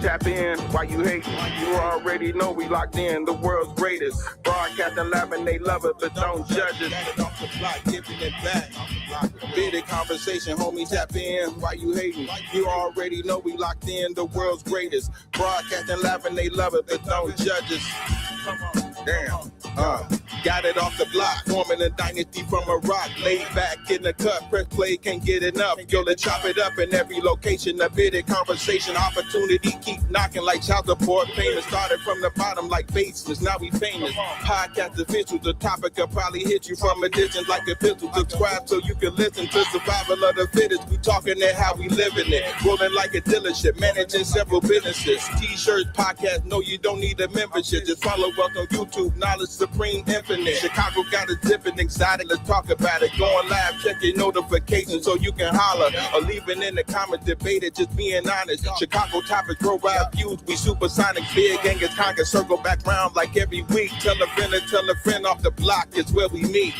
tap in, why you hating? You already know we locked in, the world's greatest. Broadcasting live and they love it, but don't judge it. Got it off the block, giving it back. Bit of conversation, homie, tap in, why you hating? You already know we locked in, the world's greatest. Broadcasting live and they love it, but don't judge us. Damn. Got it off the block, forming a dynasty from a rock. Laid back in the cut, press play, can't get enough. Yo, let's chop it up in every location. A bit of conversation, opportunity keep knocking like child support payments. Started from the bottom like basements, now we famous. Podcast official, the topic will probably hit you from a distance like a pistol. Subscribe so you can listen to survival of the fittest. We talking it how we living it. Rolling like a dealership, managing several businesses. T-shirts, podcast, no you don't need a membership. Just follow us on YouTube, knowledge supreme infinite. Chicago got a different exotic, let's talk about it. Going live, check your notifications so you can holler. Or leaving in the comments, debate it, just being honest. Chicago topics, grow wild views, we supersonic. Big gangers conquer, circle back round like every week. Tell a friend off the block, it's where we meet.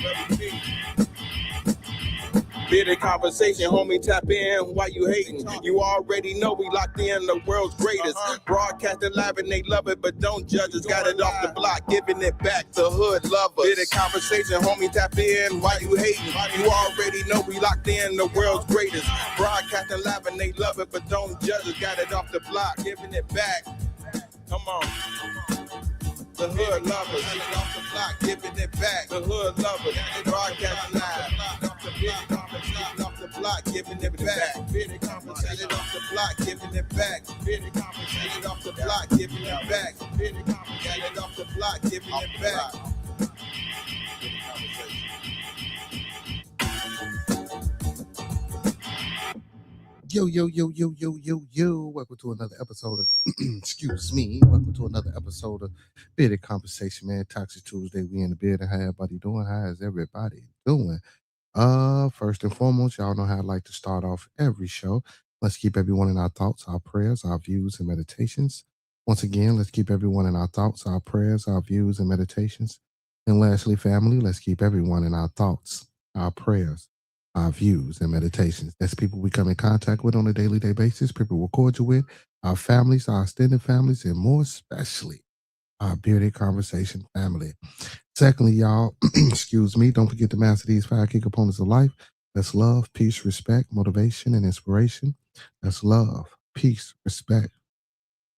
Bit of conversation, homie, tap in, why you hating? You already know we locked in, the world's greatest. Broadcasting live and they love it, but don't judge us. Got it off the block, giving it back to hood lovers. Bit of conversation, homie, tap in, why you hating? You already know we locked in, the world's greatest. Broadcasting live and they love it, but don't judge us. Got it off the block, giving it back. Come on. The hood lovers, got it off the block, giving it back. The hood lovers, broadcasting live. Off the block, giving it back. Bit conversation off the block, giving it back. Bit conversation off the block, giving it back. Bit conversation off the block, giving it back. Yo. Welcome to another episode of, excuse me, welcome to another episode of Bearded Conversation, man. Toxiq Tuesday, we in the beard. How everybody doing? How is everybody doing? First and foremost, y'all know how I like to start off every show. Let's keep everyone in our thoughts, our prayers, our views, and meditations. Once again, let's keep everyone in our thoughts, our prayers, our views, and meditations. And lastly, family, let's keep everyone in our thoughts, our prayers, our views, and meditations. That's people we come in contact with on a daily basis, people we're cordial with, our families, our extended families, and more especially our Bearded Conversation family. Secondly, y'all, excuse me, don't forget to master these 5 key components of life. That's love, peace, respect, motivation, and inspiration. That's love, peace, respect,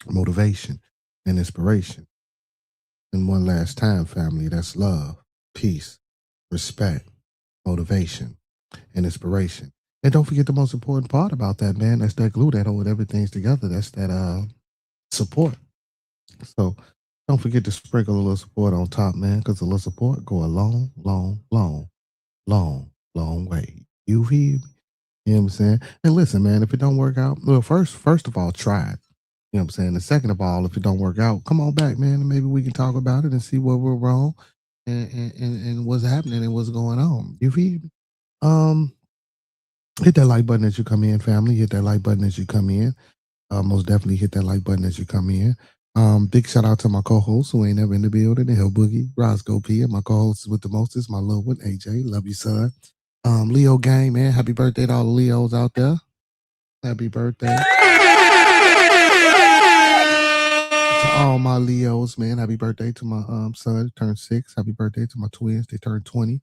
motivation, and inspiration. And one last time, family, that's love, peace, respect, motivation, and inspiration. And don't forget the most important part about that, man. That's that glue that hold everything together. That's that support. So don't forget to sprinkle a little support on top, man, because a little support go a long way. You hear me? You know what I'm saying? And listen, man, if it don't work out, well, first of all, try it. You know what I'm saying? And second of all, if it don't work out, come on back, man, and maybe we can talk about it and see where we're wrong and what's happening and what's going on. You feel me? Hit that like button as you come in, family. Hit that like button as you come in. Most definitely hit that like button as you come in. Big shout out to my co-hosts who ain't ever in the building, the Hell Boogie, Roscoe P, and my co-hosts with the mostest, my little one, AJ. Love you, son. Leo gang, man. Happy birthday to all the Leos out there. Happy birthday. To all my Leos, man. Happy birthday to my son, turned 6. Happy birthday to my twins, they turned 20.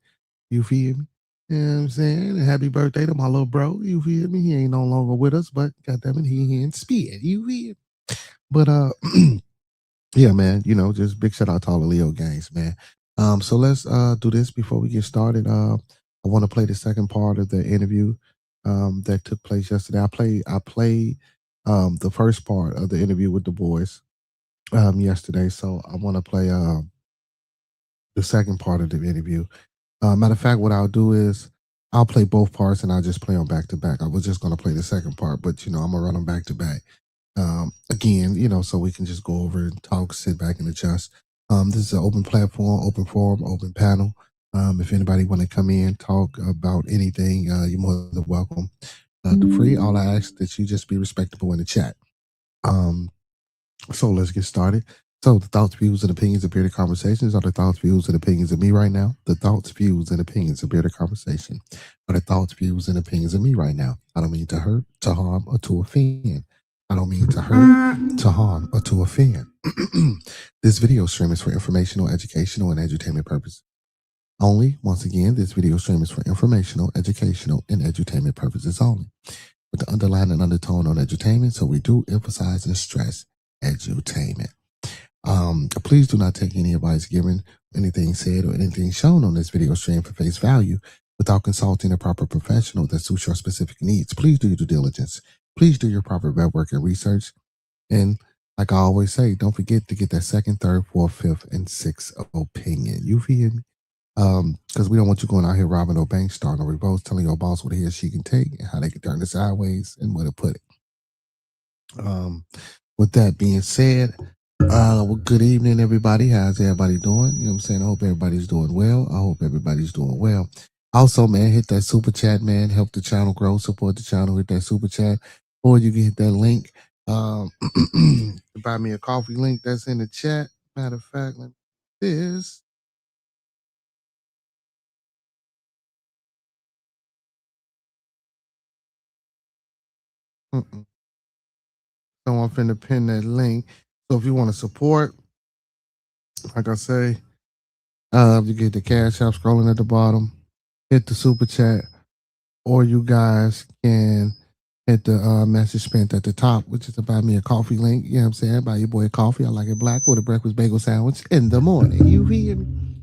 You feel me? You know what I'm saying? And happy birthday to my little bro. You feel me? He ain't no longer with us, but goddammit, he in spirit. You feel me? But yeah, man, you know, just big shout out to all the Leo gangs, man. So let's do this before we get started. I want to play the second part of the interview that took place yesterday. I played the first part of the interview with the boys yesterday. So I want to play the second part of the interview. Matter of fact, what I'll do is I'll play both parts and I'll just play them back to back. I was just going to play the second part, but, you know, I'm going to run them back to back. Again, you know, so we can just go over and talk, sit back and adjust. This is an open platform, open forum, open panel. If anybody want to come in, talk about anything, you're more than welcome to free. All I ask that you just be respectable in the chat. So let's get started. So the thoughts, views, and opinions of Bearded Conversations are the thoughts, views, and opinions of me right now. The thoughts, views, and opinions of Bearded Conversation are the thoughts, views, and opinions of me right now. I don't mean to hurt, to harm, or to offend. I don't mean to hurt, to harm, or to offend. This video stream is for informational, educational, and edutainment purposes only. Once again, this video stream is for informational, educational, and edutainment purposes only, with the underlying undertone on edutainment, so we do emphasize and stress edutainment. Please do not take any advice given, anything said, or anything shown on this video stream for face value without consulting a proper professional that suits your specific needs. Please do your due diligence. Please do your proper vet work and research. And like I always say, don't forget to get that second, third, fourth, fifth, and sixth opinion. You feel me? Because we don't want you going out here robbing no bank, starting no revolts, telling your boss what he or she can take and how they can turn it sideways and where to put it. With that being said, well, good evening, everybody. How's everybody doing? You know what I'm saying? I hope everybody's doing well. I hope everybody's doing well. Also, man, hit that super chat, man. Help the channel grow. Support the channel. Hit that super chat. Or you can hit that link. Buy me a coffee link that's in the chat. Matter of fact, let me do this. So I'm finna pin that link. So if you want to support, like I say, you get the cash app scrolling at the bottom. Hit the super chat, or you guys can hit the message spent at the top, which is to buy me a coffee link. You know what I'm saying? Buy your boy a coffee. I like it black with a breakfast bagel sandwich in the morning. You hear me?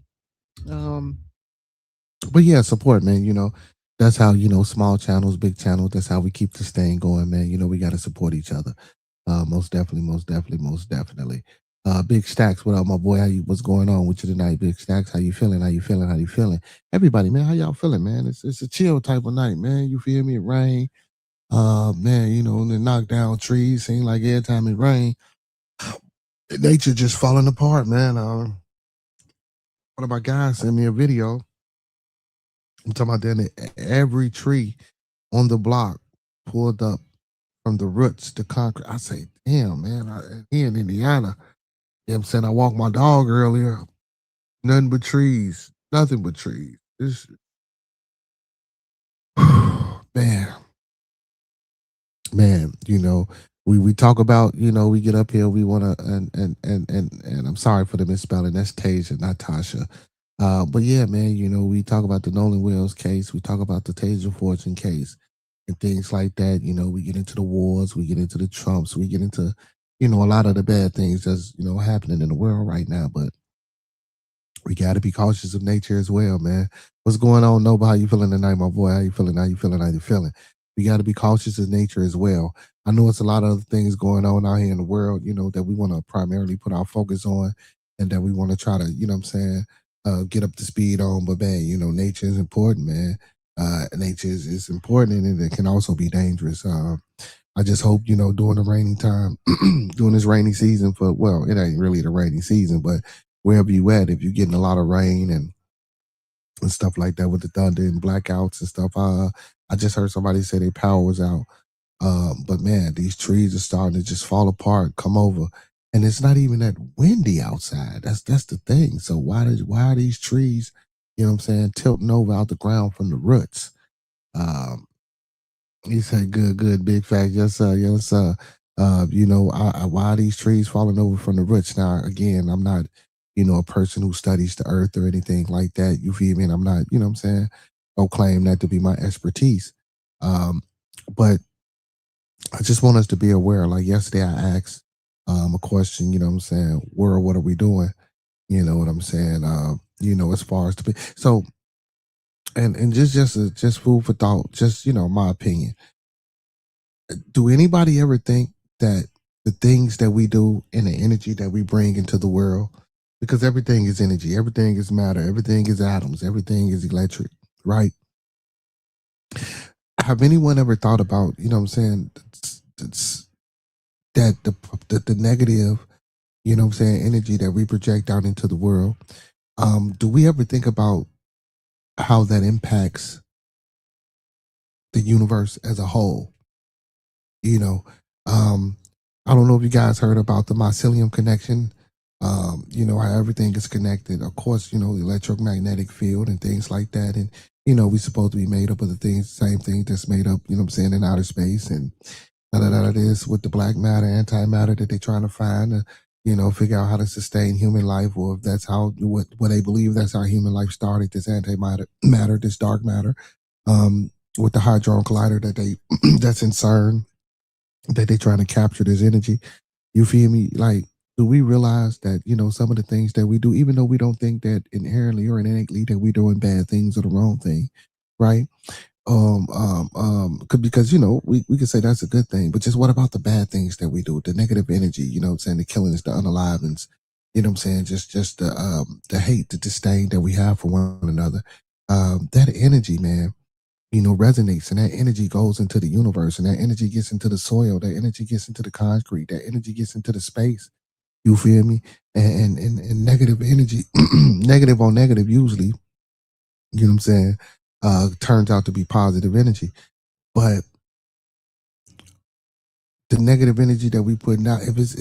But yeah, support, man. You know, that's how, you know, small channels, big channels, that's how we keep this thing going, man. You know, we got to support each other. Most definitely, most definitely, most definitely. Big Stacks, what up, my boy? What's going on with you tonight, Big Stacks? How you feeling? How you feeling? How you feeling? Everybody, man, how y'all feeling, man? It's a chill type of night, man. You feel me? It rain. Man, you know, the knock down trees. Seem like every time it rain, nature just falling apart, man. One of my guys sent me a video. I'm talking about that every tree on the block pulled up from the roots to concrete. I say, damn, man, here in Indiana, you know what I'm saying? I walked my dog earlier, nothing but trees, nothing but trees. This, man, you know, we talk about, you know, we get up here, we want to, and I'm sorry for the misspelling. That's Tasia, not Tasha. But yeah, man, you know, we talk about the Nolan Wells case, we talk about the Tasia Fortune case, and things like that. You know, we get into the wars, we get into the Trumps, we get into, you know, a lot of the bad things that's, you know, happening in the world right now. But we got to be cautious of nature as well, man. What's going on, Nova? How you feeling tonight, my boy? How you feeling? How you feeling? How you feeling? We got to be cautious of nature as well. I know it's a lot of other things going on out here in the world, you know, that we want to primarily put our focus on, and that we want to try to, you know what I'm saying, get up to speed on. But man, you know, nature is important, man. Nature is important, and it can also be dangerous. I just hope, you know, during the rainy time, during this rainy season well, it ain't really the rainy season, but wherever you at, if you're getting a lot of rain and stuff like that with the thunder and blackouts and stuff, I just heard somebody say their power was out. But man, these trees are starting to just fall apart, come over. And it's not even that windy outside. That's the thing. So why are these trees, you know what I'm saying, tilting over out the ground from the roots? He said, good, big fact. Yes, sir. Yes, sir. You know, why are these trees falling over from the roots? Now, again, I'm not, you know, a person who studies the earth or anything like that. You feel me? And I'm not, you know what I'm saying? Don't claim that to be my expertise. But I just want us to be aware. Like yesterday, I asked a question, you know what I'm saying? What are we doing? You know what I'm saying? You know, as far as to be. So, and just food for thought, just, you know, my opinion. Do anybody ever think that the things that we do and the energy that we bring into the world, because everything is energy, everything is matter, everything is atoms, everything is electric, right? Have anyone ever thought about, you know what I'm saying, that the negative, you know what I'm saying, energy that we project out into the world? Do we ever think about how that impacts the universe as a whole? You know, I don't know if you guys heard about the mycelium connection. You know, how everything is connected. Of course, you know, the electromagnetic field and things like that. And, you know, we're supposed to be made up of the things, same thing that's made up, you know what I'm saying, in outer space. And this with the black matter, antimatter that they're trying to find to, figure out how to sustain human life, or if that's how what they believe that's how human life started. This matter, this dark matter, with the hadron collider that they that's in CERN, that they're trying to capture this energy. You feel me? Like, do we realize that, some of the things that we do, even though we don't think that inherently or innately that we're doing bad things or the wrong thing, right? Because we could say that's a good thing, but just what about the bad things that we do, the negative energy, what I'm saying, the killings, the unalivings, what I'm saying, just the hate, the disdain that we have for one another. That energy, man, resonates, and that energy goes into the universe, and that energy gets into the soil, that energy gets into the concrete, that energy gets into the space. You feel me? And negative energy, negative on negative usually, what I'm saying, turns out to be positive energy. But the negative energy that we put out, if it's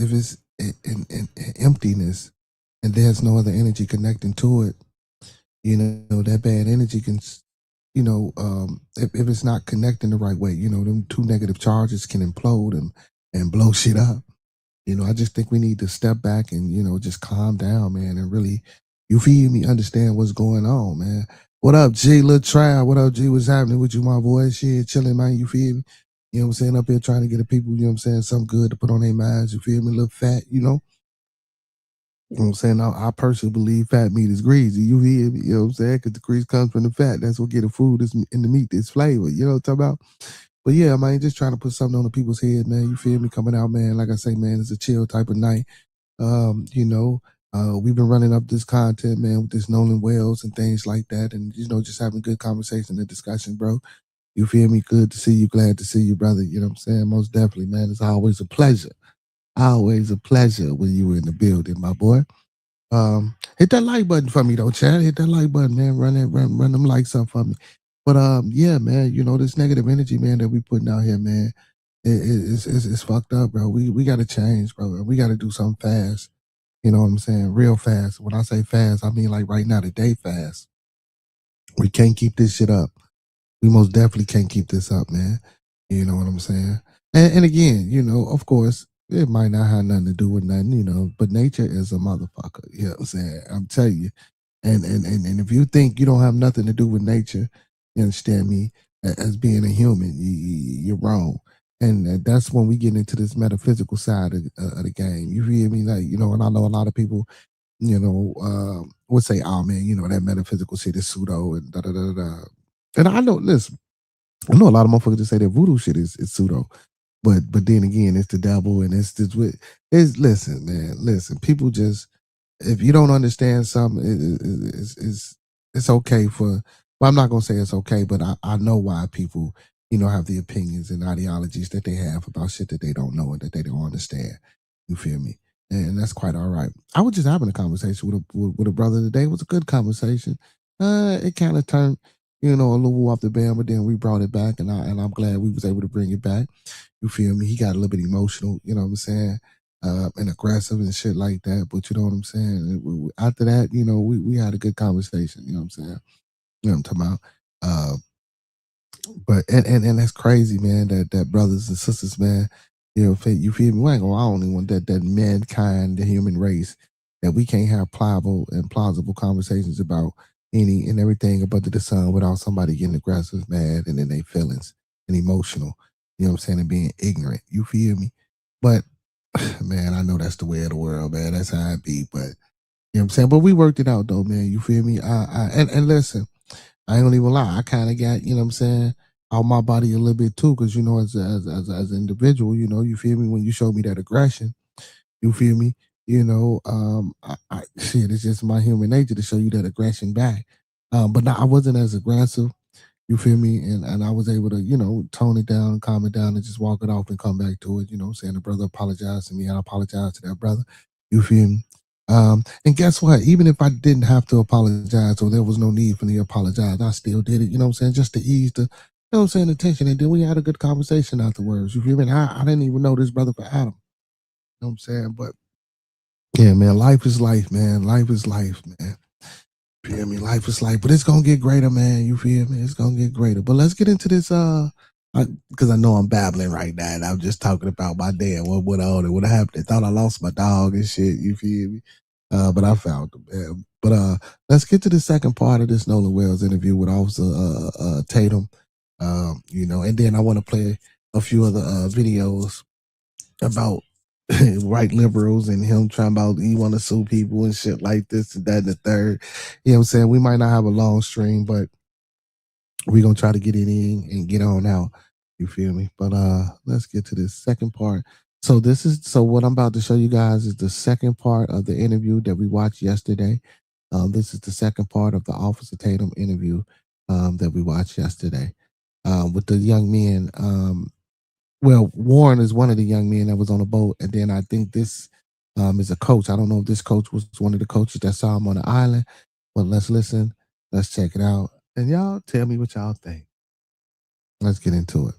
in emptiness and there's no other energy connecting to it, that bad energy can, if it's not connecting the right way, them two negative charges can implode and blow shit up. I just think we need to step back and, just calm down, man, and really, you feel me, understand what's going on, man. What up, G? Lil Trial? What up, G? What's happening with you, my boy? Shit, chilling, man. You feel me? You know what I'm saying? Up here trying to get the people, you know what I'm saying, something good to put on their minds. You feel me? A little fat, You know what I'm saying? I personally believe fat meat is greasy. You hear me? You know what I'm saying? Because the grease comes from the fat. That's what get the food is in the meat, this flavor. You know what I'm talking about? But yeah, man, just trying to put something on the people's head, man. You feel me? Coming out, man. Like I say, man, it's a chill type of night. We've been running up this content, man, with this Nolan Wells and things like that, and just having good conversation and discussion, bro. You feel me? Good to see you. Glad to see you, brother. You know what I'm saying? Most definitely, man. It's always a pleasure. Always a pleasure when you were in the building, my boy. Hit that like button for me though, Chad. Hit that like button, man. Run them likes up for me. But yeah, man, this negative energy, man, that we putting out here, man, it's fucked up, bro. We gotta change, bro. We gotta do something fast. You know what I'm saying? Real fast. When I say fast, I mean like right now, today fast. We can't keep this shit up. We most definitely can't keep this up, man. You know what I'm saying? And again, of course, it might not have nothing to do with nothing, but nature is a motherfucker. You know what I'm saying? I'm telling you. And if you think you don't have nothing to do with nature, you understand me, as being a human, you're wrong. And that's when we get into this metaphysical side of the game. You feel me? Like, and I know a lot of people, would say, oh man, that metaphysical shit is pseudo and da da da da. And I know, listen, I know a lot of motherfuckers that say that voodoo shit is pseudo. But then again, it's the devil, and it's listen, man, listen. People just, if you don't understand something, it's okay for. Well, I'm not gonna say it's okay, but I know why people, have the opinions and ideologies that they have about shit that they don't know and that they don't understand. You feel me? And that's quite all right. I was just having a conversation with a brother today. It was a good conversation. It kind of turned, a little off the band, but then we brought it back, and I'm glad we was able to bring it back. You feel me? He got a little bit emotional, you know what I'm saying, and aggressive and shit like that. But you know what I'm saying? After that, we had a good conversation. You know what I'm saying? You know what I'm talking about? But and that's crazy, man. That brothers and sisters, man. You feel me? I only want that mankind, the human race, that we can't have pliable and plausible conversations about any and everything about the sun without somebody getting aggressive, mad, and in their feelings and emotional. You know what I'm saying? And being ignorant. You feel me? But man, I know that's the way of the world, man. That's how it be. But you know what I'm saying? But we worked it out though, man. You feel me? And listen, I ain't gonna even lie. I kind of got, you know what I'm saying, out my body a little bit too, because as an individual, you feel me, when you show me that aggression, you feel me, shit, it's just my human nature to show you that aggression back. But I wasn't as aggressive. You feel me? And I was able to, tone it down, calm it down, and just walk it off and come back to it. You know what I'm saying? The brother apologized to me, and I apologized to that brother. You feel me? And guess what? Even if I didn't have to apologize, or there was no need for me to apologize, I still did it. You know what I'm saying? Just to ease the, the tension. And then we had a good conversation afterwards. You feel me? And I didn't even know this brother for Adam. You know what I'm saying? But yeah, man, life is life, man. Life is life, man. You feel me? Life is life, but it's gonna get greater, man. You feel me? It's gonna get greater. But let's get into this because I know I'm babbling right now, and I'm just talking about my dad. What happened? I thought I lost my dog and shit. You feel me? But I found him. Man. But let's get to the second part of this Nolan Wells interview with Officer Tatum. And then I want to play a few other videos about white liberals and him trying about he want to sue people and shit like this and that and the third. You know what I'm saying? We might not have a long stream, but we're gonna try to get it in and get on out. You feel me? But let's get to this second part. So what I'm about to show you guys is the second part of the interview that we watched yesterday. This is the second part of the Officer Tatum interview that we watched yesterday with the young men. Well, Warren is one of the young men that was on the boat, and then I think this is a coach. I don't know if this coach was one of the coaches that saw him on the island, but let's listen. Let's check it out, and y'all tell me what y'all think. Let's get into it.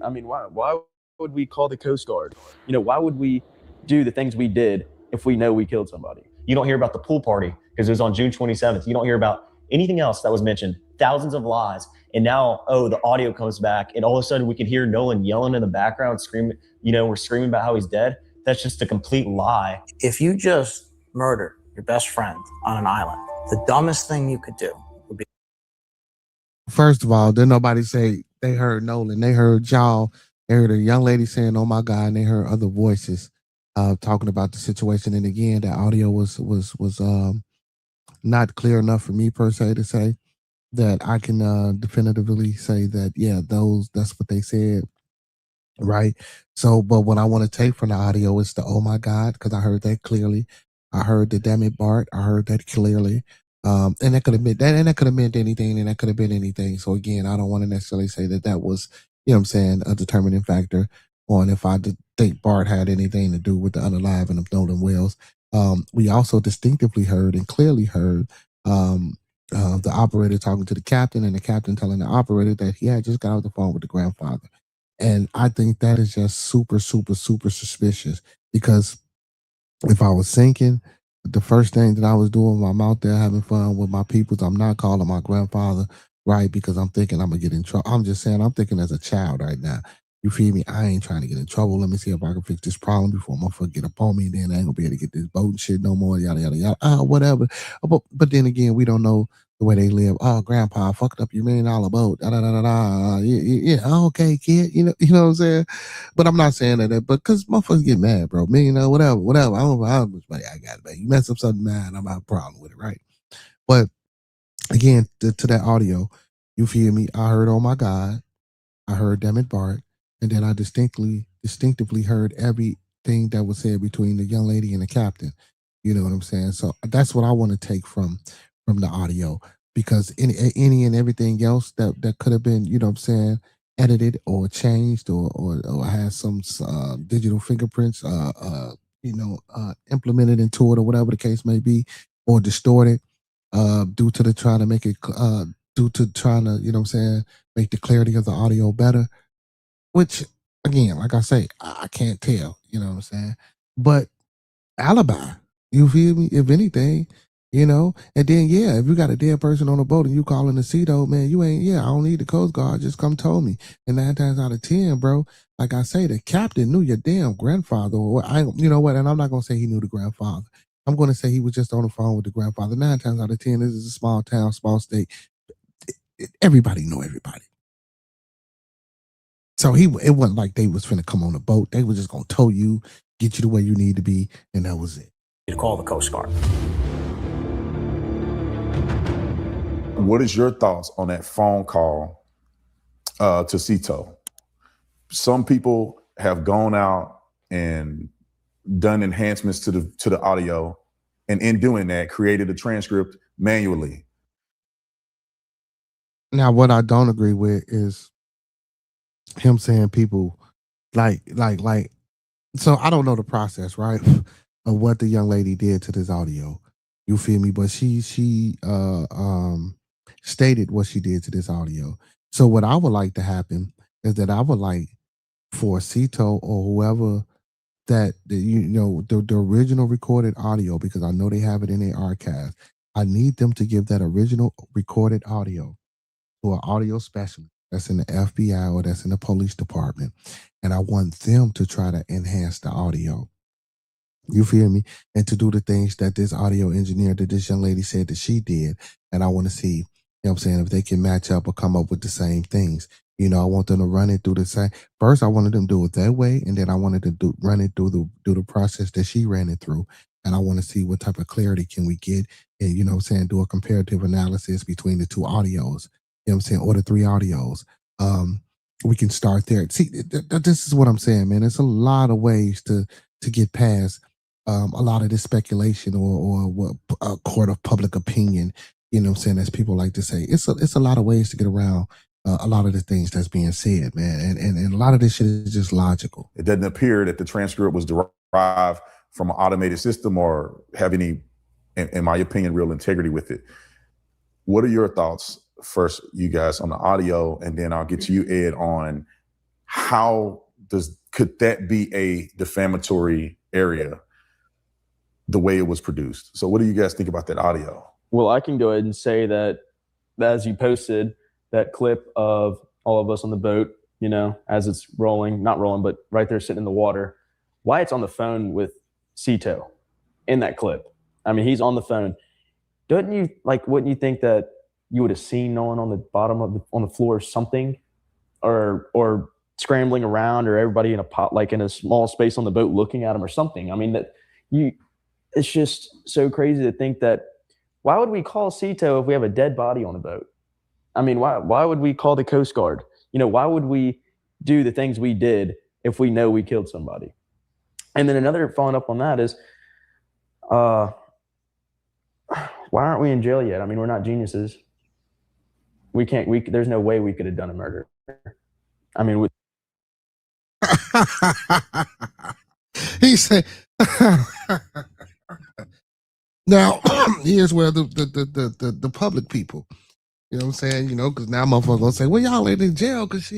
I mean, why would we call the Coast Guard? Why would we do the things we did if we know we killed somebody? You don't hear about the pool party because it was on June 27th. You don't hear about anything else that was mentioned. Thousands of lies. And now, the audio comes back, and all of a sudden we can hear Nolan yelling in the background, screaming, we're screaming about how he's dead. That's just a complete lie. If you just murder your best friend on an island, the dumbest thing you could do would be. First of all, didn't nobody say they heard Nolan? They heard y'all. They heard a young lady saying, "Oh my God," and they heard other voices talking about the situation. And again, that audio was not clear enough for me per se to say that I can definitively say that that's what they said, right? So, but what I want to take from the audio is the "Oh my God," because I heard that clearly. I heard the "Damn it, Bart." I heard that clearly. And that could have meant that, and that could have meant anything, and that could have been anything. So again, I don't want to necessarily say that was, what I'm saying, a determining factor on if I think Bart had anything to do with the unaliving of Nolan Wells. We also distinctively heard and clearly heard the operator talking to the captain, and the captain telling the operator that he had just got off the phone with the grandfather. And I think that is just super, super, super suspicious, because if I was sinking, the first thing that I was doing while I'm out there having fun with my peoples, I'm not calling my grandfather, right? Because I'm thinking I'm going to get in trouble. I'm just saying, I'm thinking as a child right now. You feel me? I ain't trying to get in trouble. Let me see if I can fix this problem before motherfucker get up on me. Then I ain't gonna be able to get this boat and shit no more. Yada yada yada. Whatever. But then again, we don't know the way they live. Oh, grandpa fucked up your $1 million boat. Da da da da da. Yeah. Okay, kid. You know what I'm saying. But I'm not saying that. But because motherfuckers get mad, bro. Whatever. I don't know how much money I got, but you mess up something, man, I'm have a problem with it, right? But again, to that audio, you feel me? I heard, "Oh my God," I heard "Damn it, Bart," and then I distinctively heard everything that was said between the young lady and the captain. You know what I'm saying? So that's what I want to take from the audio, because any and everything else that could have been, you know what I'm saying, edited or changed or has some digital fingerprints implemented into it, or whatever the case may be, or distorted due to trying to make it due to trying to, you know what I'm saying, make the clarity of the audio better, which again, like I say, I can't tell, you know what I'm saying? But alibi, you feel me? If anything, and then if you got a dead person on a boat and you calling the CEDO, man, you ain't, I don't need the Coast Guard, just come tell me. And 9 times out of 10, bro, like I say, the captain knew your damn grandfather, or you know what, and I'm not gonna say he knew the grandfather. I'm gonna say he was just on the phone with the grandfather. 9 times out of 10, this is a small town, small state. Everybody know everybody. So it wasn't like they was finna come on a boat. They was just gonna tow you, get you to where you need to be, and that was it. To call the Coast Guard. What is your thoughts on that phone call to Cito? Some people have gone out and done enhancements to the audio, and in doing that, created a transcript manually. Now, what I don't agree with is him saying people like. So I don't know the process, right, of what the young lady did to this audio. You feel me? But she stated what she did to this audio. So what I would like to happen is that I would like for Cito or whoever that the original recorded audio, because I know they have it in their archives. I need them to give that original recorded audio to an audio specialist that's in the FBI or that's in the police department, and I want them to try to enhance the audio. You feel me? And to do the things that this audio engineer, that this young lady said that she did. And I want to see, you know what I'm saying, if they can match up or come up with the same things. You know, I want them to run it through the same. First, I wanted them to do it that way, and then I wanted to run it through the process that she ran it through. And I want to see what type of clarity can we get, and you know what I'm saying, do a comparative analysis between the two audios. You know what I'm saying, or the three audios. We can start there. See, this is what I'm saying, man. There's a lot of ways to get past a lot of this speculation or what a court of public opinion, you know what I'm saying, as people like to say. It's a lot of ways to get around a lot of the things that's being said, man. And a lot of this shit is just logical. It doesn't appear that the transcript was derived from an automated system or have any, in my opinion, real integrity with it. What are your thoughts, first, you guys, on the audio, and then I'll get to you, Ed, on could that be a defamatory area the way it was produced? So what do you guys think about that audio? Well, I can go ahead and say that as you posted that clip of all of us on the boat, you know, as it's rolling, not rolling, but right there sitting in the water, Wyatt's on the phone with Cito in that clip. I mean, he's on the phone. Wouldn't you think that you would have seen Nolan on the bottom of on the floor or something, or scrambling around, or everybody in a small space on the boat looking at him or something? I mean, it's just so crazy to think that, why would we call Cito if we have a dead body on the boat? I mean, why would we call the Coast Guard? You know, why would we do the things we did if we know we killed somebody? And then another following up on that is, why aren't we in jail yet? I mean, we're not geniuses. There's no way we could have done a murder. I mean, he said, now, here's where the public people, you know what I'm saying, you know, because now motherfuckers gonna say, well, y'all ain't in jail because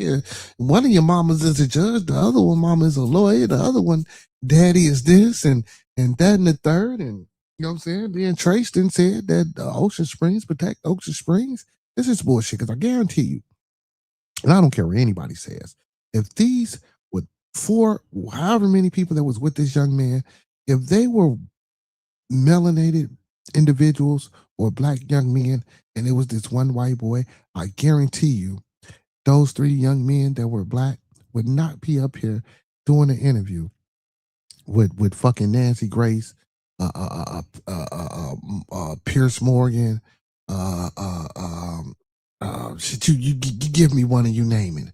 one of your mamas is a judge, the other one mama is a lawyer, the other one daddy is this and that and the third, and you know what I'm saying, then Trace then said that Ocean Springs protect Ocean Springs. This is bullshit, because I guarantee you, and I don't care what anybody says, if these were however many people that was with this young man, if they were melanated individuals or black young men and it was this one white boy, I guarantee you those three young men that were black would not be up here doing an interview with fucking Nancy Grace, Pierce Morgan, you give me one and you name it.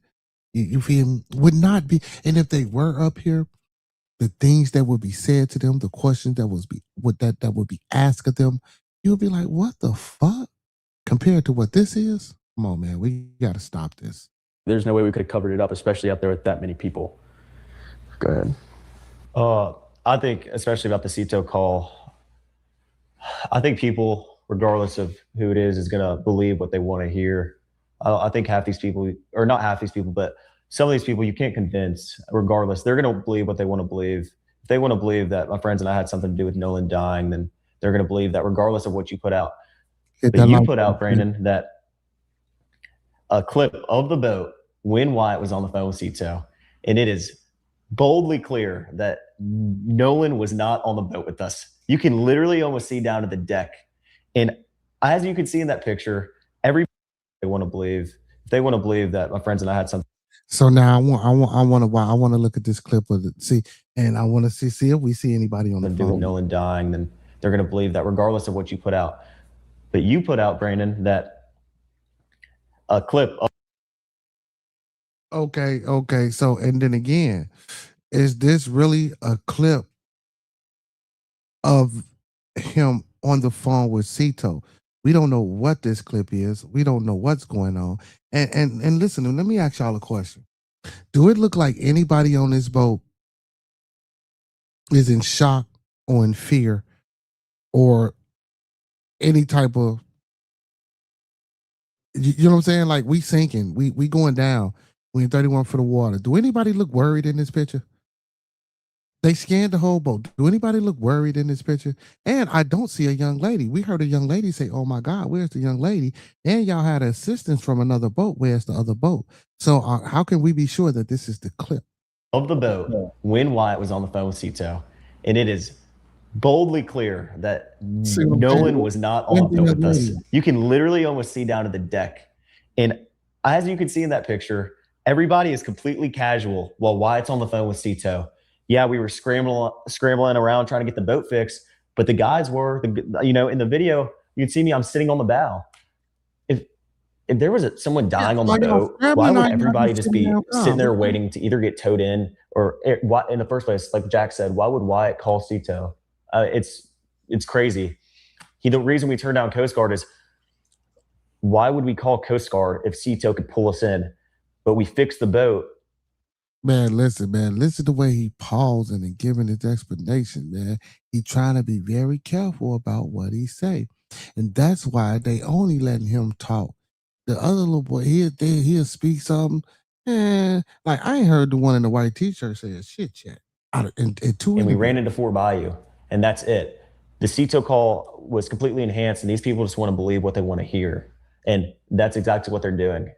You feel me? Would not be. And if they were up here, the things that would be said to them, the questions that would be asked of them, you'll be like, what the fuck? Compared to what this is? Come on, man, we got to stop this. There's no way we could have covered it up, especially out there with that many people. Go ahead. I think, especially about the Cito call, I think people, regardless of who it is going to believe what they want to hear. I think half these people, or not half these people, but some of these people you can't convince. Regardless, they're going to believe what they want to believe. If they want to believe that my friends and I had something to do with Nolan dying, then they're going to believe that regardless of what you put out. But you put out, Brandon, that a clip of the boat when Wyatt was on the phone with Cito, and it is boldly clear that Nolan was not on the boat with us. You can literally almost see down to the deck. And as you can see in that picture, everybody they want to believe. If they want to believe that my friends and I had something. So now I want to look at this clip of it. And I want to see if we see anybody on the phone. With Nolan dying, then they're going to believe that regardless of what you put out. But you put out, Brandon, that a clip of. Okay. So, and then again, is this really a clip of him on the phone with Cito? We don't know what this clip is. We don't know what's going on. And listen, let me ask y'all a question. Do it look like anybody on this boat is in shock or in fear or any type of, you know what I'm saying? Like, we sinking, we going down, we in 31 foot of water. Do anybody look worried in this picture? They scanned the whole boat. Do anybody look worried in this picture? And I don't see a young lady. We heard a young lady say, "Oh my God, where's the young lady?" And y'all had assistance from another boat. Where's the other boat? So how can we be sure that this is the clip of the boat when Wyatt was on the phone with Cito, and it is boldly clear that Nolan was not on the boat with us. You can literally almost see down to the deck, and as you can see in that picture, everybody is completely casual while Wyatt's on the phone with Cito. Yeah, we were scrambling around trying to get the boat fixed, but the guys were, in the video, you can see me, I'm sitting on the bow. If there was someone dying on the boat, why would everybody just be sitting there waiting to either get towed in or in the first place, like Jack said, why would Wyatt call Cito? It's crazy. The reason we turned down Coast Guard is why would we call Coast Guard if Cito could pull us in? But we fixed the boat. Man, listen to the way he pausing and giving his explanation, man. He trying to be very careful about what he say. And that's why they only letting him talk. The other little boy, he'll speak something. And like I ain't heard the one in the white t-shirt say a shit yet. And we ran into Fort Bayou, and that's it. The Cito call was completely enhanced, and these people just want to believe what they want to hear. And that's exactly what they're doing.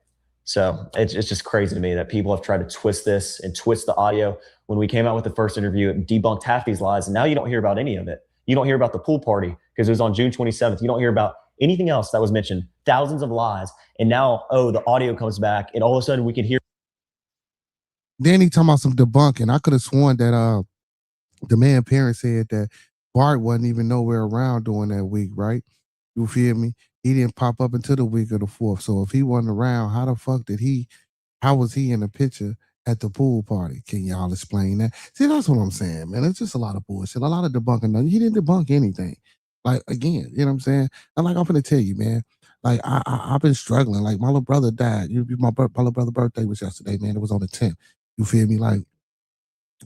So it's just crazy to me that people have tried to twist this and twist the audio. When we came out with the first interview, it debunked half these lies, and now you don't hear about any of it. You don't hear about the pool party because it was on June 27th. You don't hear about anything else that was mentioned. Thousands of lies, and now, the audio comes back, and all of a sudden we can hear. Then he talking about some debunking. I could have sworn that the man parent said that Bart wasn't even nowhere around during that week, right? You feel me? He didn't pop up until the week of the 4th. So if he wasn't around, how the fuck how was he in the picture at the pool party? Can y'all explain that? See, that's what I'm saying, man. It's just a lot of bullshit, a lot of debunking. He didn't debunk anything. Like, again, you know what I'm saying? And like, I'm going to tell you, man, like, I've been struggling. Like, my little brother died. My little brother's birthday was yesterday, man. It was on the 10th. You feel me? Like,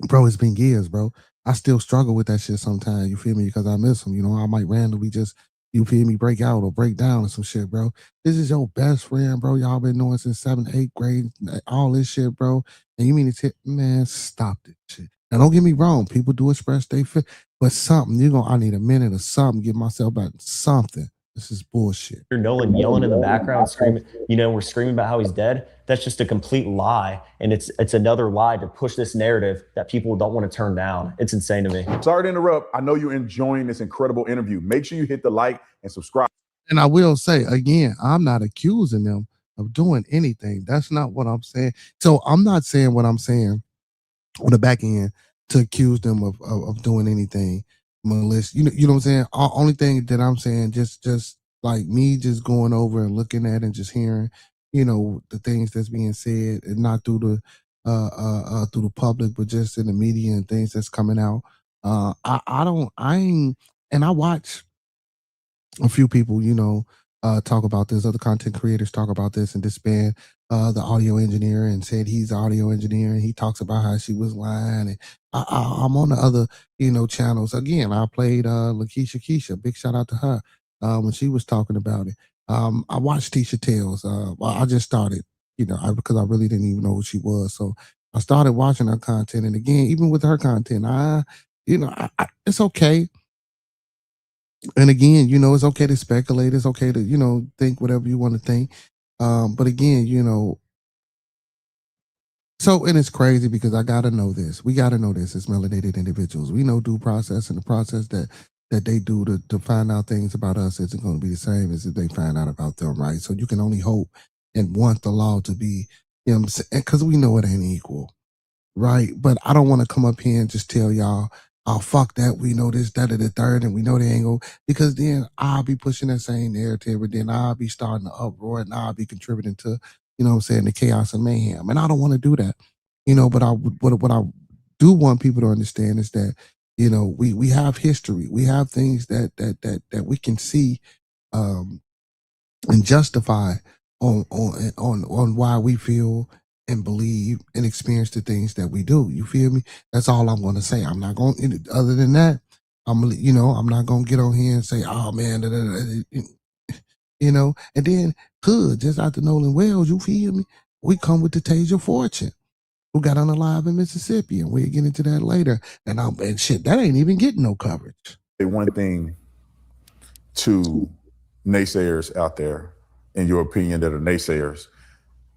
bro, it's been years, bro. I still struggle with that shit sometimes, you feel me? Because I miss him. I might randomly just, you feel me, break out or break down or some shit, bro. This is your best friend, bro. Y'all been knowing since 7th, 8th grade, all this shit, bro. And you mean to man, stop this shit. Now, don't get me wrong. People do express they feel, but something, I need a minute or something, get myself back something. This is bullshit. Nolan yelling in the background, screaming, we're screaming about how he's dead. That's just a complete lie. And it's another lie to push this narrative that people don't want to turn down. It's insane to me. Sorry to interrupt. I know you're enjoying this incredible interview. Make sure you hit the like and subscribe. And I will say, again, I'm not accusing them of doing anything. That's not what I'm saying. So I'm not saying what I'm saying on the back end to accuse them of doing anything malicious. You know what I'm saying? Only thing that I'm saying, just like me just going over and looking at and just hearing, the things that's being said, and not through the public, but just in the media and things that's coming out. I watch a few people, talk about this. Other content creators talk about this and disband the audio engineer and said he's the audio engineer, and he talks about how she was lying. And I'm on the other, channels. Again, I played Lakeisha Keisha. Big shout out to her when she was talking about it. I watched Tisha Tales. I just started, because I really didn't even know who she was. So I started watching her content. And again, even with her content, it's okay. And again, it's okay to speculate. It's okay to, think whatever you want to think. But again, and it's crazy because I got to know this. We got to know this as melanated individuals. We know due process, and the process that they do to find out things about us isn't going to be the same as if they find out about them, right? So you can only hope and want the law to be, because we know it ain't equal, right? But I don't want to come up here and just tell y'all, oh, fuck that, we know this, that, or the third, and we know they ain't go, because then I'll be pushing that same narrative, and then I'll be starting the uproar, and I'll be contributing to, the chaos and mayhem. And I don't want to do that, but what I do want people to understand is that, we have history. We have things that we can see and justify on why we feel and believe and experience the things that we do. You feel me? That's all I'm going to say. I'm not going to, other than that, I'm not going to get on here and say, oh man, and then just after Nolan Wells, you feel me? We come with the Taser Fortune. who got on a live in Mississippi, and we'll get into that later. And shit, that ain't even getting no coverage. One thing to naysayers out there, in your opinion, that are naysayers,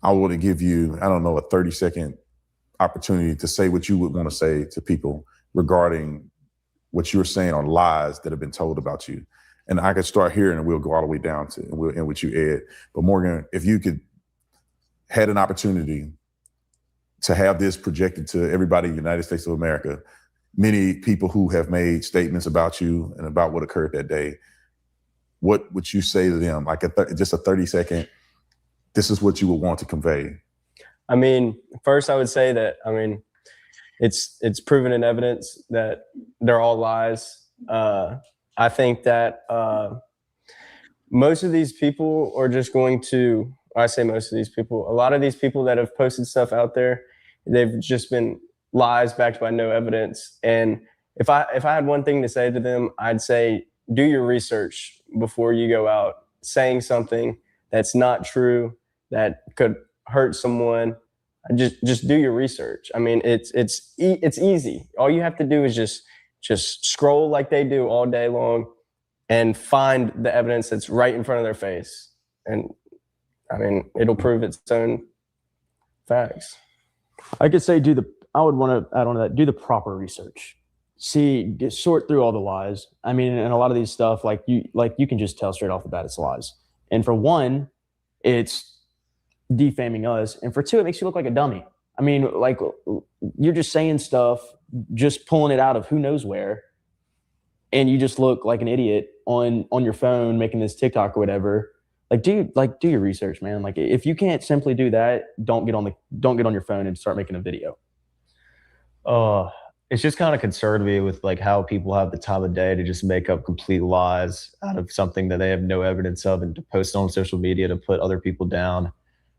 I want to give you, I don't know, a 30-second opportunity to say what you would want to say to people regarding what you're saying on lies that have been told about you. And I could start here and we'll go all the way down to and we'll end with you, Ed. But Morgan, if you could had an opportunity to have this projected to everybody in the United States of America, many people who have made statements about you and about what occurred that day, what would you say to them? Like just a 30-second, this is what you would want to convey. I mean, first I would say that, I mean, it's proven in evidence that they're all lies. I think that most of these people are just going to, I say most of these people, a lot of these people that have posted stuff out there, they've just been lies backed by no evidence. And if I had one thing to say to them, I'd say, do your research before you go out saying something that's not true, that could hurt someone. Just do your research. I mean, it's easy. All you have to do is just scroll like they do all day long and find the evidence that's right in front of their face. And I mean, it'll prove its own facts. I could say I would want to add on to that, do the proper research. Sort through all the lies. I mean, and a lot of these stuff, like you can just tell straight off the bat it's lies. And for one, it's defaming us. And for two, it makes you look like a dummy. I mean, like you're just saying stuff, just pulling it out of who knows where. And you just look like an idiot on your phone, making this TikTok or whatever. Do your research, man. Like if you can't simply do that, don't get on your phone and start making a video. It's just kind of concerned me with like how people have the time of day to just make up complete lies out of something that they have no evidence of and to post on social media to put other people down.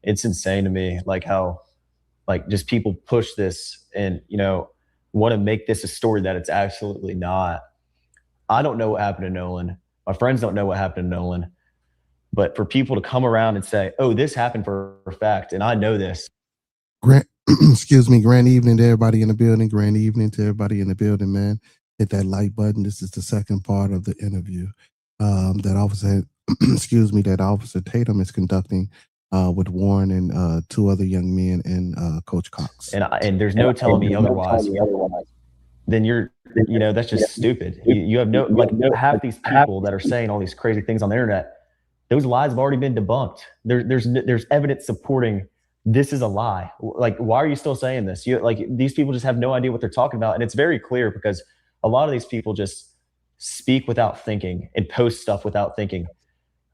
It's insane to me, like how like just people push this and, want to make this a story that it's absolutely not. I don't know what happened to Nolan. My friends don't know what happened to Nolan. But for people to come around and say, oh, this happened for a fact, and I know this. Excuse me, grand evening to everybody in the building. Grand evening to everybody in the building, man. Hit that like button. This is the second part of the interview that Officer Tatum is conducting with Warren and two other young men and Coach Cox. And there's no telling me otherwise. Then that's just stupid. You have half these people that are saying all these crazy things on the internet. Those lies have already been debunked. There's evidence supporting this is a lie. Like, why are you still saying this? These people just have no idea what they're talking about. And it's very clear because a lot of these people just speak without thinking and post stuff without thinking.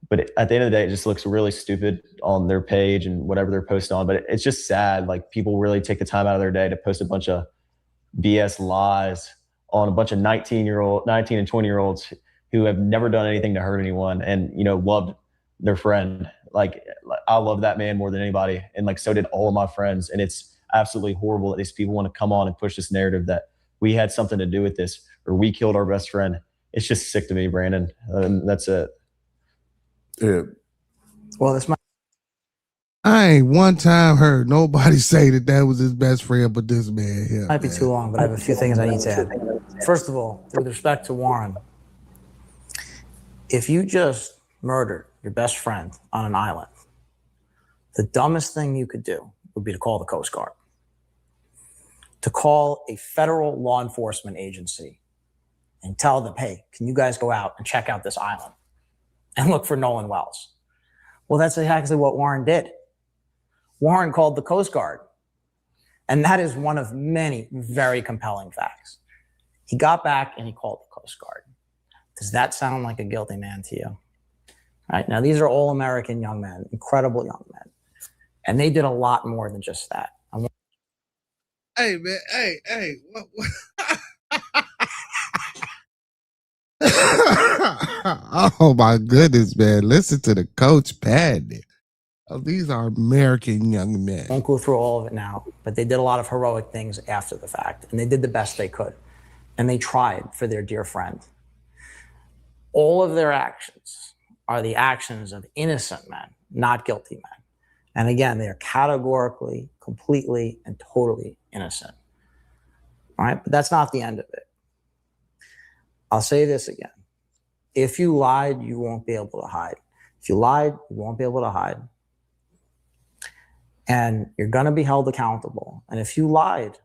But at the end of the day, it just looks really stupid on their page and whatever they're posting on. But it's just sad. Like, people really take the time out of their day to post a bunch of BS lies on a bunch of 19 and 20-year-olds who have never done anything to hurt anyone and, loved their friend. Like, I love that man more than anybody. And so did all of my friends. And it's absolutely horrible that these people want to come on and push this narrative that we had something to do with this or we killed our best friend. It's just sick to me, Brandon. That's it. Yeah. Well, I ain't one time heard nobody say that was his best friend, but this man here. Might be too long, but I have a few things I need to add. First of all, with respect to Warren, if you just murdered your best friend on an island, the dumbest thing you could do would be to call the Coast Guard, to call a federal law enforcement agency and tell them, hey, can you guys go out and check out this island and look for Nolan Wells? Well, that's exactly what Warren did. Warren called the Coast Guard. And that is one of many very compelling facts. He got back and he called the Coast Guard. Does that sound like a guilty man to you? All right. Now, these are all American young men, incredible young men. And they did a lot more than just that. Hey, man. Hey. Oh, my goodness, man. Listen to the coach pad. These are American young men. I won't go through all of it now, but they did a lot of heroic things after the fact. And they did the best they could. And they tried for their dear friend. All of their actions are the actions of innocent men, not guilty men. And again, they are categorically, completely, and totally innocent. All right, but that's not the end of it. I'll say this again. If you lied, you won't be able to hide. If you lied, you won't be able to hide. And you're going to be held accountable. And if you lied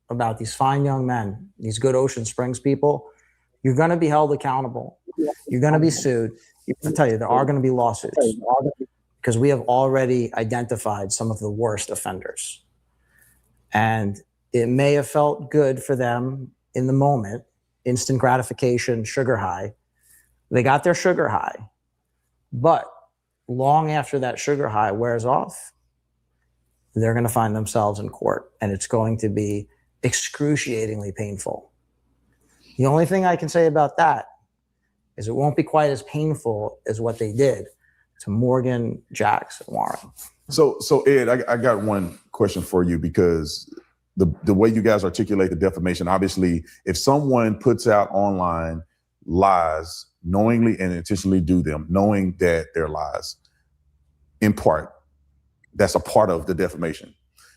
about these fine young men, these good Ocean Springs people, you're going to be held accountable. You're going to be sued. I'll tell you, there are going to be lawsuits because we have already identified some of the worst offenders. And it may have felt good for them in the moment, instant gratification, sugar high. They got their sugar high. But long after that sugar high wears off, they're going to find themselves in court, and it's going to be excruciatingly painful. The only thing I can say about that is it won't be quite as painful as what they did to Morgan, Jax, and Warren. So Ed, I got one question for you, because the way you guys articulate the defamation, obviously, if someone puts out online lies, knowingly and intentionally do them, knowing that they're lies, in part, that's a part of the defamation.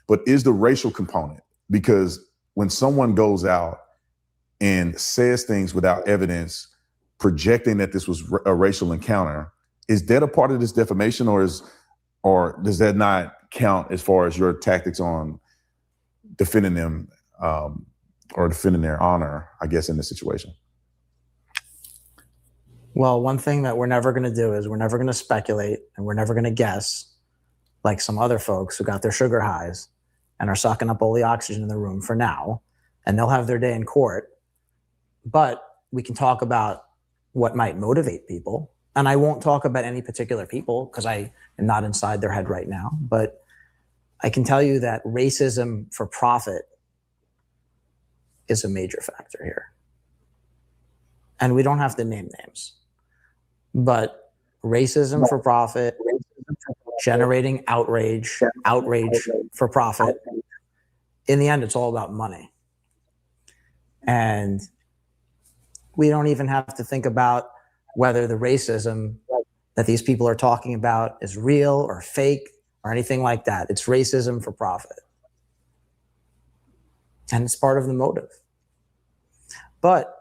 But is the racial component, because when someone goes out and says things without evidence, projecting that this was a racial encounter, is that a part of this defamation, or does that not count as far as your tactics on defending them or defending their honor, I guess, in this situation? Well, one thing that we're never going to do is we're never going to speculate, and we're never going to guess like some other folks who got their sugar highs and are sucking up all the oxygen in the room for now, and they'll have their day in court. But we can talk about what might motivate people. And I won't talk about any particular people because I am not inside their head right now. But I can tell you that racism for profit is a major factor here. And we don't have to name names. But racism for profit, generating outrage for profit. In the end, it's all about money. And we don't even have to think about whether the racism that these people are talking about is real or fake or anything like that. It's racism for profit. And it's part of the motive. But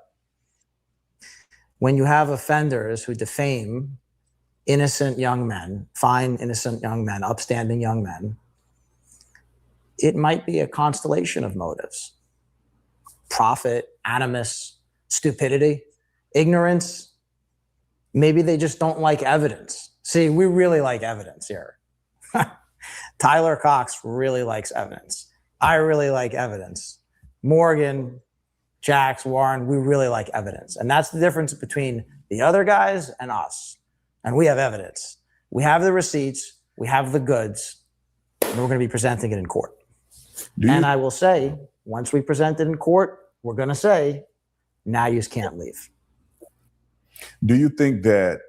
when you have offenders who defame innocent young men, fine innocent young men, upstanding young men, it might be a constellation of motives. Profit, animus, stupidity, ignorance. Maybe they just don't like evidence. See, we really like evidence here. Tyler Cox really likes evidence. I really like evidence. Morgan, Jax, Warren, we really like evidence. And that's the difference between the other guys and us. And we have evidence. We have the receipts. We have the goods. And we're going to be presenting it in court. And I will say, once we present it in court, we're going to say, now you can't leave. Do you think that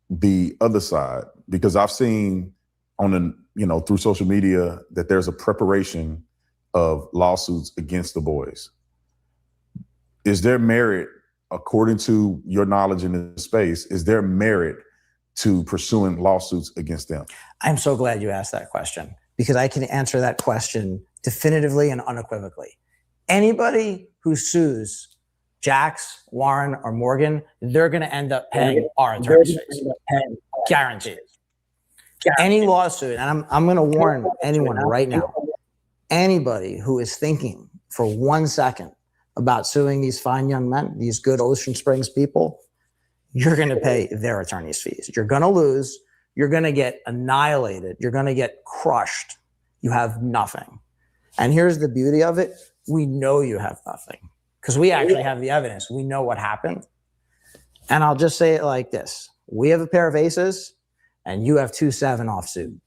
the other side, because I've seen through social media that there's a preparation of lawsuits against the boys. Is there merit, according to your knowledge in the space, is there merit to pursuing lawsuits against them? I'm so glad you asked that question, because I can answer that question definitively and unequivocally. Anybody who sues Jax, Warren, or Morgan, they're going to end up paying our attorney's fees. Guaranteed. Any lawsuit, and I'm going to warn anyone right now, anybody who is thinking for 1 second about suing these fine young men, these good Ocean Springs people, you're going to pay their attorney's fees. You're going to lose. You're going to get annihilated. You're going to get crushed. You have nothing. And here's the beauty of it. We know you have nothing because we actually have the evidence. We know what happened. And I'll just say it like this. We have a pair of aces and you have 2-7 offsuit.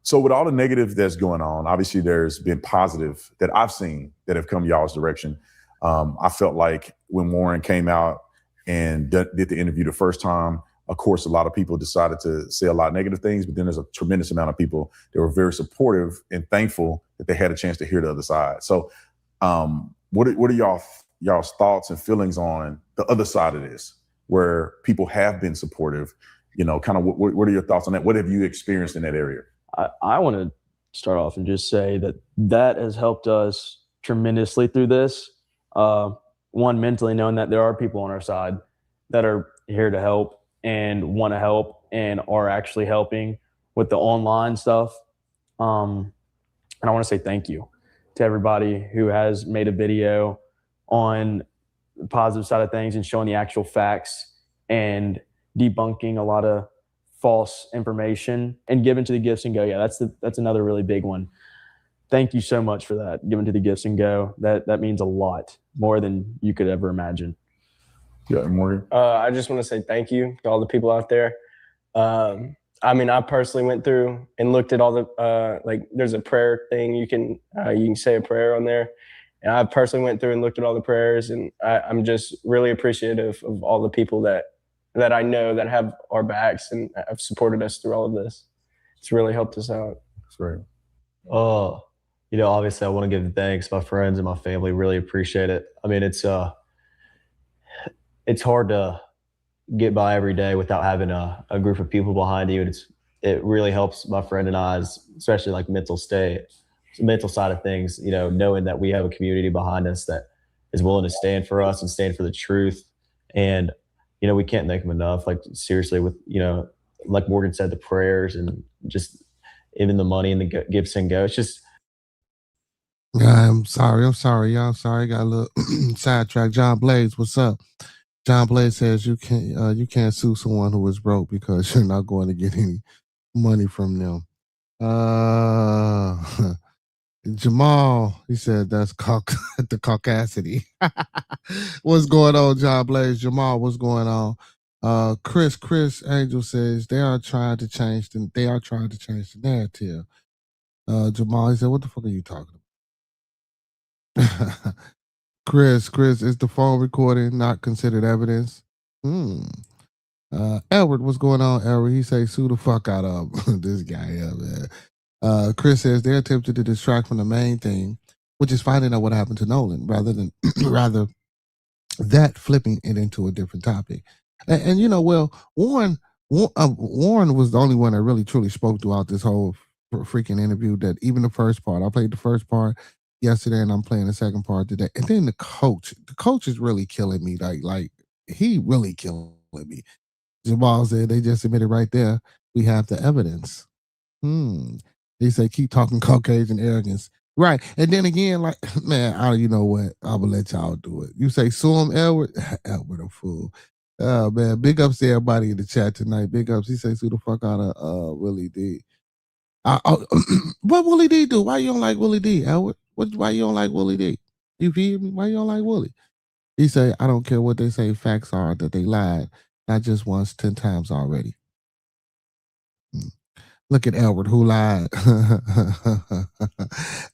So with all the negative that's going on, obviously there's been positive that I've seen that have come y'all's direction. I felt like when Warren came out and did the interview the first time, of course, a lot of people decided to say a lot of negative things, but then there's a tremendous amount of people that were very supportive and thankful that they had a chance to hear the other side. So what are y'all's thoughts and feelings on the other side of this, where people have been supportive You know, kind of what are your thoughts on that? What have you experienced in that area? I want to start off and just say that has helped us tremendously through this. One, mentally knowing that there are people on our side that are here to help and want to help and are actually helping with the online stuff. And I want to say thank you to everybody who has made a video on the positive side of things and showing the actual facts and debunking a lot of false information and giving to the Gifts and Go. Yeah, that's another really big one. Thank you so much for that. Giving to the Gifts and Go. That means a lot, more than you could ever imagine. Yeah, Morgan. I just want to say thank you to all the people out there. I mean, I personally went through and looked at all the like. There's a prayer thing you can say a prayer on there, and I personally went through and looked at all the prayers, and I'm just really appreciative of all the people that I know that have our backs and have supported us through all of this. It's really helped us out. That's right. You know, obviously I want to give thanks. My friends and my family really appreciate it. I mean, it's hard to get by every day without having a group of people behind you. And it really helps my friend and I's, especially like mental side of things, you know, knowing that we have a community behind us that is willing to stand for us and stand for the truth. And, you know, we can't thank them enough. Like, seriously, with, you know, like Morgan said, the prayers and just even the money and the Gifts and Go. It's just, I'm sorry, y'all. Sorry, got a little sidetracked. John Blaze, what's up? John Blaze says you can't sue someone who is broke because you're not going to get any money from them. Jamal, he said that's the caucasity. What's going on, John Blaze? Jamal, what's going on? Chris Angel says they are trying to change the narrative. Jamal, he said, what the fuck are you talking about? Chris, is the phone recording not considered evidence? Edward, what's going on, Edward? He say, sue the fuck out of this guy here, man. Chris says they're attempting to distract from the main thing, which is finding out what happened to Nolan, rather that flipping it into a different topic. And you know, well, Warren was the only one that really truly spoke throughout this whole freaking interview. That even the first part, I played the first part yesterday, and I'm playing the second part today. And then the coach is really killing me. Like he really killing me. Jamal said they just admitted right there. We have the evidence. He said keep talking Caucasian arrogance. Right. And then again, like, man, you know what? I'm gonna let y'all do it. You say sue him, Edward? Edward a fool. Oh man, big ups to everybody in the chat tonight. Big ups. He says sue the fuck out of Willie D. What Willie D do? Why you don't like Willie D, Edward? Why you don't like Willie D? You feel me? Why you don't like Willie? He say, I don't care what they say, facts are that they lied, not just once, 10 times already. Look at Edward, who lied.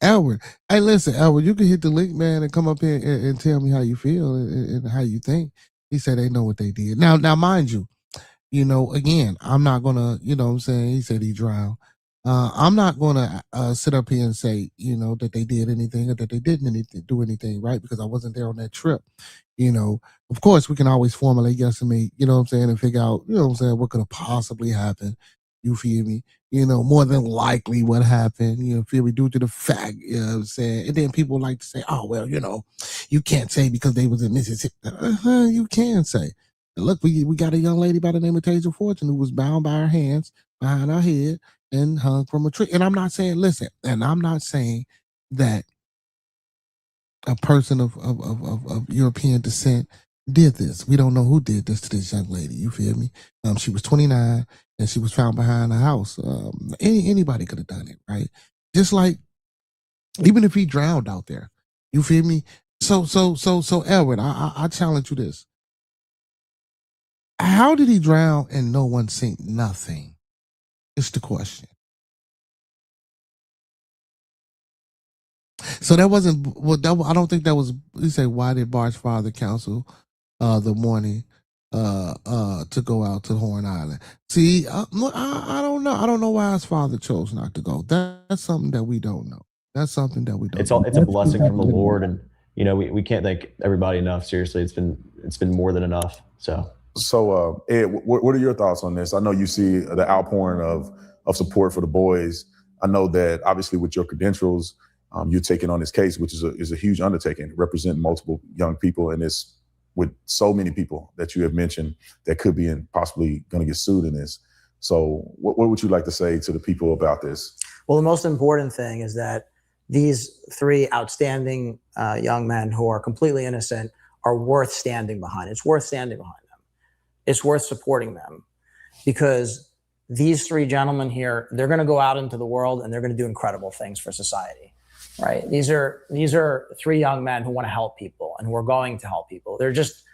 Edward, hey, listen, Edward, you can hit the link, man, and come up here and tell me how you feel and how you think. He said they know what they did. Now, mind you, you know, again, I'm not going to, you know what I'm saying? He said he drowned. I'm not going to sit up here and say, you know, that they did anything or that they didn't do anything, right? Because I wasn't there on that trip. You know, of course, we can always formulate guesstimate, you know what I'm saying, and figure out, you know what I'm saying, what could have possibly happened. You feel me? You know, more than likely what happened, you know, feel me, due to the fact, you know what I'm saying? And then people like to say, oh, well, you know, you can't say because they was in Mississippi. You can say. Look, we got a young lady by the name of Tasia Fortune who was bound by her hands behind her head and hung from a tree. And I'm not saying, listen, and I'm not saying that a person of European descent did this. We don't know who did this to this young lady. You feel me? She was 29 and she was found behind a house. Anybody could have done it, right? Just like, even if he drowned out there, you feel me? So Edward, I challenge you this. How did he drown and no one seen nothing? It's the question. So that wasn't, well, I don't think that was, you say, why did Bart's father counsel the morning to go out to Horn Island? See, I don't know. I don't know why his father chose not to go. That's something that we don't know. That's something that we don't know. It's a blessing from the Lord, and you know, we can't thank everybody enough. Seriously, it's been more than enough. So So, Ed, what are your thoughts on this? I know you see the outpouring of support for the boys. I know that obviously with your credentials, you're taking on this case, which is a huge undertaking, representing multiple young people, and it's with so many people that you have mentioned that could be and possibly going to get sued in this. So what would you like to say to the people about this? Well, the most important thing is that these three outstanding young men who are completely innocent are worth standing behind. It's worth standing behind them. It's worth supporting them, because these three gentlemen here, they're going to go out into the world and they're going to do incredible things for society, right? These are three young men who want to help people and who are going to help people. They're just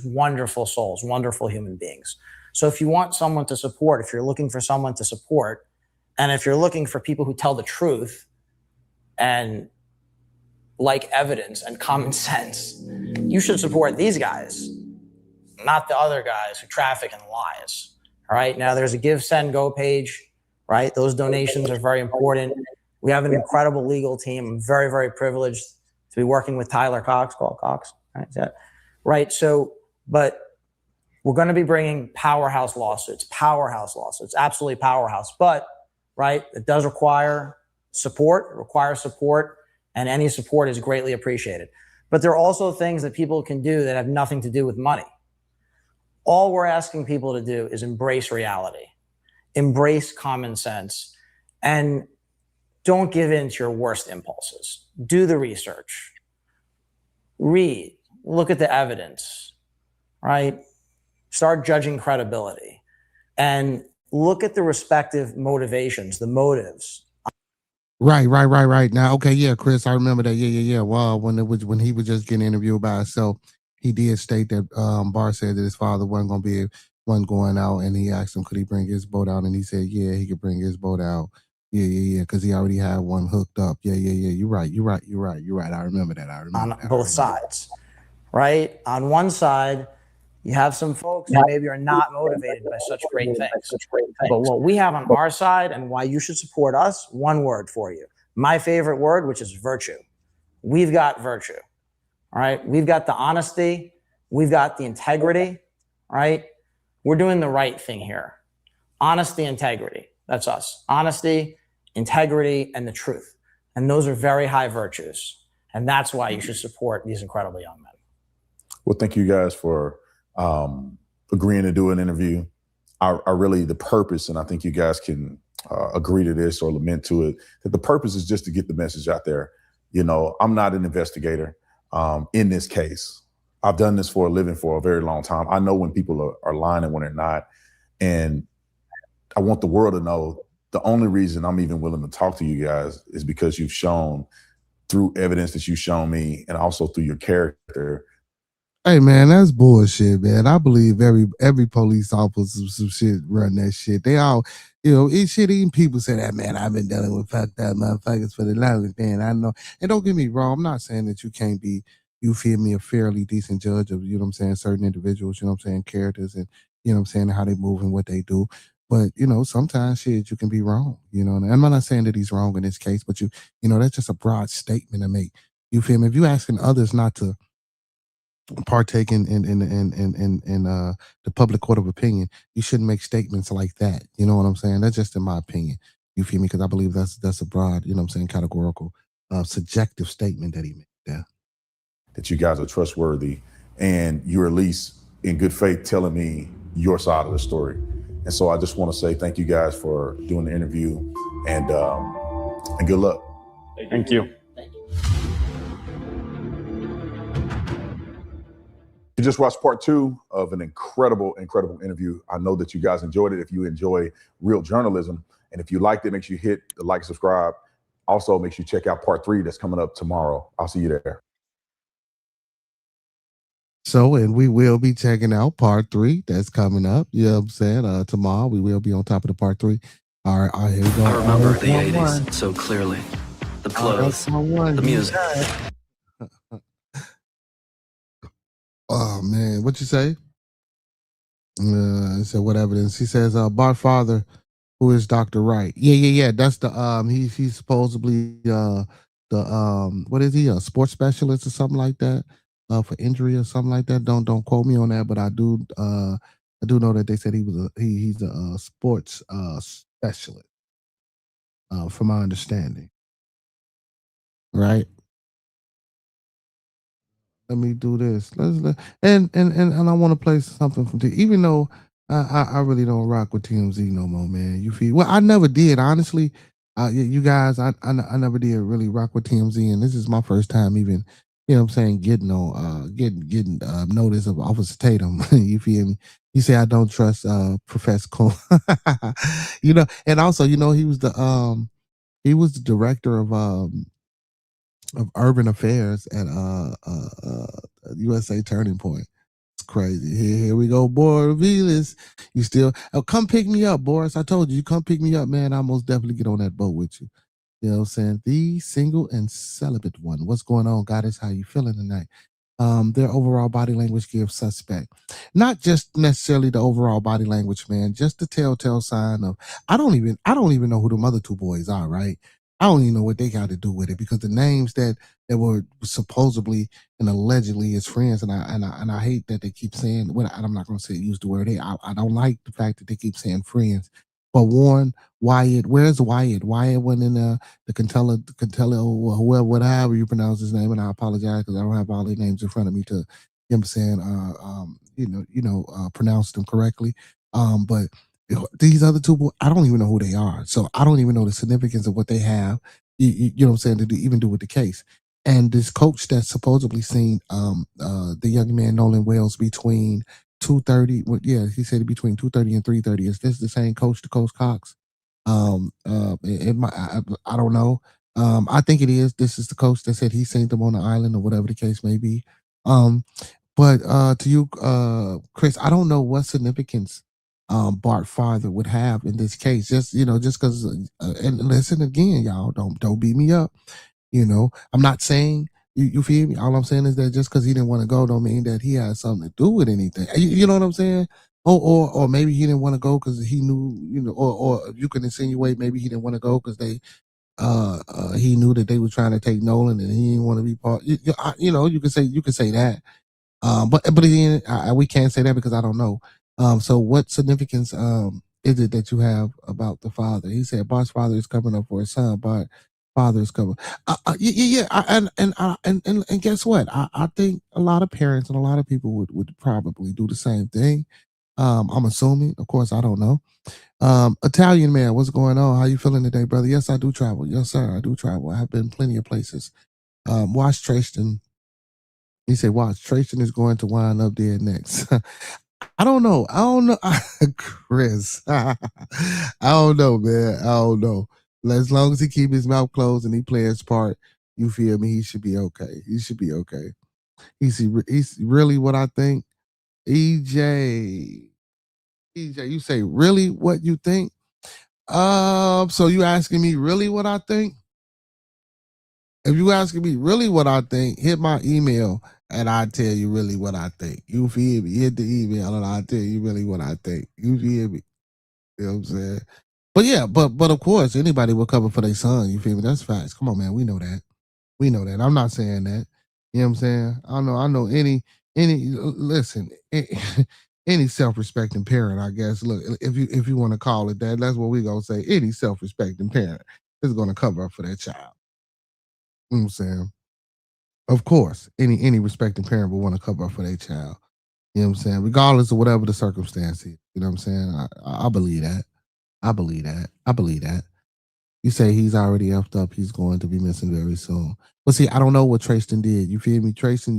wonderful souls, wonderful human beings. So if you want someone to support, if you're looking for someone to support, and if you're looking for people who tell the truth and like evidence and common sense, you should support these guys, not the other guys who traffic in lies. All right. Now there's a Give, Send, Go page, right? Those donations are very important. We have an incredible legal team. I'm very, very privileged to be working with Tyler Cox, called Cox. Right. Right. So, but we're going to be bringing powerhouse lawsuits, absolutely powerhouse. But, right, it does require support. And any support is greatly appreciated. But there are also things that people can do that have nothing to do with money. All we're asking people to do is embrace reality, embrace common sense, and don't give in to your worst impulses. Do the research, read, look at the evidence, right? Start judging credibility and look at the respective motivations, the motives. Right. Now, okay, yeah, Chris, I remember that. Yeah. Well, when he was just getting interviewed by himself, he did state that Barr said that his father wasn't going out, and he asked him could he bring his boat out, and he said yeah, he could bring his boat out. Yeah, because he already had one hooked up. Yeah. You're right. I remember that. On both sides, right? On one side, you have some folks who maybe are not motivated by such great things. But what we have on our side and why you should support us, one word for you. My favorite word, which is virtue. We've got virtue. All right. We've got the honesty. We've got the integrity. Right. We're doing the right thing here. Honesty, integrity. That's us. Honesty, integrity, and the truth. And those are very high virtues. And that's why you should support these incredible young men. Well, thank you guys for agreeing to do an interview. I really, the purpose, and I think you guys can agree to this or lament to it, that the purpose is just to get the message out there. You know, I'm not an investigator in this case. I've done this for a living for a very long time. I know when people are lying and when they're not. And I want the world to know the only reason I'm even willing to talk to you guys is because you've shown through evidence that you've shown me and also through your character. Hey man, that's bullshit, man. I believe every police officer some shit run that shit. They all, even people say that, man, I've been dealing with fucked up motherfuckers for the longest time. I know. And don't get me wrong, I'm not saying that you can't be, you feel me, a fairly decent judge of, certain individuals, characters and, how they move and what they do. But, sometimes shit, you can be wrong, and I'm not saying that he's wrong in this case, but that's just a broad statement to make. You feel me? If you asking others not to partake in the public court of opinion, you shouldn't make statements like that. You know what I'm saying? That's just in my opinion. You feel me? Because I believe that's a broad, categorical, subjective statement that he made there. That you guys are trustworthy and you're at least in good faith telling me your side of the story. And so I just want to say thank you guys for doing the interview and good luck. Thank you. You just watched part 2 of an incredible interview. I know that you guys enjoyed it. If you enjoy real journalism, and if you liked it, make sure you hit the like, subscribe. Also, make sure you check out part 3 that's coming up tomorrow. I'll see you there. So, and we will be checking out part 3 that's coming up. You know what I'm saying? Tomorrow we will be on top of the part 3. All right, here we go. I remember the 80s so clearly. The clothes, the music. Oh man, what you say? So what evidence? He says, Bart's father, who is Dr. Wright. Yeah. That's the he's supposedly what is he? A sports specialist or something like that. for injury or something like that. Don't quote me on that, but I do know that they said he's a sports specialist, from my understanding. Right. Let me do this. And I want to play something from T. Even though I really don't rock with TMZ no more, man. You feel well? I never did, honestly. You guys, I never did really rock with TMZ, and this is my first time even, you know what I'm saying, getting on getting notice of Officer Tatum. You feel me? You say I don't trust Professor Cole. You know, and also, you know, he was the director of urban affairs at USA Turning Point. It's crazy. Here we go, boy. Velas. You still come pick me up, Boris. I told you come pick me up, man. I'll most definitely get on that boat with you. You know what I'm saying? The single and celibate one. What's going on, Goddess? How you feeling tonight? Their overall body language gives suspect. Not just necessarily the overall body language, man, just the telltale sign of I don't even know who the other two boys are, right? I don't even know what they got to do with it because the names that were supposedly and allegedly his friends, and I hate that they keep saying. Well, I'm not going to say use the word. Hey, I don't like the fact that they keep saying friends. But Warren, Wyatt, where's Wyatt? Wyatt went in the Cantella, or whoever, whatever you pronounce his name, and I apologize because I don't have all their names in front of me to, you know what I'm saying, pronounce them correctly. But these other two boys, I don't even know who they are. So I don't even know the significance of what they have, you know what I'm saying, to even do with the case. And this coach that's supposedly seen the young man Nolan Wells between 2:30. Well, yeah, he said between 2:30 and 3:30. Is this the same coach to Coach Cox? I don't know. I think it is. This is the coach that said he seen them on the island or whatever the case may be. But to you, Chris, I don't know what significance Bart father would have in this case. Just because. And listen again, y'all. Don't beat me up. You know, I'm not saying you feel me. All I'm saying is that just because he didn't want to go, don't mean that he has something to do with anything. You know what I'm saying? Or maybe he didn't want to go because he knew, or you can insinuate maybe he didn't want to go because he knew that they were trying to take Nolan and he didn't want to be part. You can say that. But again, we can't say that because I don't know. So what significance is it that you have about the father? He said Bart's father is covering up for his son. Bart father is covering. Yeah. And guess what? I think a lot of parents and a lot of people would probably do the same thing. I'm assuming, of course, I don't know. Italian man, what's going on? How you feeling today, brother? Yes, I do travel. Yes, sir, I do travel. I have been plenty of places. Watch Tristan. He said, watch, Tristan is going to wind up there next. I don't know. Chris. I don't know, man. I don't know. As long as he keep his mouth closed and he play his part, you feel me? He should be okay. He should be okay. He's really what I think. EJ, you say really what you think? So you asking me really what I think? If you asking me really what I think, hit my email and I'll tell you really what I think. You feel me? Hit the email and I'll tell you really what I think. You feel me? You know what I'm saying? But yeah, but of course, anybody will cover for their son. You feel me? That's facts. Come on, man. We know that. We know that. I'm not saying that. You know what I'm saying? I know any listen, any self-respecting parent, I guess. Look, if you want to call it that, that's what we're gonna say. Any self-respecting parent is gonna cover up for their child. You know what I'm saying? Of course, any respecting parent will want to cover up for their child. You know what I'm saying? Regardless of whatever the circumstance is. You know what I'm saying? I believe that. I believe that. I believe that. You say he's already effed up. He's going to be missing very soon. But see, I don't know what Tristan did. You feel me? Tristan,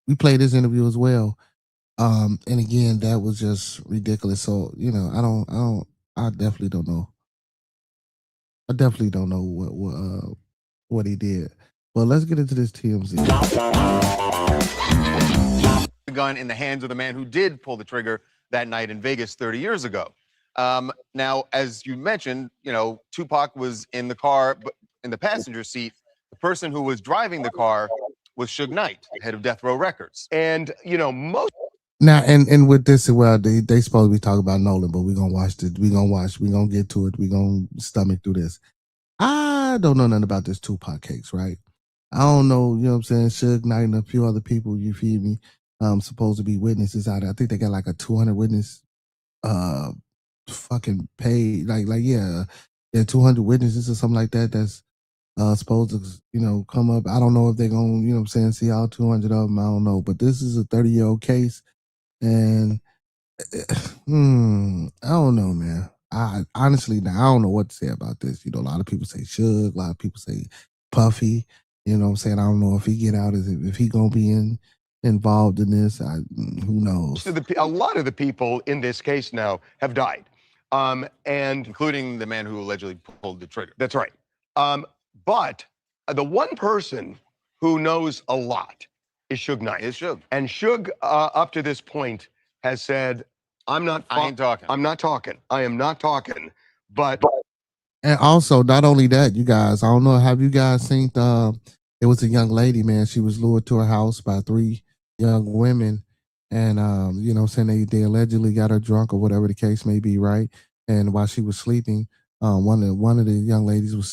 we played this interview as well. And again, that was just ridiculous. So, I definitely don't know. I definitely don't know what he did. But let's get into this TMZ. The gun in the hands of the man who did pull the trigger that night in Vegas 30 years ago. Now, as you mentioned, Tupac was in the car, but in the passenger seat. The person who was driving the car was Suge Knight, head of Death Row Records. And, most... Now, and with this, well, they supposed to be talking about Nolan, but we're going to watch it. We're going to get to it. We're going to stomach through this. I don't know nothing about this Tupac case, right? I don't know, you know what I'm saying, Suge Knight and a few other people, you feel me, supposed to be witnesses out there. I think they got like a 200 witness fucking paid, yeah, 200 witnesses or something like that that's supposed to, you know, come up. I don't know if they're going to, you know what I'm saying, see all 200 of them. I don't know. But this is a 30-year-old case. And I don't know, man. I honestly, now I don't know what to say about this. You know, a lot of people say Suge, a lot of people say Puffy. You know what I'm saying? I don't know if he get out, if he gonna be involved in this. Who knows? So a lot of the people in this case now have died, and including the man who allegedly pulled the trigger. that's right. But the one person who knows a lot is Suge Knight. It's Suge. And Suge, up to this point, has said, I ain't talking. I'm not talking. I am not talking. But And also, not only that, you guys, I don't know, have you guys seen it was a young lady, man. She was lured to her house by 3 young women. And you know what I'm saying, they allegedly got her drunk or whatever the case may be, right? And while she was sleeping, one of the young ladies was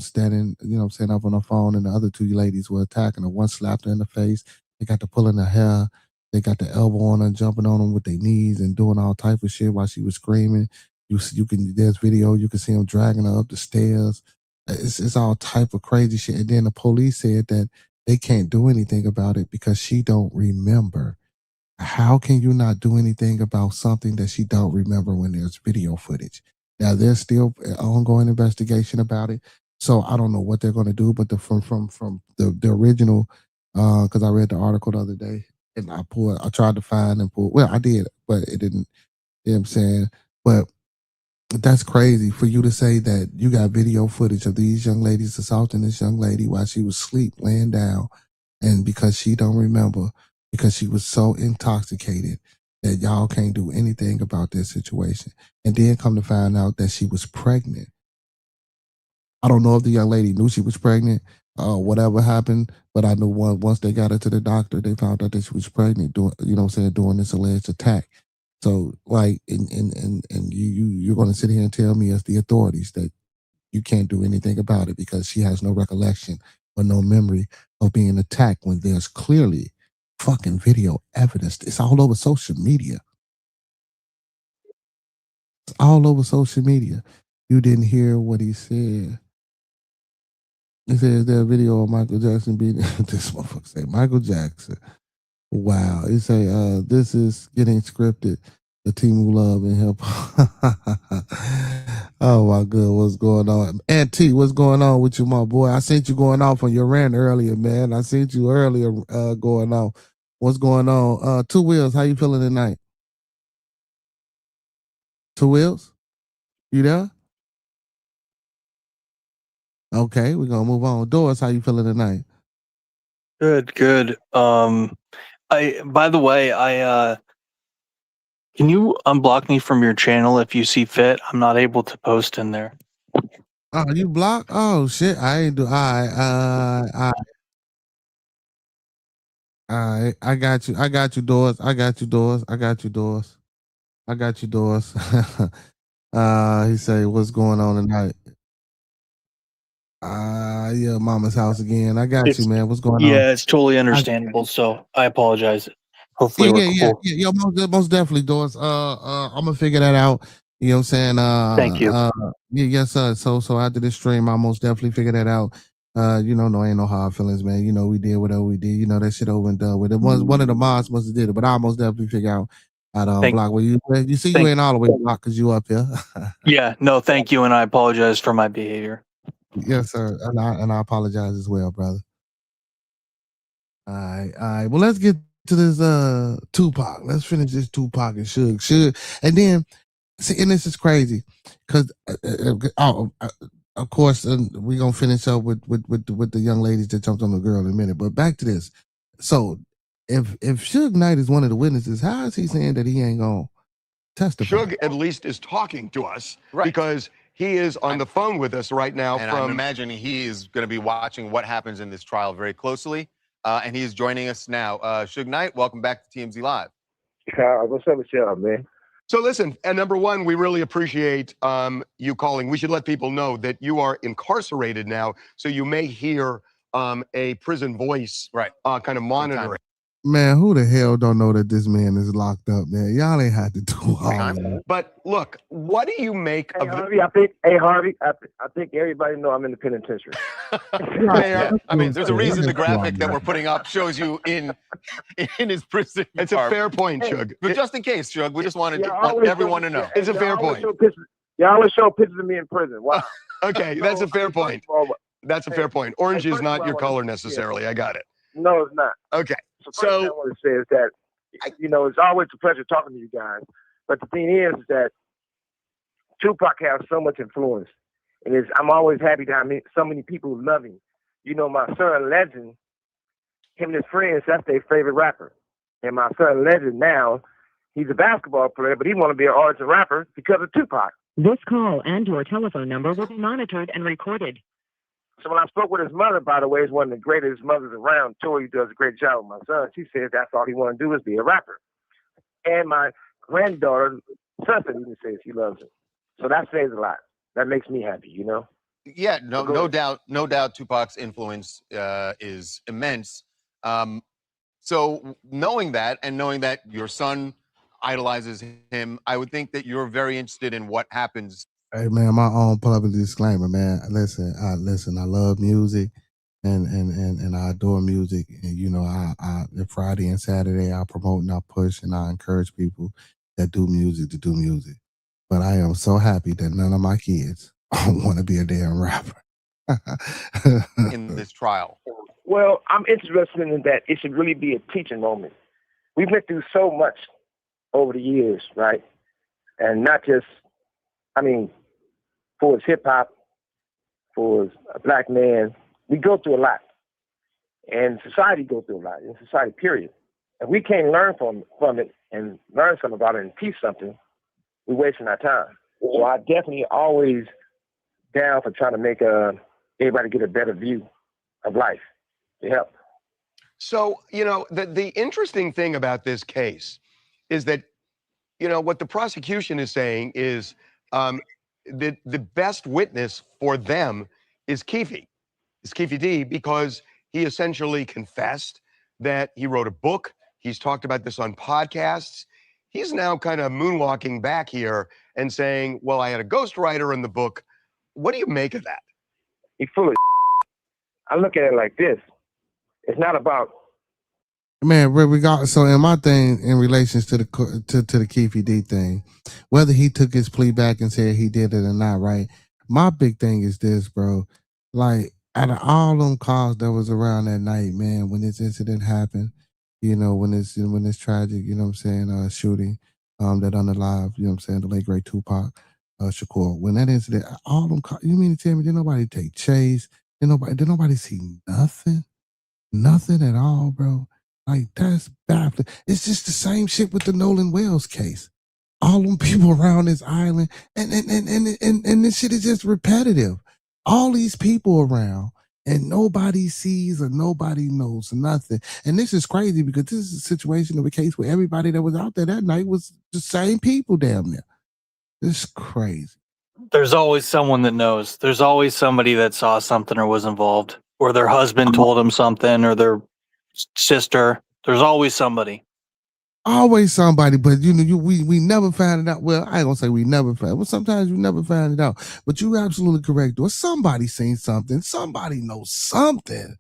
standing, you know what I'm saying, up on her phone, and the other 2 ladies were attacking her. One slapped her in the face. They got to pulling her hair. They got the elbow on her, jumping on them with their knees and doing all type of shit while she was screaming. You can, there's video, you can see them dragging her up the stairs. It's all type of crazy shit. And then the police said that they can't do anything about it because she don't remember. How can you not do anything about something that she don't remember when there's video footage? Now there's still an ongoing investigation about it, so I don't know what they're going to do. But from the original, because I read the article the other day, and I tried to find and pull. Well, I did, but it didn't. You know what I'm saying? But that's crazy for you to say that you got video footage of these young ladies assaulting this young lady while she was asleep, laying down, and because she don't remember, because she was so intoxicated that y'all can't do anything about this situation. And then come to find out that she was pregnant. I don't know if the young lady knew she was pregnant, whatever happened, but I know once they got her to the doctor, they found out that she was pregnant, during this alleged attack. So, like, and you're going to sit here and tell me as the authorities that you can't do anything about it because she has no recollection or no memory of being attacked when there's clearly fucking video evidence. It's all over social media. It's all over social media. You didn't hear what he said. He says there's a video of Michael Jackson being this motherfucker say Michael Jackson. Wow. He say this is getting scripted. The team who love and hip hop. Oh my god, what's going on? Aunt T, what's going on with you, my boy? I seen you going off on your rant earlier, man. I seen you earlier going off. What's going on? 2 Wheels, how you feeling tonight? 2 Wheels? You there? Okay, we're gonna move on. Doris, how you feeling tonight? Good. By the way, can you unblock me from your channel if you see fit? I'm not able to post in there. Oh, you blocked? Oh shit, I ain't do. All right, I got you. I got you, Doris. I got you, Doris. I got you, Doris. I got you, Doris. He say, "What's going on tonight?" Yeah, Mama's house again. I got you, man. What's going on? Yeah, it's totally understandable. So I apologize. Hopefully, yeah. Most definitely, Doris. I'm gonna figure that out. You know what I'm saying? Thank you. Yes, sir. So after this stream, I most definitely figure that out. No, ain't no hard feelings, man. You know, we did whatever we did. You know, that shit over and done with. It was one of the mods must have did it, but I most definitely figure out how to unblock. Well, you see, you ain't all the way blocked because you up here. Yeah, no, thank you, and I apologize for my behavior. Yes, sir, and I apologize as well, brother. All right. Well, let's get to this Tupac. Let's finish this Tupac and Suge, and then see. And this is crazy because of course we're gonna finish up with the young ladies that jumped on the girl in a minute. But back to this. So if Suge Knight is one of the witnesses, how is he saying that he ain't gonna testify? Suge at least is talking to us because he is on the phone with us right now. And I'm imagining he is going to be watching what happens in this trial very closely. And he is joining us now. Suge Knight, welcome back to TMZ Live. What's up with y'all, man? So listen, and number one, we really appreciate you calling. We should let people know that you are incarcerated now, so you may hear a prison voice, right? Kind of monitoring. Man, who the hell don't know that this man is locked up, man? Y'all ain't had to do all that. But look, what do you make of Harvey, I think everybody know I'm in the penitentiary. Mayor, I mean, there's a reason the graphic that we're putting up shows you in his prison. It's a fair point, Shug. But just in case, Shug, we just wanted everyone to know. It's a fair point. Y'all always show pictures of me in prison. Wow. Okay, that's a fair point. That's a fair point. Orange is not your color necessarily. I got it. No, it's not. Okay. So I want to say is that, it's always a pleasure talking to you guys. But the thing is that Tupac has so much influence. And I'm always happy to have so many people who love him. My son, Legend, him and his friends, that's their favorite rapper. And my son, Legend, now, he's a basketball player, but he want to be an artist and rapper because of Tupac. This call and your telephone number will be monitored and recorded. So when I spoke with his mother, by the way, is one of the greatest mothers around. Tori does a great job with my son. She said that's all he want to do is be a rapper. And my granddaughter, sister, even says she loves him. So that says a lot. That makes me happy, Yeah, no doubt Tupac's influence is immense. So knowing that and knowing that your son idolizes him, I would think that you're very interested in what happens. Hey man, my own public disclaimer, man. Listen, I love music and I adore music. And I Friday and Saturday I promote and I push and I encourage people that do music to do music. But I am so happy that none of my kids want to be a damn rapper. In this trial. Well, I'm interested in that it should really be a teaching moment. We've been through so much over the years, right? And not just, for his hip hop, for a black man, we go through a lot. And society goes through a lot, in society, period. If we can't learn from it and learn something about it and teach something, we're wasting our time. So I definitely always down for trying to make everybody get a better view of life to help. So, the interesting thing about this case is that, what the prosecution is saying is the best witness for them is Keefe D, because he essentially confessed that he wrote a book. He's talked about this on podcasts. He's now kind of moonwalking back here and saying, well, I had a ghostwriter in the book. What do you make of that? He's full of I look at it like this. It's not about... Man, so in my thing, in relations to the Keefe D thing, whether he took his plea back and said he did it or not, right? My big thing is this, bro. Like, out of all them calls that was around that night, man, when this incident happened, when this tragic, shooting, that unalive, the late great Tupac Shakur, when that incident, all them calls, you mean to tell me did nobody take chase? Did nobody see nothing? Nothing at all, bro. Like, that's baffling. It's just the same shit with the Nolan Wells case. All them people around this island, and this shit is just repetitive. All these people around, and nobody sees or nobody knows nothing. And this is crazy because this is a situation of a case where everybody that was out there that night was the same people damn near. It's crazy. There's always someone that knows. There's always somebody that saw something or was involved, or their husband told them something, or their sister. There's always somebody. Always somebody, but we never found it out. Well, I ain't gonna say we never found it. Well, sometimes we never found it out. But you're absolutely correct. Or somebody seen something. Somebody knows something.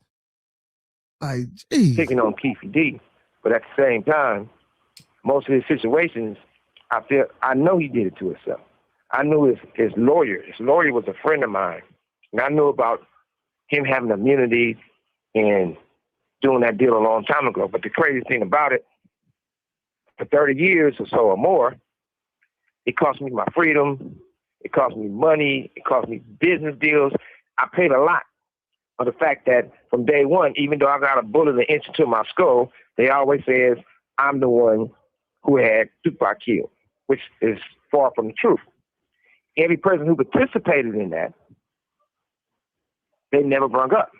Like, geez. Picking on Keefe D, but at the same time, most of his situations, I know he did it to himself. I knew his lawyer. His lawyer was a friend of mine, and I knew about him having immunity and doing that deal a long time ago. But the crazy thing about it, for 30 years or so or more, it cost me my freedom. It cost me money. It cost me business deals. I paid a lot for the fact that from day one, even though I got a bullet an inch into my skull, they always says I'm the one who had Tupac killed, which is far from the truth. Every person who participated in that, they never brung up.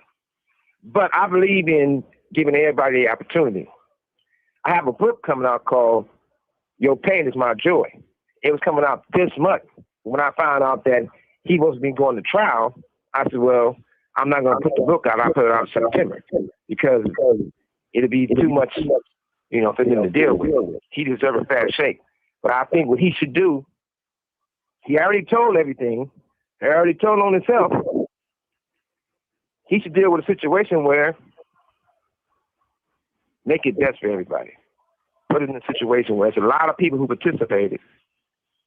But I believe in giving everybody the opportunity. I have a book coming out called Your Pain Is My Joy. It was coming out this month. When I found out that he wasn't going to trial, I said, well, I'm not going to put the book out. I'll put it out in September because it'll be too much, for him to deal with. He deserves a fair shake. But I think what he should do, he already told everything. He already told on himself. He should deal with a situation where make it best for everybody. Put it in a situation where there's a lot of people who participated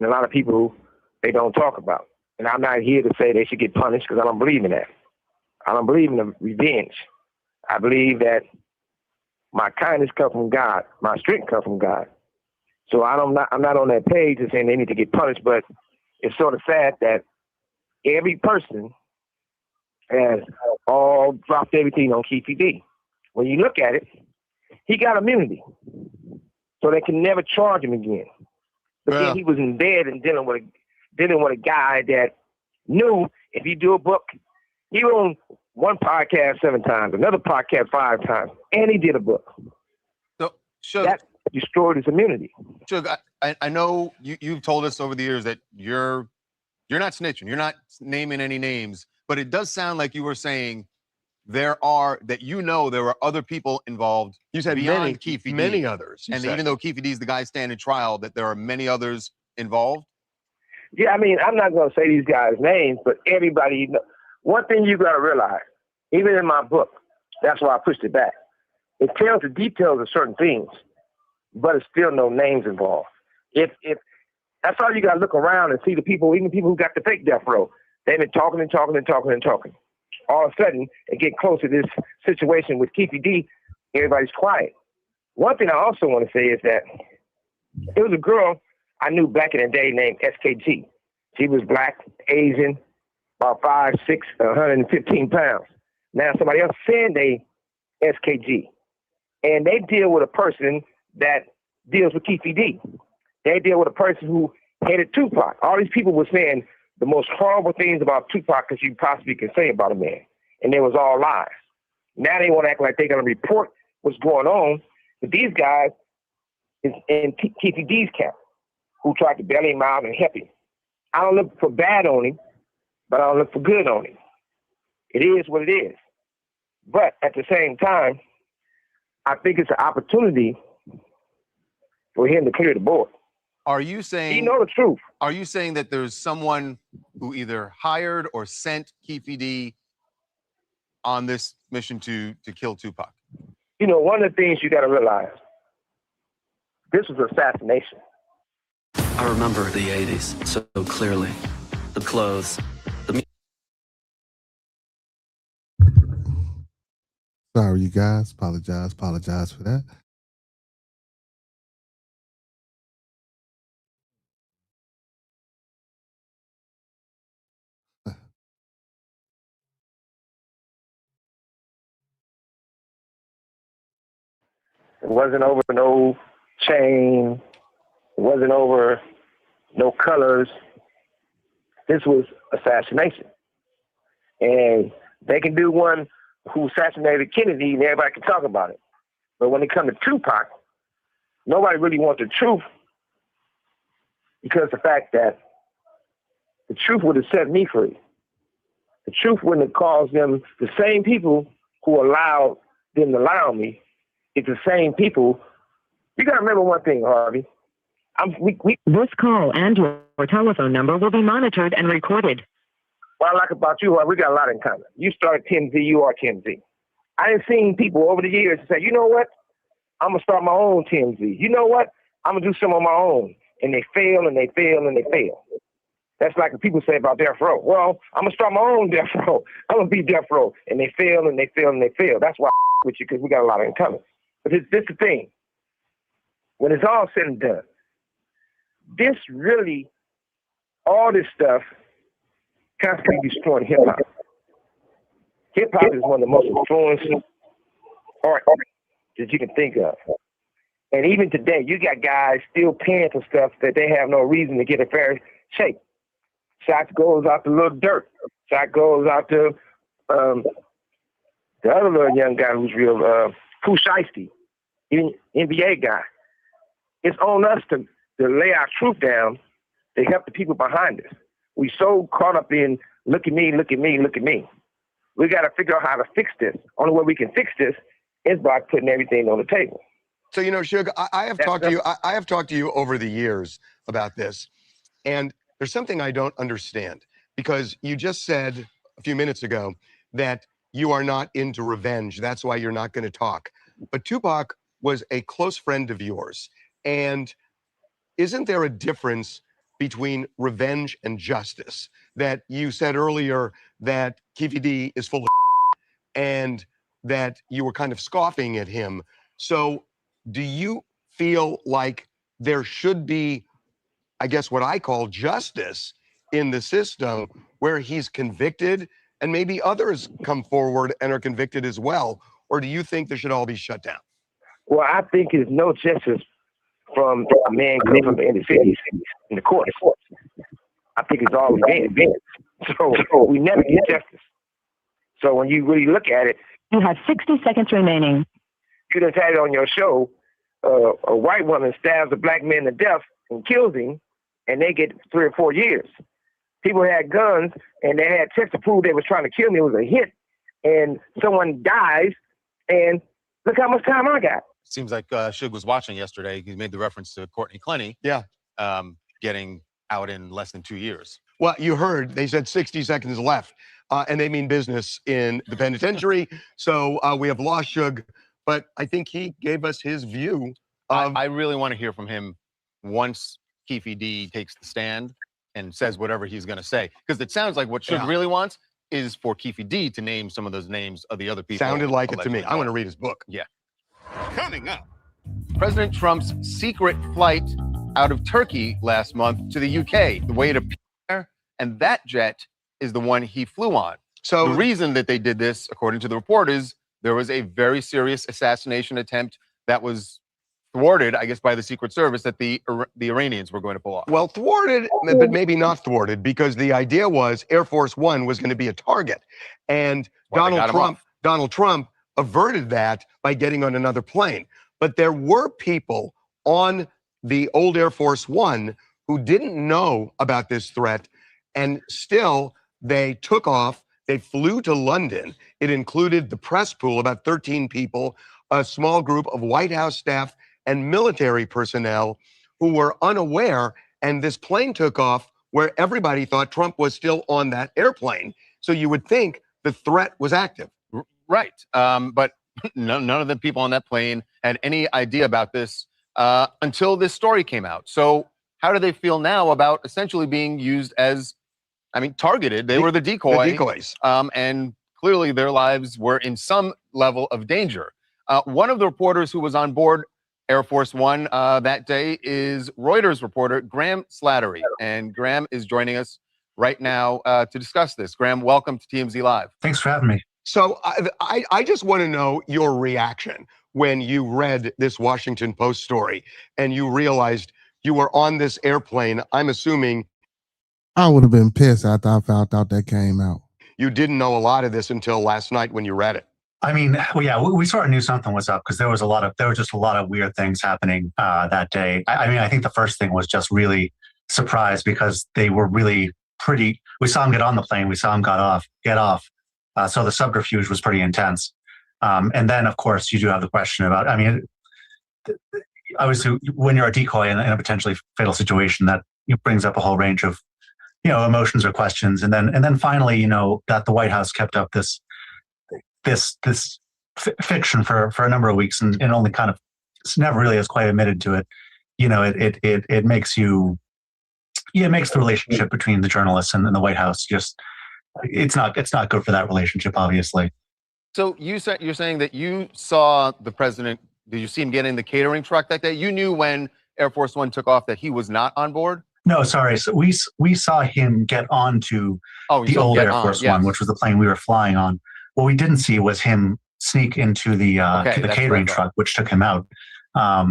and a lot of people who they don't talk about. And I'm not here to say they should get punished because I don't believe in that. I don't believe in the revenge. I believe that my kindness comes from God. My strength comes from God. So I'm not on that page and saying they need to get punished, but it's sort of sad that every person has all dropped everything on Keefe D. When you look at it, he got immunity. So they can never charge him again. But then he was in bed and dealing with a guy that knew if you do a book, he was on one podcast 7 times, another podcast 5 times, and he did a book. So that destroyed his immunity. Shug, I know you've told us over the years that you're not snitching, you're not naming any names, but it does sound like you were saying there are other people involved. You said beyond Keefe D. many others. And even though Keefe D is the guy standing trial, that there are many others involved. Yeah, I mean, I'm not going to say these guys' names, but everybody. One thing you got to realize, even in my book, that's why I pushed it back. It tells the details of certain things, but it's still no names involved. If that's all you got to look around and see the people, even people who got the fake death row, they've been talking and talking and talking and talking. All of a sudden, it get close to this situation with Keefe D, everybody's quiet. One thing I also want to say is that there was a girl I knew back in the day named SKG. She was black, Asian, about 5'6", 115 pounds. Now somebody else saying they SKG. And they deal with a person that deals with Keefe D. They deal with a person who hated Tupac. All these people were saying the most horrible things about Tupac that you possibly can say about a man. And they was all lies. Now they want to act like they're going to report what's going on. But these guys is in Keefe D's camp who tried to bail him out and help him. I don't look for bad on him, but I don't look for good on him. It is what it is. But at the same time, I think it's an opportunity for him to clear the board. Are you saying he know the truth? Are you saying that there's someone who either hired or sent Keefe D on this mission to kill Tupac? One of the things you got to realize, this was assassination. I remember the 80s so clearly. The clothes, the Sorry, you guys. Apologize for that. It wasn't over no chain. It wasn't over no colors. This was assassination. And they can do one who assassinated Kennedy and everybody can talk about it. But when it comes to Tupac, nobody really wants the truth because the fact that the truth would have set me free. The truth wouldn't have caused them, the same people who allowed them to allow me, it's the same people. You got to remember one thing, Harvey. This call and your telephone number will be monitored and recorded. What I like about you, Harvey, we got a lot in common. You started TMZ, you are TMZ. I done seen people over the years say, you know what? I'm going to start my own TMZ. You know what? I'm going to do some on my own. And they fail and they fail and they fail. That's like what people say about Death Row. Well, I'm going to start my own Death Row. I'm going to be Death Row. And they fail and they fail and they fail. That's why I with you, because we got a lot in common. But this is the thing. When it's all said and done, this really, all this stuff constantly destroying hip-hop. Hip-hop is one of the most influential art that you can think of. And even today, you got guys still paying for stuff that they have no reason to get a fair shake. Shots goes out to Lil Durk. Shot goes out to the other little young guy who's real, Pooh Shiesty, NBA guy. It's on us to lay our truth down to help the people behind us. We so caught up in look at me, look at me, look at me. We got to figure out how to fix this. Only way we can fix this is by putting everything on the table. So, you know, Suge, I have talked to you. I have talked to you over the years about this, and there's something I don't understand, because you just said a few minutes ago that you are not into revenge. That's why you're not going to talk. But Tupac was a close friend of yours, and isn't there a difference between revenge and justice? That you said earlier that Keefe D is full of and that you were kind of scoffing at him. So do you feel like there should be, I guess, what I call justice in the system, where he's convicted and maybe others come forward and are convicted as well? Or do you think they should all be shut down? Well, I think there's no justice from a man coming from the inner cities in the courts. I think it's all revenge. So we never get justice. So when you really look at it, You have 60 seconds remaining. you just had it on your show, a white woman stabs a black man to death and kills him, and they get 3 or 4 years. People had guns, and they had tests to prove they was trying to kill me. It was a hit, and someone dies, and look how much time I got. Seems like Suge was watching yesterday. He made the reference to Courtney Clenny. Yeah. Getting out in less than 2 years. Well, you heard they said 60 seconds left, and they mean business in the penitentiary. So we have lost Suge, but I think he gave us his view. I really want to hear from him once Keefe D takes the stand and says whatever he's going to say, because it sounds like what Suge really wants is for Keefe D to name some of those names of the other people. Sounded like it to me. I want to read his book. Yeah. Coming up, President Trump's secret flight out of Turkey last month to the UK. The way it appeared, and that jet is the one he flew on. So the reason that they did this, according to the report, is there was a very serious assassination attempt that was thwarted, I guess, by the Secret Service that the Iranians were going to pull off. Well, thwarted, but maybe not thwarted, because the idea was Air Force One was going to be a target, and Donald Trump averted that by getting on another plane. But there were people on the old Air Force One who didn't know about this threat, and still they took off. They flew to London. It included the press pool, about 13 people, a small group of White House staff and military personnel who were unaware, and this plane took off where everybody thought Trump was still on that airplane. So you would think the threat was active. Right. But none of the people on that plane had any idea about this until this story came out. So how do they feel now about essentially being used as, targeted? They were the decoy. The decoys. And clearly their lives were in some level of danger. One of the reporters who was on board Air Force One that day is Reuters reporter Graham Slattery. And Graham is joining us right now to discuss this. Graham, welcome to TMZ Live. Thanks for having me. So I just want to know your reaction when you read this Washington Post story and you realized you were on this airplane. I'm assuming I would have been pissed after I found out that came out. You didn't know a lot of this until last night when you read it. We sort of knew something was up because there were just a lot of weird things happening that day. I think the first thing was just really surprised because they were really pretty. We saw him get on the plane. We saw him get off. So the subterfuge was pretty intense. And then, of course, you do have the question about, obviously, when you're a decoy in a potentially fatal situation, that brings up a whole range of, emotions or questions. And then finally, that the White House kept up this fiction for a number of weeks and only kind of never really has quite admitted to it. It makes it makes the relationship between the journalists and the White House just, it's not good for that relationship, obviously. So you're saying that you saw the president, did you see him get in the catering truck that day? You knew when Air Force One took off that he was not on board? No, sorry. So we saw him get onto the old Air Force One, which was the plane we were flying on. What we didn't see was him sneak into the catering truck, which took him out.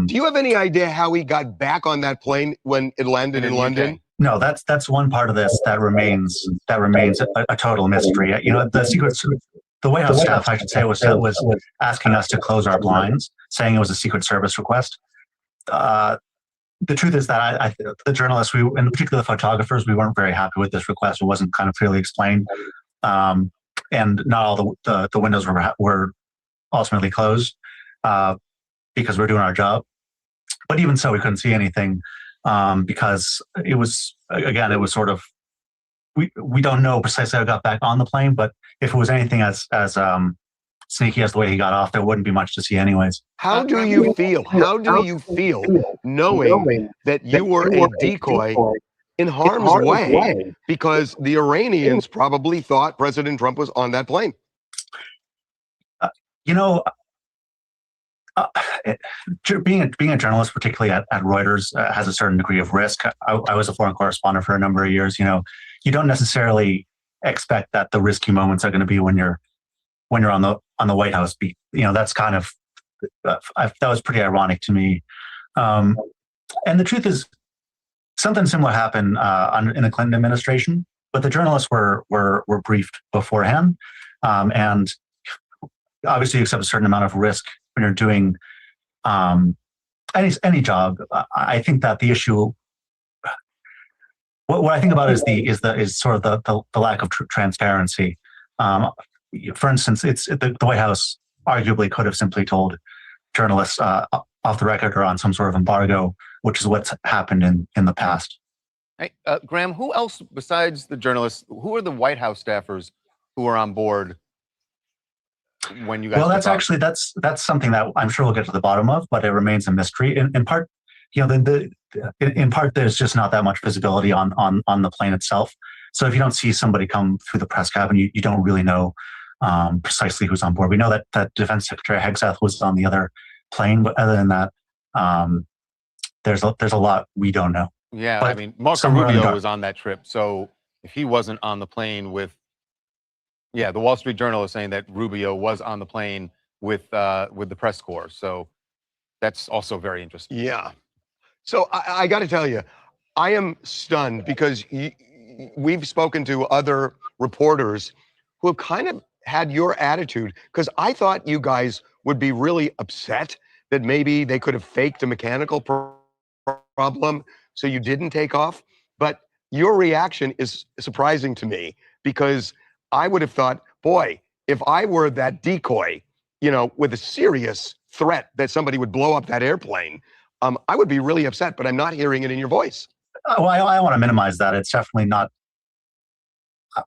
Do you have any idea how he got back on that plane when it landed in London? No, that's one part of this that remains a total mystery. The White House staff, I should say, was asking us to close our blinds, saying it was a Secret Service request. The truth is that the journalists, and particularly the photographers, we weren't very happy with this request. It wasn't kind of clearly explained. and not all the windows were ultimately closed because we're doing our job. But even so, we couldn't see anything because it was sort of, we don't know precisely how it got back on the plane, but if it was anything as sneaky as the way he got off, there wouldn't be much to see anyways. How do you feel? How do you feel knowing that you were a decoy in harm's way because the Iranians probably thought President Trump was on that plane? Being a journalist, particularly at Reuters, has a certain degree of risk. I was a foreign correspondent for a number of years. You don't necessarily expect that the risky moments are going to be when you're on the White House beat. That's kind of that was pretty ironic to me. And the truth is, something similar happened in the Clinton administration, but the journalists were briefed beforehand, and obviously you accept a certain amount of risk when you're doing any job. I think that the issue, what I think about is sort of the lack of transparency. For instance, it's the White House arguably could have simply told journalists off the record or on some sort of embargo, which is what's happened in the past. Hey, Graham, who else besides the journalists? Who are the White House staffers who are on board when you guys? Well, that's something that I'm sure we'll get to the bottom of, but it remains a mystery. In part, in part, there's just not that much visibility on the plane itself. So if you don't see somebody come through the press cabin, you don't really know precisely who's on board. We know that Defense Secretary Hegseth was on the other plane, but other than that, there's a lot we don't know. Yeah, but I mean, Marco Rubio was on that trip, so if he wasn't on the plane with, the Wall Street Journal is saying that Rubio was on the plane with the press corps, so that's also very interesting. Yeah. So I got to tell you, I am stunned because we've spoken to other reporters who have kind of had your attitude, because I thought you guys would be really upset that maybe they could have faked a mechanical problem so you didn't take off. But your reaction is surprising to me, because I would have thought, boy, if I were that decoy, with a serious threat that somebody would blow up that airplane, I would be really upset, but I'm not hearing it in your voice. Well, I want to minimize that. It's definitely not.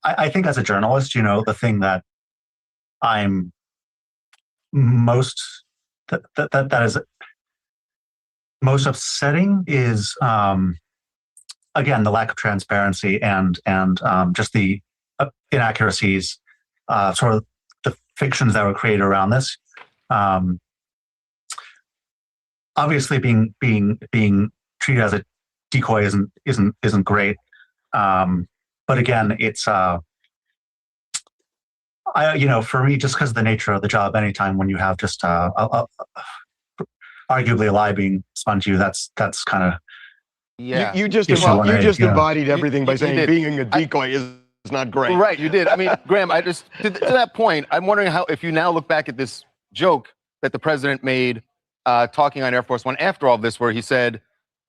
I think as a journalist, the thing that I'm most that is most upsetting is again the lack of transparency and just the inaccuracies, sort of the fictions that were created around this. Obviously, being treated as a decoy isn't great. But again, it's for me, just because of the nature of the job, anytime when you have just arguably a lie being spun to you, that's kind of You just embodied everything by saying being a decoy is not great. Right, you did. I mean, Graham, to that point, I'm wondering how, if you now look back at this joke that the president made talking on Air Force One after all this, where he said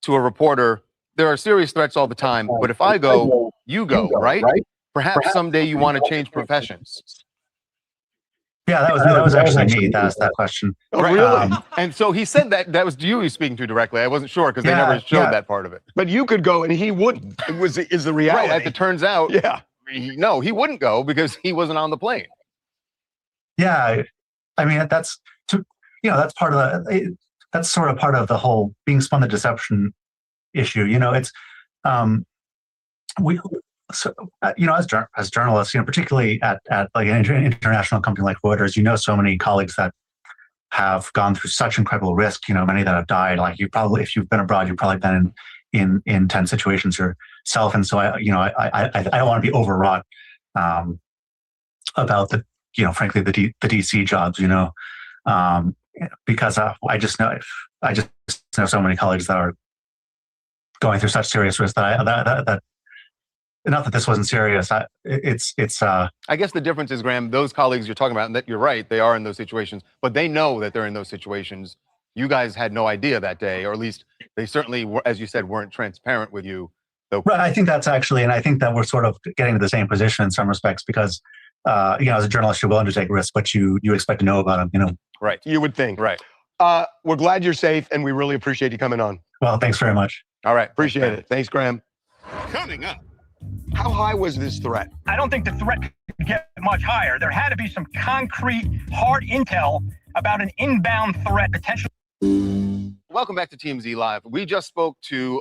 to a reporter, there are serious threats all the time, but if I go, you go, right? Perhaps someday you want to change professions. Yeah, that was actually me that asked that question. Oh, really? And so he said that was you he was speaking to directly. I wasn't sure because they never showed that part of it. But you could go and he wouldn't. Is the reality. Right, as it turns out, he wouldn't go because he wasn't on the plane. Yeah, I mean that's part of that's sort of part of the whole being spun the deception issue. It's as journalists, particularly at like an international company like Reuters, so many colleagues that have gone through such incredible risk. Many that have died. Like if you've been abroad, you've probably been in 10 situations yourself. And so I don't want to be overwrought about frankly the DC jobs. Because I just know so many colleagues that are going through such serious risk that not that this wasn't serious. It's. I guess the difference is, Graham, those colleagues you're talking about, and that you're right, they are in those situations, but they know that they're in those situations. You guys had no idea that day, or at least they certainly were, as you said, weren't transparent with you. Right. I think that's actually, and I think that we're sort of getting to the same position in some respects, because as a journalist, you're willing to take risks, but you expect to know about them, Right. You would think. Right. We're glad you're safe, and we really appreciate you coming on. Well, thanks very much. All right. Appreciate it. Thanks, Graham. Coming up. How high was this threat? I don't think the threat could get much higher. There had to be some concrete, hard intel about an inbound threat potentially. Welcome back to TMZ Live. We just spoke to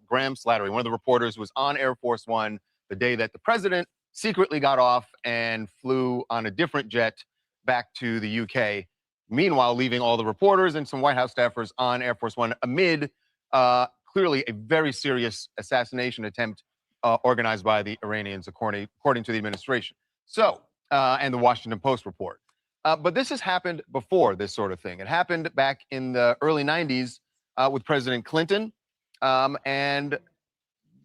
Graham Slattery, one of the reporters who was on Air Force One the day that the president secretly got off and flew on a different jet back to the UK. Meanwhile, leaving all the reporters and some White House staffers on Air Force One amid clearly a very serious assassination attempt organized by the Iranians, according to the administration. So, and the Washington Post report. But this has happened before, this sort of thing. It happened back in the early 90s with President Clinton. And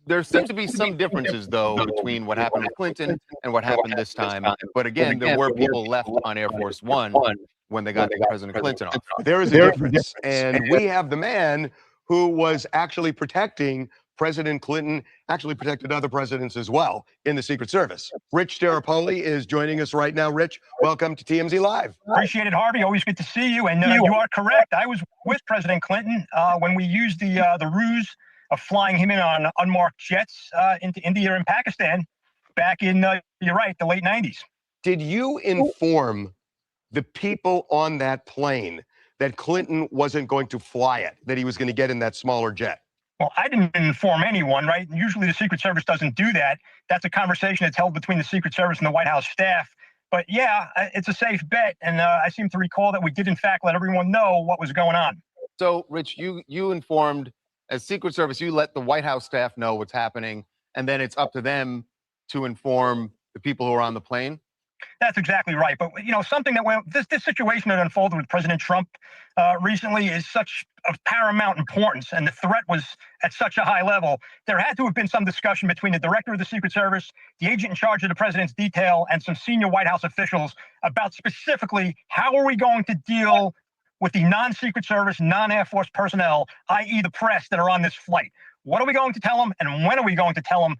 there seem to be some differences, though, between what happened with Clinton and what happened this time. But again, there were people left on Air Force One when they got President Clinton off. There is a difference. And we have the man who was actually protecting President Clinton, actually protected other presidents as well in the Secret Service. Rich Steripoli is joining us right now. Rich, welcome to TMZ Live. Appreciate it, Harvey. Always good to see you. And you are correct. I was with President Clinton when we used the ruse of flying him in on unmarked jets into India and Pakistan back in, you're right, the late 90s. Did you inform the people on that plane that Clinton wasn't going to fly it, that he was going to get in that smaller jet? Well, I didn't inform anyone, right? Usually the Secret Service doesn't do that. That's a conversation that's held between the Secret Service and the White House staff. But yeah, it's a safe bet. And I seem to recall that we did, in fact, let everyone know what was going on. So, Rich, you informed, as Secret Service, you let the White House staff know what's happening, and then it's up to them to inform the people who are on the plane? That's exactly right. But, something that this situation that unfolded with President Trump recently is such of paramount importance, and the threat was at such a high level. There had to have been some discussion between the director of the Secret Service, the agent in charge of the president's detail, and some senior White House officials about specifically how are we going to deal with the non-Secret Service, non-Air Force personnel, i.e. the press that are on this flight. What are we going to tell them, and when are we going to tell them?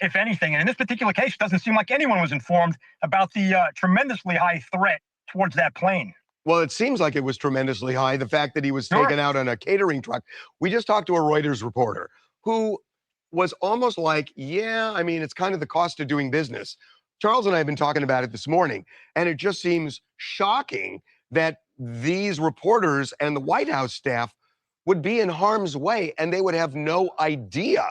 If anything. And in this particular case, it doesn't seem like anyone was informed about the tremendously high threat towards that plane. Well, it seems like it was tremendously high, the fact that he was taken out on a catering truck. We just talked to a Reuters reporter who was almost like, yeah, I mean, it's kind of the cost of doing business. Charles and I have been talking about it this morning, and it just seems shocking that these reporters and the White House staff would be in harm's way, and they would have no idea.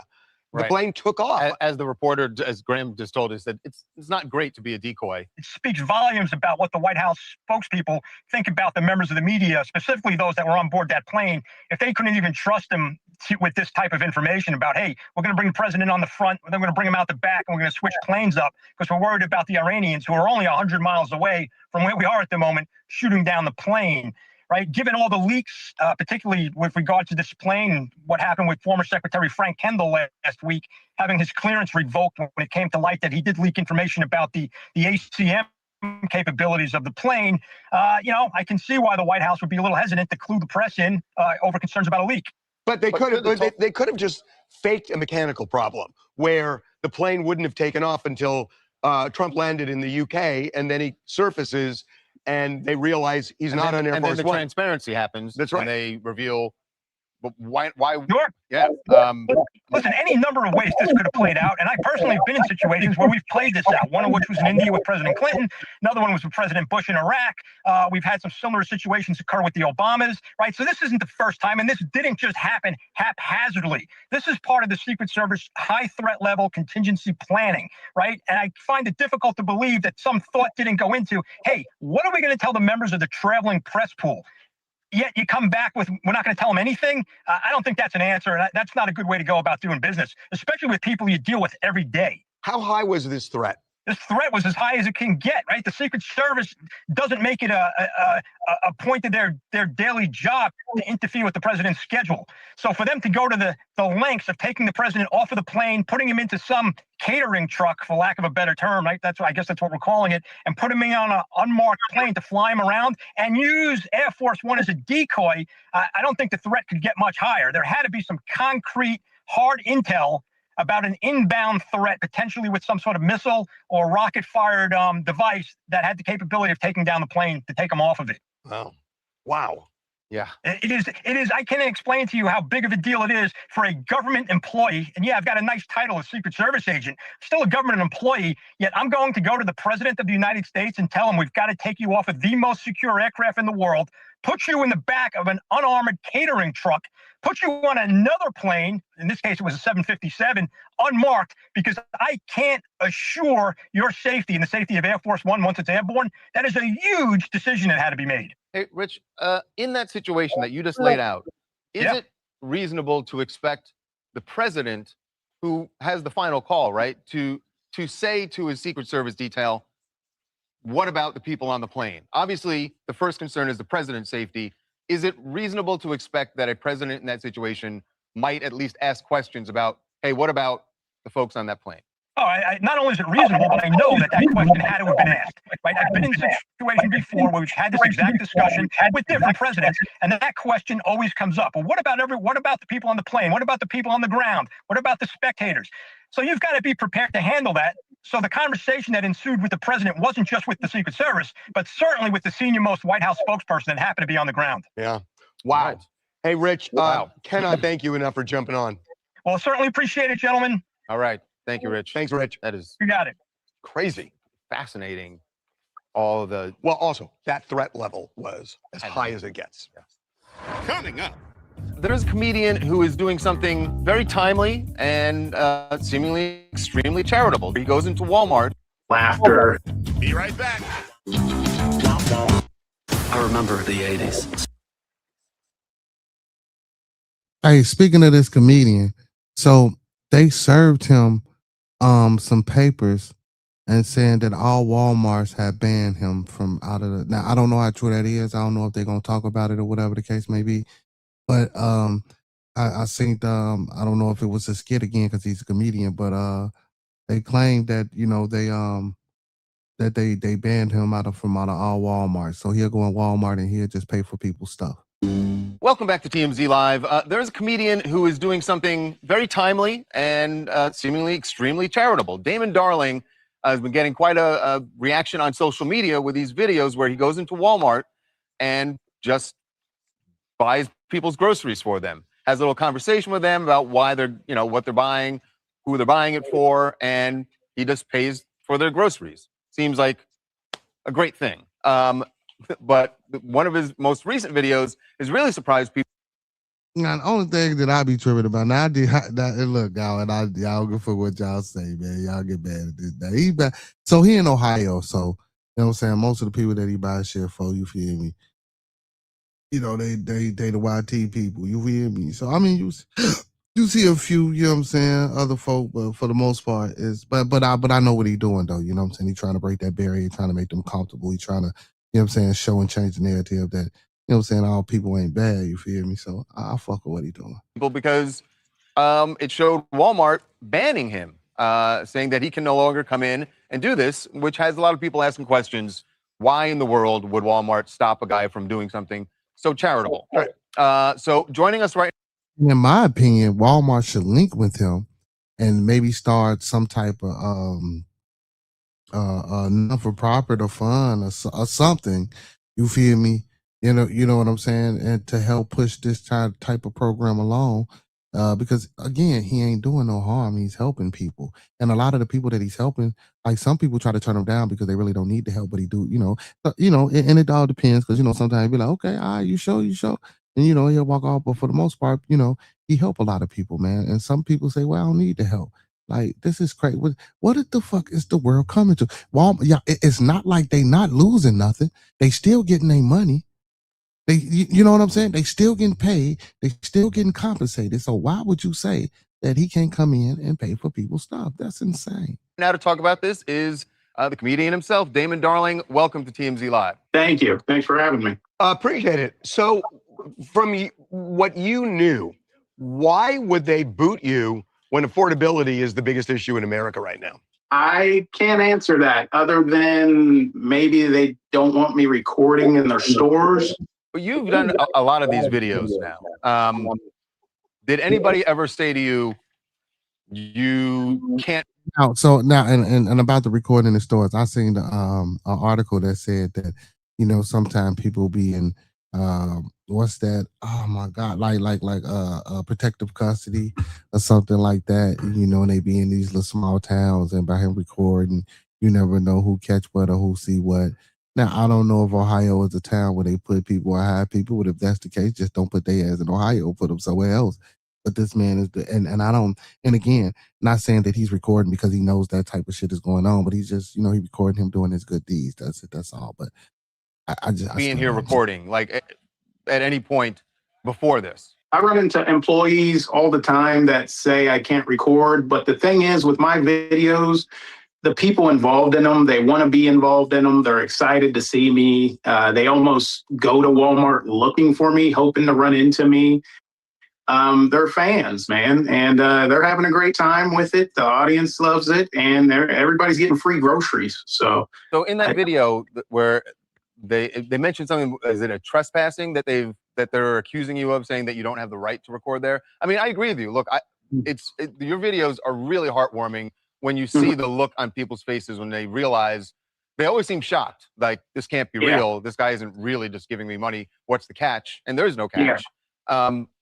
The plane took off. As the reporter, as Graham just told us, that it's not great to be a decoy. It speaks volumes about what the White House spokespeople think about the members of the media, specifically those that were on board that plane. If they couldn't even trust them with this type of information about, hey, we're going to bring the president on the front, then we're going to bring him out the back, and we're going to switch planes up because we're worried about the Iranians who are only 100 miles away from where we are at the moment, shooting down the plane. Right, given all the leaks, particularly with regard to this plane and what happened with former Secretary Frank Kendall last week, having his clearance revoked when it came to light that he did leak information about the ACM capabilities of the plane, I can see why the White House would be a little hesitant to clue the press in over concerns about a leak. But they could have just faked a mechanical problem where the plane wouldn't have taken off until Trump landed in the UK, and then he surfaces. And they realize he's not on Air Force One. And then the transparency happens. That's right. And they reveal, but why? Sure. Yeah. Listen, any number of ways this could have played out. And I personally have been in situations where we've played this out. One of which was in India with President Clinton. Another one was with President Bush in Iraq. We've had some similar situations occur with the Obamas, right? So this isn't the first time. And this didn't just happen haphazardly. This is part of the Secret Service high threat level contingency planning, right? And I find it difficult to believe that some thought didn't go into, hey, what are we going to tell the members of the traveling press pool? Yet you come back with, we're not going to tell them anything. I don't think that's an answer. And that's not a good way to go about doing business, especially with people you deal with every day. How high was this threat? This threat was as high as it can get, right? The Secret Service doesn't make it a point of their daily job to interfere with the president's schedule. So for them to go to the lengths of taking the president off of the plane, putting him into some catering truck, for lack of a better term, right? I guess that's what we're calling it, and put him on an unmarked plane to fly him around and use Air Force One as a decoy, I don't think the threat could get much higher. There had to be some concrete, hard intel about an inbound threat, potentially with some sort of missile or rocket-fired device that had the capability of taking down the plane to take them off of it. Wow. Wow. Yeah. It is. I can't explain to you how big of a deal it is for a government employee. And yeah, I've got a nice title of Secret Service agent, still a government employee. Yet I'm going to go to the President of the United States and tell him we've got to take you off of the most secure aircraft in the world, put you in the back of an unarmored catering truck, put you on another plane. In this case, it was a 757, unmarked, because I can't assure your safety and the safety of Air Force One once it's airborne. That is a huge decision that had to be made. Hey, Rich, in that situation that you just laid out, is it reasonable to expect the president, who has the final call, right, to say to his Secret Service detail, what about the people on the plane? Obviously, the first concern is the president's safety. Is it reasonable to expect that a president in that situation might at least ask questions about, hey, what about the folks on that plane? Oh, not only is it reasonable, but I know that question had to have been asked. Right? I've been in a situation before where we've had this exact discussion with different presidents, and that question always comes up. Well, what about the people on the plane? What about the people on the ground? What about the spectators? So you've got to be prepared to handle that. So the conversation that ensued with the president wasn't just with the Secret Service, but certainly with the senior-most White House spokesperson that happened to be on the ground. Yeah. Wow. Right. Hey, Rich, cannot thank you enough for jumping on. Well, certainly appreciate it, gentlemen. All right. Thank you, Rich. Thanks, Rich. That is You got it. Crazy. Fascinating. All of the... Well, also, that threat level was as high as it gets. Coming up. There's a comedian who is doing something very timely and seemingly extremely charitable. He goes into Walmart. Laughter. Be right back. I remember the 80s. Hey, speaking of this comedian, so they served him some papers and saying that all Walmarts had banned him from out of the. Now I don't know how true that is. I don't know if they're gonna talk about it or whatever the case may be. But I think I don't know if it was a skit again because he's a comedian, but they claimed that they banned him from out of all Walmart. So he'll go in Walmart and he'll just pay for people's stuff. Welcome back to TMZ Live. There's a comedian who is doing something very timely and seemingly extremely charitable. Damon Darling has been getting quite a reaction on social media with these videos where he goes into Walmart and just buys people's groceries for them, has a little conversation with them about why they're, what they're buying, who they're buying it for, and he just pays for their groceries. Seems like a great thing. But one of his most recent videos has really surprised people. Now, the only thing that I be tripping about now, look, y'all, and y'all go for what y'all say, man. Y'all get mad at this. So he in Ohio, so you know what I'm saying. Most of the people that he buys shit for, you feel me? They the YT people, you feel me? So I mean, you see a few, you know what I'm saying, other folk, but for the most part but I know what he doing though, you know what I'm saying? He trying to break that barrier, trying to make them comfortable. He trying to, you know what I'm saying, show and change the narrative that, you know what I'm saying, all people ain't bad, you feel me? So I fuck with what he doing. Because it showed Walmart banning him, saying that he can no longer come in and do this, which has a lot of people asking questions. Why in the world would Walmart stop a guy from doing something so charitable? Right. So joining us right now. In my opinion, Walmart should link with him and maybe start some type of non-for-profit or fund or something. You feel me? You know what I'm saying? And to help push this type of program along. Because again, he ain't doing no harm. He's helping people. And a lot of the people that he's helping, like some people try to turn him down because they really don't need the help, but he do, and it all depends. Cause sometimes he'll be like, okay, all right, you show. And he'll walk off. But for the most part, he help a lot of people, man. And some people say, well, I don't need the help. Like, this is crazy. What the fuck is the world coming to? Walmart, it's not like they not losing nothing. They still getting their money. You know what I'm saying? They still getting paid. They still getting compensated. So why would you say that he can't come in and pay for people's stuff? That's insane. Now to talk about this is the comedian himself, Damon Darling. Welcome to TMZ Live. Thank you. Thanks for having me. Appreciate it. So from what you knew, why would they boot you when affordability is the biggest issue in America right now? I can't answer that other than maybe they don't want me recording in their stores. You've done a lot of these videos now. Did anybody ever say to you, You can't. Now, so now, and about the recording in stores, I seen the an article that said that, sometimes people be in what's that? Oh my God, protective custody or something like that. And they be in these little small towns, and by him recording, you never know who catch what or who see what. Now, I don't know if Ohio is a town where they put people or hire people, but if that's the case, just don't put their ass in Ohio, put them somewhere else. But this man is and I don't, and again, not saying that he's recording because he knows that type of shit is going on, but he's just, he recording him doing his good deeds. That's it. That's all. But I being here recording, like at any point before this. I run into employees all the time that say I can't record. But the thing is, with my videos, the people involved in them, they want to be involved in them. They're excited to see me. They almost go to Walmart looking for me, hoping to run into me. They're fans, man, and they're having a great time with it. The audience loves it, and everybody's getting free groceries. So in that video where they mentioned something, is it a trespassing that they're accusing you of, saying that you don't have the right to record there? I mean, I agree with you. Look, your videos are really heartwarming when you see the look on people's faces when they realize. They always seem shocked, like this can't be real. This guy isn't really just giving me money. What's the catch? And there's no catch.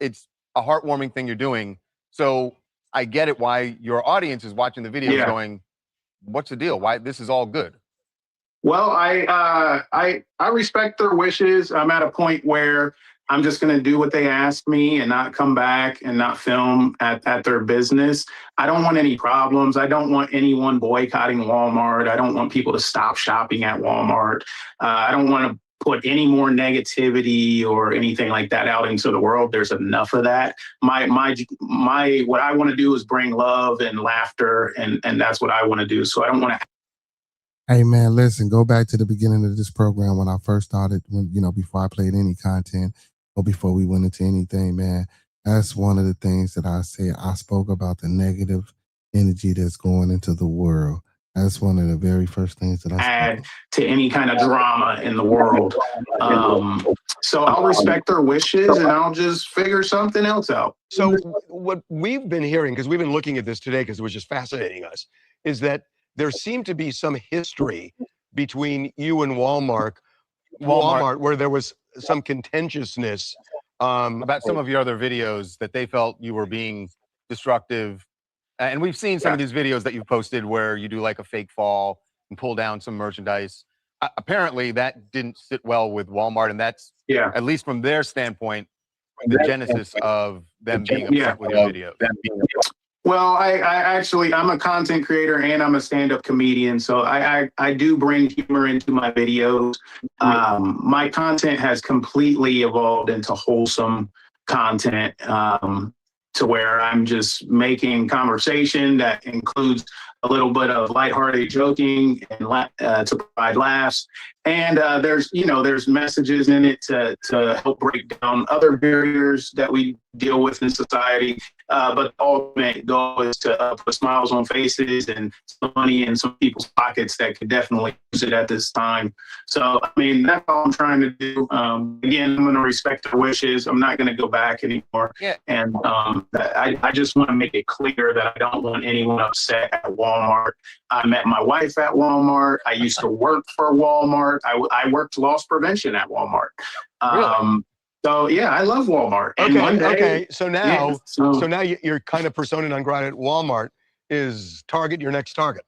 It's a heartwarming thing you're doing. So I get it why your audience is watching the videos going, what's the deal? Why this is all good? Well, I respect their wishes. I'm at a point where I'm just going to do what they ask me and not come back and not film at their business. I don't want any problems. I don't want anyone boycotting Walmart. I don't want people to stop shopping at Walmart. I don't want to put any more negativity or anything like that out into the world. There's enough of that. My what I want to do is bring love and laughter, and that's what I want to do. So I don't want to. Hey man, listen, go back to the beginning of this program when I first started, before I played any content or before we went into anything, man. That's one of the things that I said. I spoke about the negative energy that's going into the world. That's one of the very first things that I add to any kind of drama in the world. So I'll respect their wishes and I'll just figure something else out. So what we've been hearing, because we've been looking at this today because it was just fascinating us, is that there seemed to be some history between you and Walmart where there was some contentiousness about some of your other videos that they felt you were being destructive. And we've seen some of these videos that you've posted where you do like a fake fall and pull down some merchandise. Apparently that didn't sit well with Walmart, and that's, at least from their standpoint, the genesis of them being upset with your videos. Well, I'm a content creator and I'm a stand-up comedian, so I do bring humor into my videos. My content has completely evolved into wholesome content, to where I'm just making conversation that includes a little bit of lighthearted joking and to provide laughs. And there's messages in it to help break down other barriers that we deal with in society. But the ultimate goal is to put smiles on faces and some money in some people's pockets that could definitely use it at this time. So, I mean, that's all I'm trying to do. Again, I'm going to respect their wishes. I'm not going to go back anymore. And I just want to make it clear that I don't want anyone upset at Walmart. I met my wife at Walmart. I used to work for Walmart. I worked loss prevention at Walmart. Really? So yeah, I love Walmart. And one day, okay. So now, so now you're kind of persona non grata at Walmart. Is Target your next target?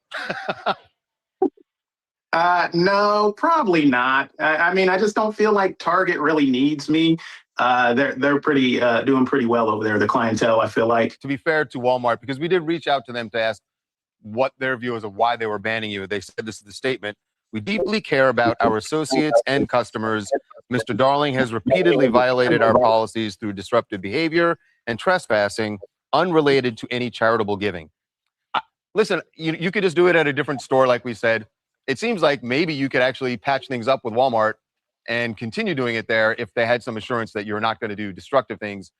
No, probably not. I mean, I just don't feel like Target really needs me. They're pretty doing pretty well over there. The clientele, I feel like. To be fair to Walmart, because we did reach out to them to ask what their view is of why they were banning you. They said this is the statement: "We deeply care about our associates and customers. Mr. Darling has repeatedly violated our policies through disruptive behavior and trespassing unrelated to any charitable giving." Listen, you could just do it at a different store, like we said. It seems like maybe you could actually patch things up with Walmart and continue doing it there if they had some assurance that you're not going to do destructive things.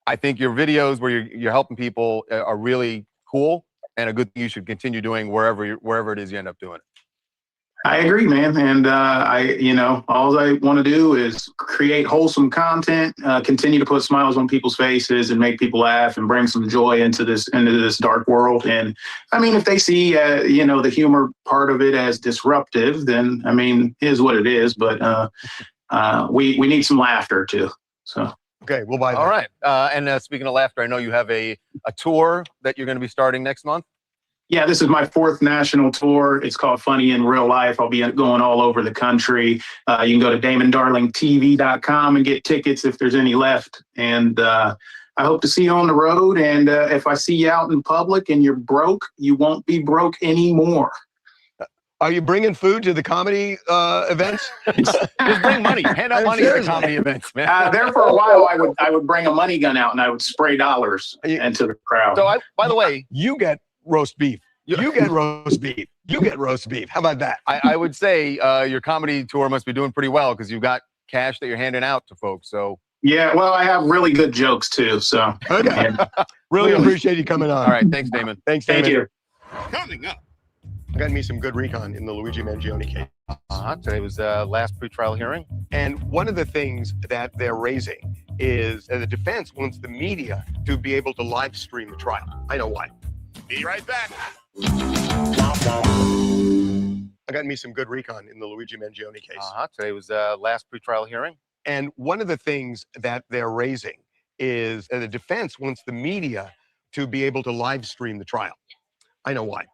I think your videos where you're helping people are really cool and a good thing you should continue doing wherever it is you end up doing it. I agree, man. And all I want to do is create wholesome content, continue to put smiles on people's faces, and make people laugh and bring some joy into this dark world. And I mean, if they see the humor part of it as disruptive, then I mean, it is what it is. But we need some laughter too. So. Okay, we'll buy that. All right. And speaking of laughter, I know you have a tour that you're going to be starting next month. Yeah, this is my 4th national tour. It's called Funny in Real Life. I'll be going all over the country. You can go to DamonDarlingTV.com and get tickets if there's any left. And I hope to see you on the road. And if I see you out in public and you're broke, you won't be broke anymore. Are you bringing food to the comedy events? Just bring money. Hand out money at the comedy events, man. There for a while, I would bring a money gun out and I would spray dollars into the crowd. So, by the way, you get roast beef. You get roast beef. You get roast beef. How about that? I would say your comedy tour must be doing pretty well because you've got cash that you're handing out to folks. So yeah, well, I have really good jokes too. So okay, really appreciate you coming on. All right, thanks, Damon. Thanks, Damon. Thank you. Coming up, I got me some good recon in the Luigi Mangione case. Today was last pretrial hearing, and one of the things that they're raising is the defense wants the media to be able to live stream the trial. I know why. Be right back. I got me some good recon in the Luigi Mangione case. Today was last pretrial hearing. And one of the things that they're raising is the defense wants the media to be able to live stream the trial. I know why.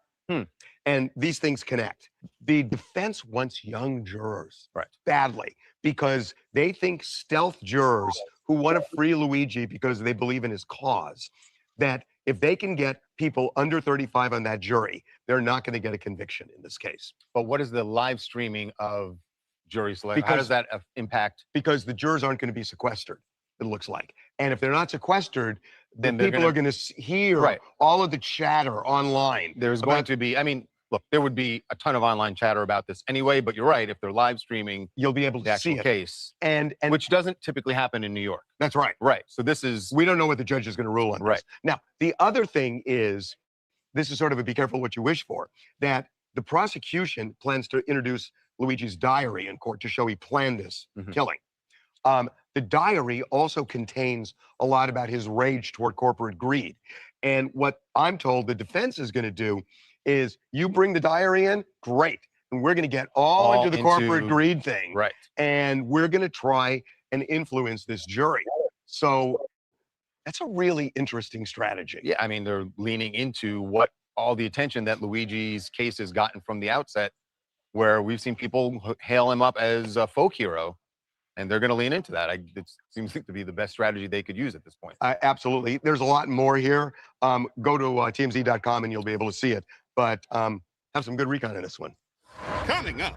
And these things connect. The defense wants young jurors badly because they think stealth jurors who want to free Luigi because they believe in his cause, that if they can get people under 35 on that jury, they're not going to get a conviction in this case. But what is the live streaming of jury selection? How Because- does that impact? Because the jurors aren't going to be sequestered, it looks like. And if they're not sequestered, then they're people are going to hear all of the chatter online. There's going to be, I mean, look, there would be a ton of online chatter about this anyway, but you're right. If they're live streaming, you'll be able the to see actual it. case, And which doesn't typically happen in New York. That's right. Right. So this is, We don't know what the judge is going to rule on this. Now, the other thing is, this is sort of a be careful what you wish for, that the prosecution plans to introduce Luigi's diary in court to show he planned this killing. The diary also contains a lot about his rage toward corporate greed. And what I'm told the defense is going to do is, you bring the diary in, great. And we're going to get all into the corporate greed thing. Right. And we're going to try and influence this jury. So that's a really interesting strategy. Yeah, I mean, they're leaning into what all the attention that Luigi's case has gotten from the outset, where we've seen people hail him up as a folk hero, and they're going to lean into that. It seems to be the best strategy they could use at this point. Absolutely. There's a lot more here. Go to TMZ.com and you'll be able to see it. But have some good recon in this one. Coming up,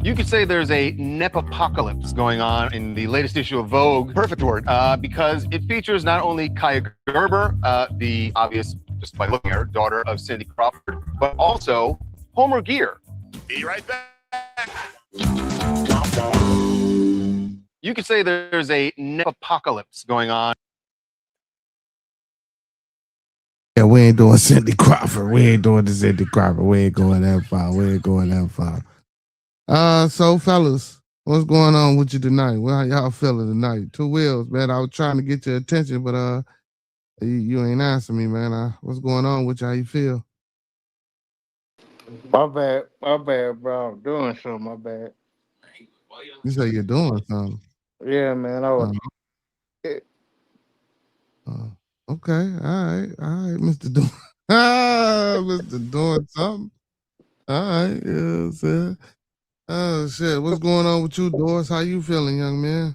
you could say there's a Nepopocalypse going on in the latest issue of Vogue. Perfect word. Because it features not only Kaya Gerber, the obvious, just by looking at her, daughter of Cindy Crawford, but also Homer Gear. Be right back. You could say there's a Nepopocalypse going on. Yeah, we ain't doing Cindy Crawford. We ain't doing the Cindy Crawford. We ain't going that far. We ain't going that far. So fellas, what's going on with you tonight? How y'all feeling tonight? Two Wheels, man. I was trying to get your attention, but you ain't answering me, man. What's going on with you? How you feel? My bad, bro. I'm doing something. My bad. You say you're doing something. Yeah, man. I was. Okay, all right, Mr. Doing, Mr. Doing something. All right, yeah, sir. Oh shit, what's going on with you, Doris? How you feeling, young man?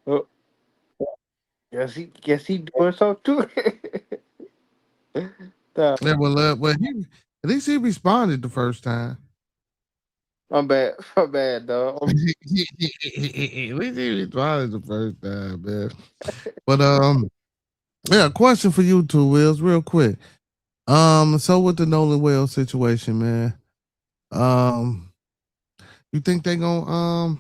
Oh, guess he doing something too. Yeah, well, at least he responded the first time. My bad, dog. At least he responded the first time, man. But yeah, question for you two, Wills, real quick. So with the Nolan Wells situation, man, you think they gonna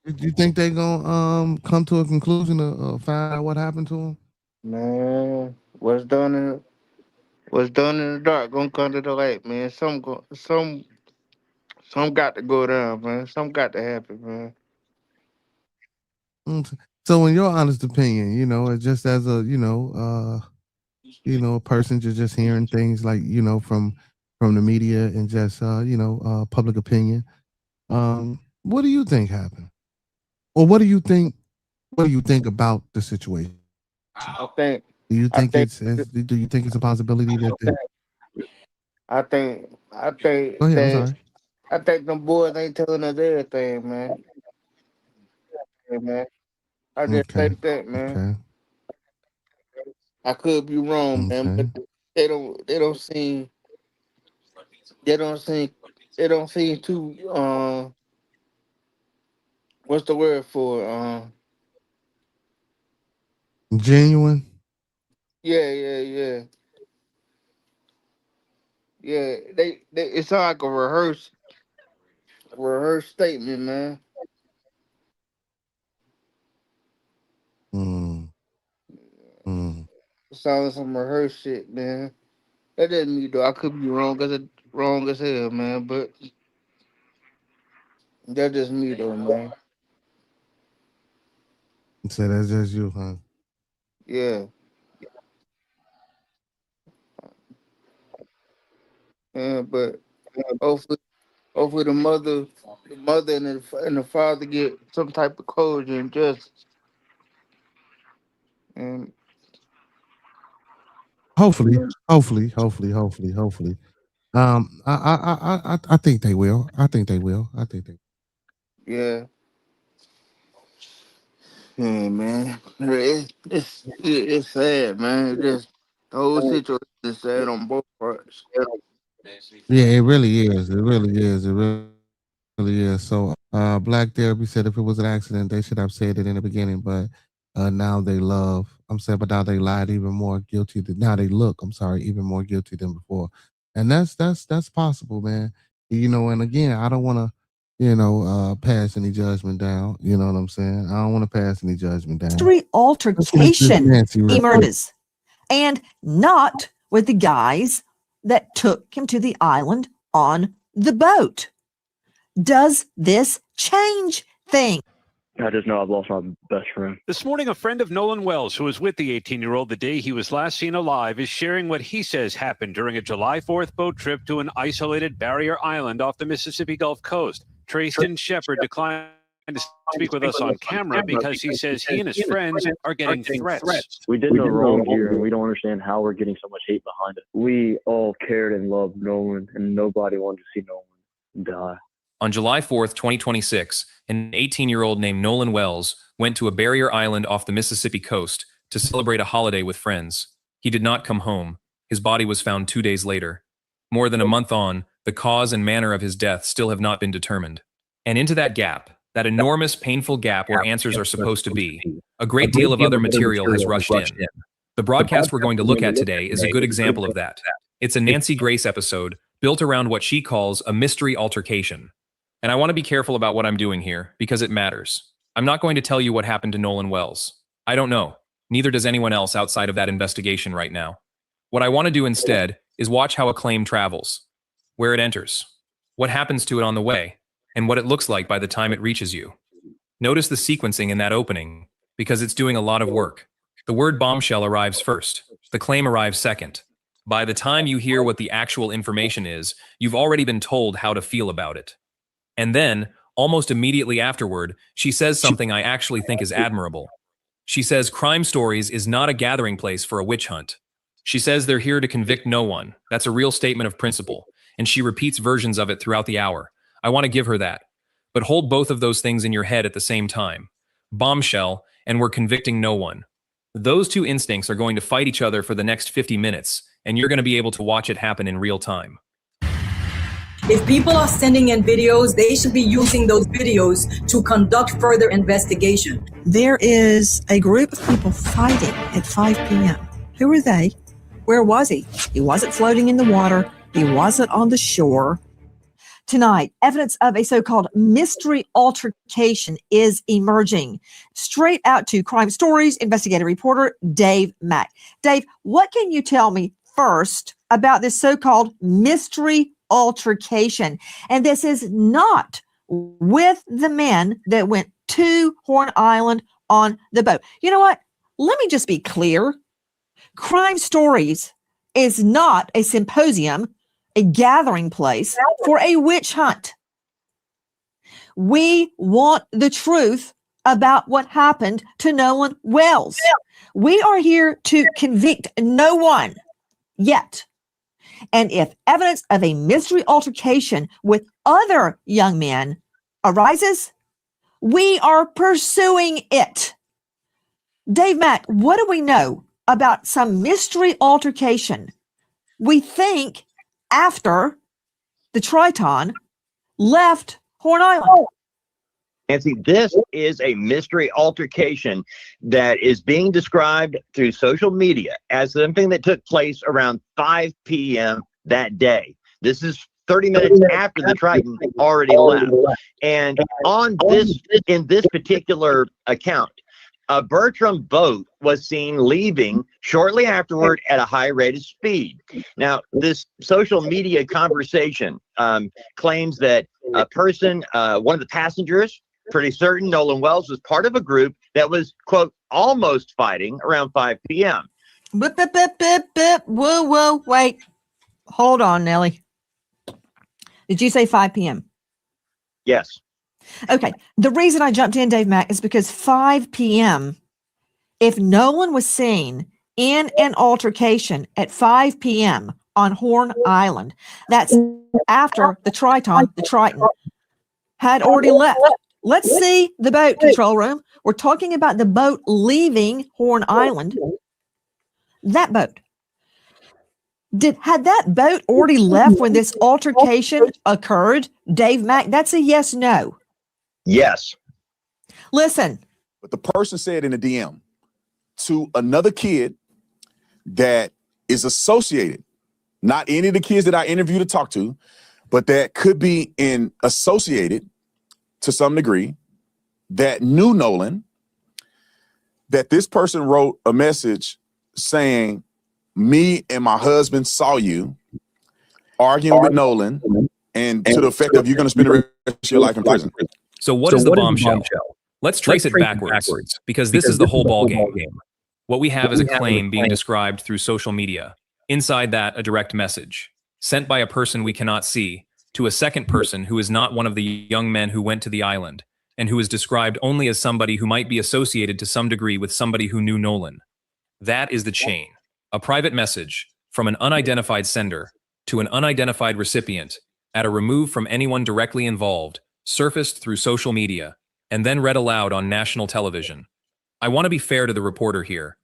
you think they gonna come to a conclusion to find out what happened to him? Man, what's done What's done in the dark gonna come to the light, man. Some got to go down, man. Some got to happen, man. So, in your honest opinion, just as a a person just hearing things like from the media and just public opinion, what do you think happened, or what do you think about the situation? I think. Do you I think think. do you think it's a possibility that I think. I think go ahead, I'm that. sorry. I think them boys ain't telling us everything, man. Yeah, man. I just Okay. think that, man. Okay. I could be wrong, man, but Okay. they don't. They don't seem. They don't seem. They don't seem too. What's the word for? Genuine. Yeah, yeah, yeah. Yeah, they it's like a rehearsed statement, man. Mm. Mm. It sounds like some rehearsed shit, man. That doesn't mean though. I could be wrong as hell, man. But that's just me though, man. So that's just you, huh? Yeah, yeah. But hopefully, the mother and the father get some type of closure and justice. And Hopefully, hopefully. I think they will. I think they will. I think they. yeah, yeah, man. It's sad, man. It just the whole situation is sad on both parts. Yeah, it really is. It really is. It really is. So, Black Therapy said if it was an accident, they should have said it in the beginning. But now they love. I'm saying, but now they lied even more guilty. Now they look. I'm sorry, even more guilty than before. And that's possible, man. And again, I don't want to, pass any judgment down. You know what I'm saying? I don't want to pass any judgment down. Mystery altercation emerges, and not with the guys that took him to the island on the boat. Does this change things? I just know I've lost my best friend. This morning, a friend of Nolan Wells, who was with the 18-year-old the day he was last seen alive, is sharing what he says happened during a July 4th boat trip to an isolated barrier island off the Mississippi Gulf Coast. Trayston Shepard declined to speak with us on camera because he says he and his friends are getting threats. We did no wrong here, and we don't understand how we're getting so much hate behind it. We all cared and loved Nolan, and nobody wanted to see Nolan die. On July 4th, 2026, an 18-year-old named Nolan Wells went to a barrier island off the Mississippi coast to celebrate a holiday with friends. He did not come home. His body was found 2 days later. More than a month on, the cause and manner of his death still have not been determined. And into that gap, that enormous, painful gap where answers are supposed to be, a great deal of other material has rushed in. The broadcast we're going to look at today is a good example of that. It's a Nancy Grace episode built around what she calls a mystery altercation. And I want to be careful about what I'm doing here because it matters. I'm not going to tell you what happened to Nolan Wells. I don't know. Neither does anyone else outside of that investigation right now. What I want to do instead is watch how a claim travels, where it enters, what happens to it on the way, and what it looks like by the time it reaches you. Notice the sequencing in that opening because it's doing a lot of work. The word bombshell arrives first. The claim arrives second. By the time you hear what the actual information is, you've already been told how to feel about it. And then, almost immediately afterward, she says something I actually think is admirable. She says Crime Stories is not a gathering place for a witch hunt. She says they're here to convict no one. That's a real statement of principle. And she repeats versions of it throughout the hour. I want to give her that. But hold both of those things in your head at the same time. Bombshell, and we're convicting no one. Those two instincts are going to fight each other for the next 50 minutes, and you're going to be able to watch it happen in real time. If people are sending in videos, they should be using those videos to conduct further investigation. There is a group of people fighting at 5 p.m. Who are they? Where was he? He wasn't floating in the water. He wasn't on the shore. Tonight, evidence of a so-called mystery altercation is emerging. Straight out to Crime Stories investigative reporter Dave Mack. Dave, what can you tell me first about this so-called mystery altercation. And this is not with the men that went to Horn Island on the boat. You know what? Let me just be clear. Crime Stories is not a symposium, a gathering place for a witch hunt. We want the truth about what happened to Nolan Wells. We are here to convict no one yet. And if evidence of a mystery altercation with other young men arises, we are pursuing it. Dave Mack, what do we know about some mystery altercation? We think after the Triton left Horn Island. Nancy, this is a mystery altercation that is being described through social media as something that took place around 5 p.m. that day. This is 30 minutes after the Triton already left. And in this particular account, a Bertram boat was seen leaving shortly afterward at a high rate of speed. Now, this social media conversation claims that a person, one of the passengers, pretty certain Nolan Wells was part of a group that was, quote, almost fighting around 5 p.m. Whoa, wait. Hold on, Nellie. Did you say 5 p.m.? Yes. Okay. The reason I jumped in, Dave Mack, is because 5 p.m., if Nolan was seen in an altercation at 5 p.m. on Horn Island, that's after the Triton had already left. Let's see the boat, control room. We're talking about the boat leaving Horn Island. That boat. Had that boat already left when this altercation occurred? Dave Mack, that's a yes, no. Yes. Listen. But the person said in the DM to another kid that is associated, not any of the kids that I interviewed to talk to, but that could be associated to some degree, that knew Nolan, that this person wrote a message saying, me and my husband saw you arguing with Nolan, and to the effect of you're going to spend the rest of your life in prison. So what is the bombshell? Let's trace it backwards, because this is the whole ball game. What we have is a claim being described through social media. Inside that, a direct message sent by a person we cannot see to a second person who is not one of the young men who went to the island, and who is described only as somebody who might be associated to some degree with somebody who knew Nolan. That is the chain. A private message from an unidentified sender to an unidentified recipient at a remove from anyone directly involved, surfaced through social media, and then read aloud on national television. I want to be fair to the reporter here.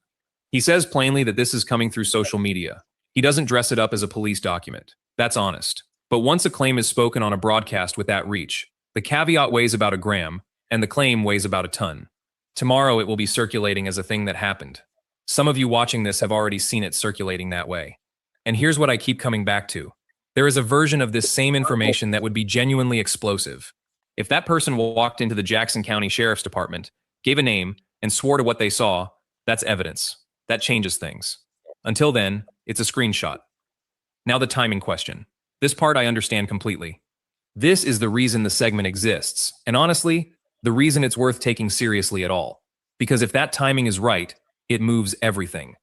He says plainly that this is coming through social media. He doesn't dress it up as a police document. That's honest. But once a claim is spoken on a broadcast with that reach, the caveat weighs about a gram, and the claim weighs about a ton. Tomorrow it will be circulating as a thing that happened. Some of you watching this have already seen it circulating that way. And here's what I keep coming back to. There is a version of this same information that would be genuinely explosive. If that person walked into the Jackson County Sheriff's Department, gave a name, and swore to what they saw, that's evidence. That changes things. Until then, it's a screenshot. Now the timing question. This part I understand completely. This is the reason the segment exists, and honestly, the reason it's worth taking seriously at all. Because if that timing is right, it moves everything.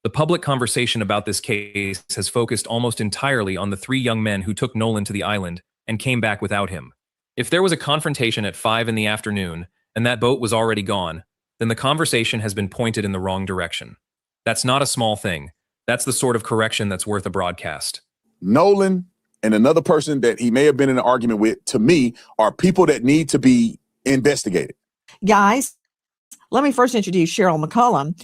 The public conversation about this case has focused almost entirely on the 3 young men who took Nolan to the island and came back without him. If there was a confrontation at 5 in the afternoon and that boat was already gone, then the conversation has been pointed in the wrong direction. That's not a small thing. That's the sort of correction that's worth a broadcast. Nolan and another person that he may have been in an argument with, to me, are people that need to be investigated. Guys, let me first introduce Cheryl McCollum,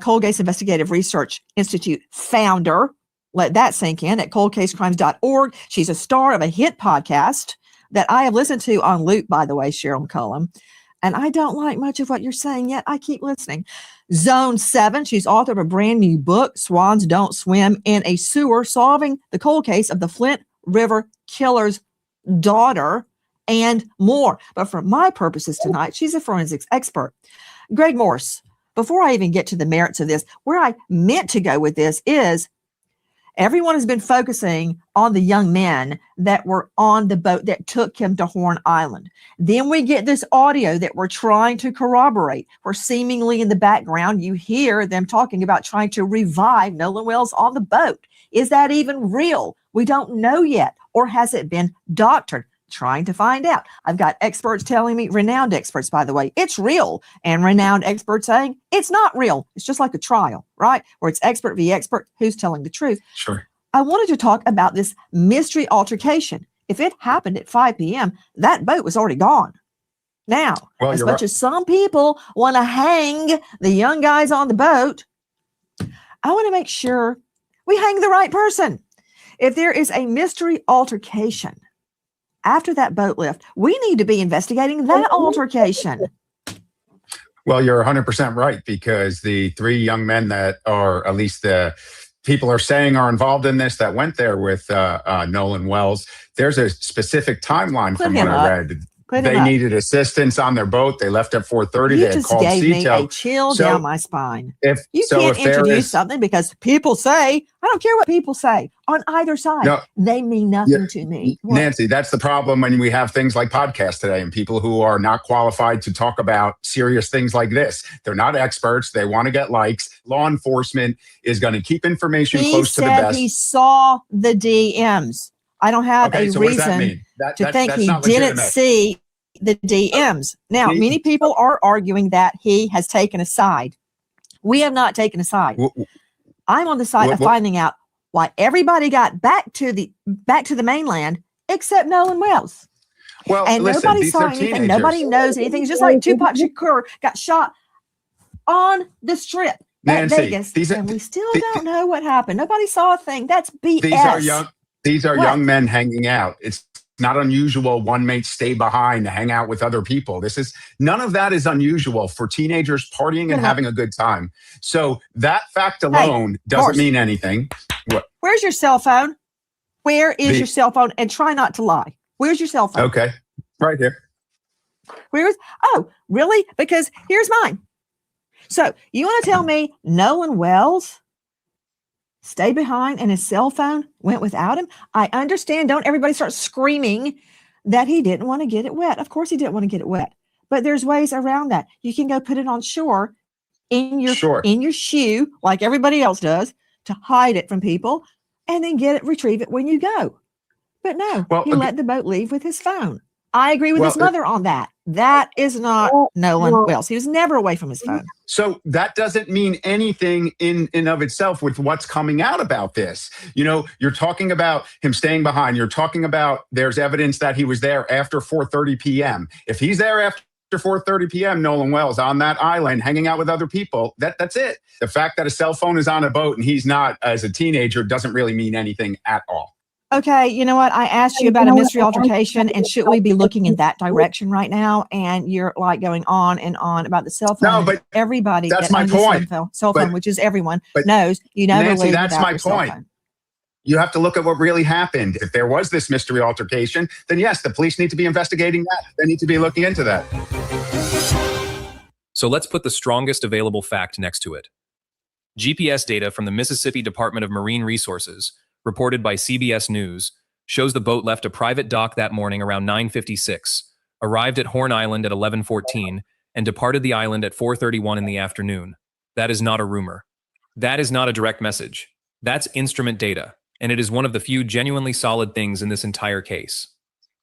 Cold Case Investigative Research Institute founder. Let that sink in at coldcasecrimes.org. She's a star of a hit podcast that I have listened to on loop, by the way, Cheryl McCollum. And I don't like much of what you're saying yet. I keep listening. Zone 7, she's author of a brand new book, Swans Don't Swim in a Sewer, solving the cold case of the Flint River Killer's daughter, and more. But for my purposes tonight, she's a forensics expert. Greg Morse, before I even get to the merits of this, where I meant to go with this is, Everyone has been focusing on the young men that were on the boat that took him to Horn Island. Then we get this audio that we're trying to corroborate, where seemingly in the background, you hear them talking about trying to revive Nolan Wells on the boat. Is that even real? We don't know yet. Or has it been doctored? Trying to find out. I've got experts telling me, renowned experts, by the way, it's real, and renowned experts saying it's not real. It's just like a trial, right? Where it's expert v. expert. Who's telling the truth? Sure. I wanted to talk about this mystery altercation. If it happened at 5 p.m., that boat was already gone. Now, Well, as you're much right. as some people want to hang the young guys on the boat, I want to make sure we hang the right person. If there is a mystery altercation after that boat lift, we need to be investigating that altercation. Well, you're 100% right, because the three young men that are, at least the people are saying are involved in this, that went there with Nolan Wells, there's a specific timeline Put from him what I up. read. Put him They up. needed assistance on their boat. They left at 4:30. You They had just called gave me a CETO. chill So down my spine. if You so, can't if there introduce is something because people say, I don't care what people say on either side. No. They mean nothing to me. What? Nancy, that's the problem when we have things like podcasts today and people who are not qualified to talk about serious things like this. They're not experts. They want to get likes. Law enforcement is going to keep information He close to the said best. he saw the DMs. I don't have Okay, a so what does that reason mean? to think That's he not didn't legitimate. see the DMs. Now, He- many people are arguing that he has taken a side. We have not taken a side. I'm on the side of finding out why everybody got back to the mainland except Nolan Wells. Well, And listen, nobody these saw are anything. teenagers. Nobody knows anything. It's just like Tupac Shakur got shot on the strip at Nancy, Vegas, these are- and we still don't know what happened. Nobody saw a thing. That's BS. These are What? young men hanging out. It's not unusual one may stay behind to hang out with other people. None of that is unusual for teenagers partying and having a good time. So that fact alone doesn't Morse. mean anything. What? Where's your cell phone? Where is The- your cell phone? And try not to lie. Where's your cell phone? Okay, right here. Oh, really? Because here's mine. So you want to tell me Nolan Wells stayed behind and his cell phone went without him? I understand. Don't everybody start screaming that he didn't want to get it wet. Of course he didn't want to get it wet. But there's ways around that. You can go put it on shore in your shoe, like everybody else does, to hide it from people, and then retrieve it when you go. But no, he let the boat leave with his phone. I agree with his mother on that. That is not Nolan Wells. He was never away from his phone. So that doesn't mean anything in of itself with what's coming out about this. You know, you're talking about him staying behind. You're talking about there's evidence that he was there after 4:30 p.m. If he's there after 4:30 p.m., Nolan Wells on that island hanging out with other people, that's it. The fact that a cell phone is on a boat and he's not as a teenager doesn't really mean anything at all. Okay, you know what? I asked you about a mystery altercation, and should we be looking in that direction right now? And you're like going on and on about the cell phone. No, but everybody that's that my owns a point. cell phone, But- which is everyone, but knows you never Nancy, leave that's without my your cell point. phone. You have to look at what really happened. If there was this mystery altercation, then yes, the police need to be investigating that. They need to be looking into that. So let's put the strongest available fact next to it. GPS data from the Mississippi Department of Marine Resources, reported by CBS News, shows the boat left a private dock that morning around 9:56, arrived at Horn Island at 11:14, and departed the island at 4:31 in the afternoon. That is not a rumor. That is not a direct message. That's instrument data, and it is one of the few genuinely solid things in this entire case.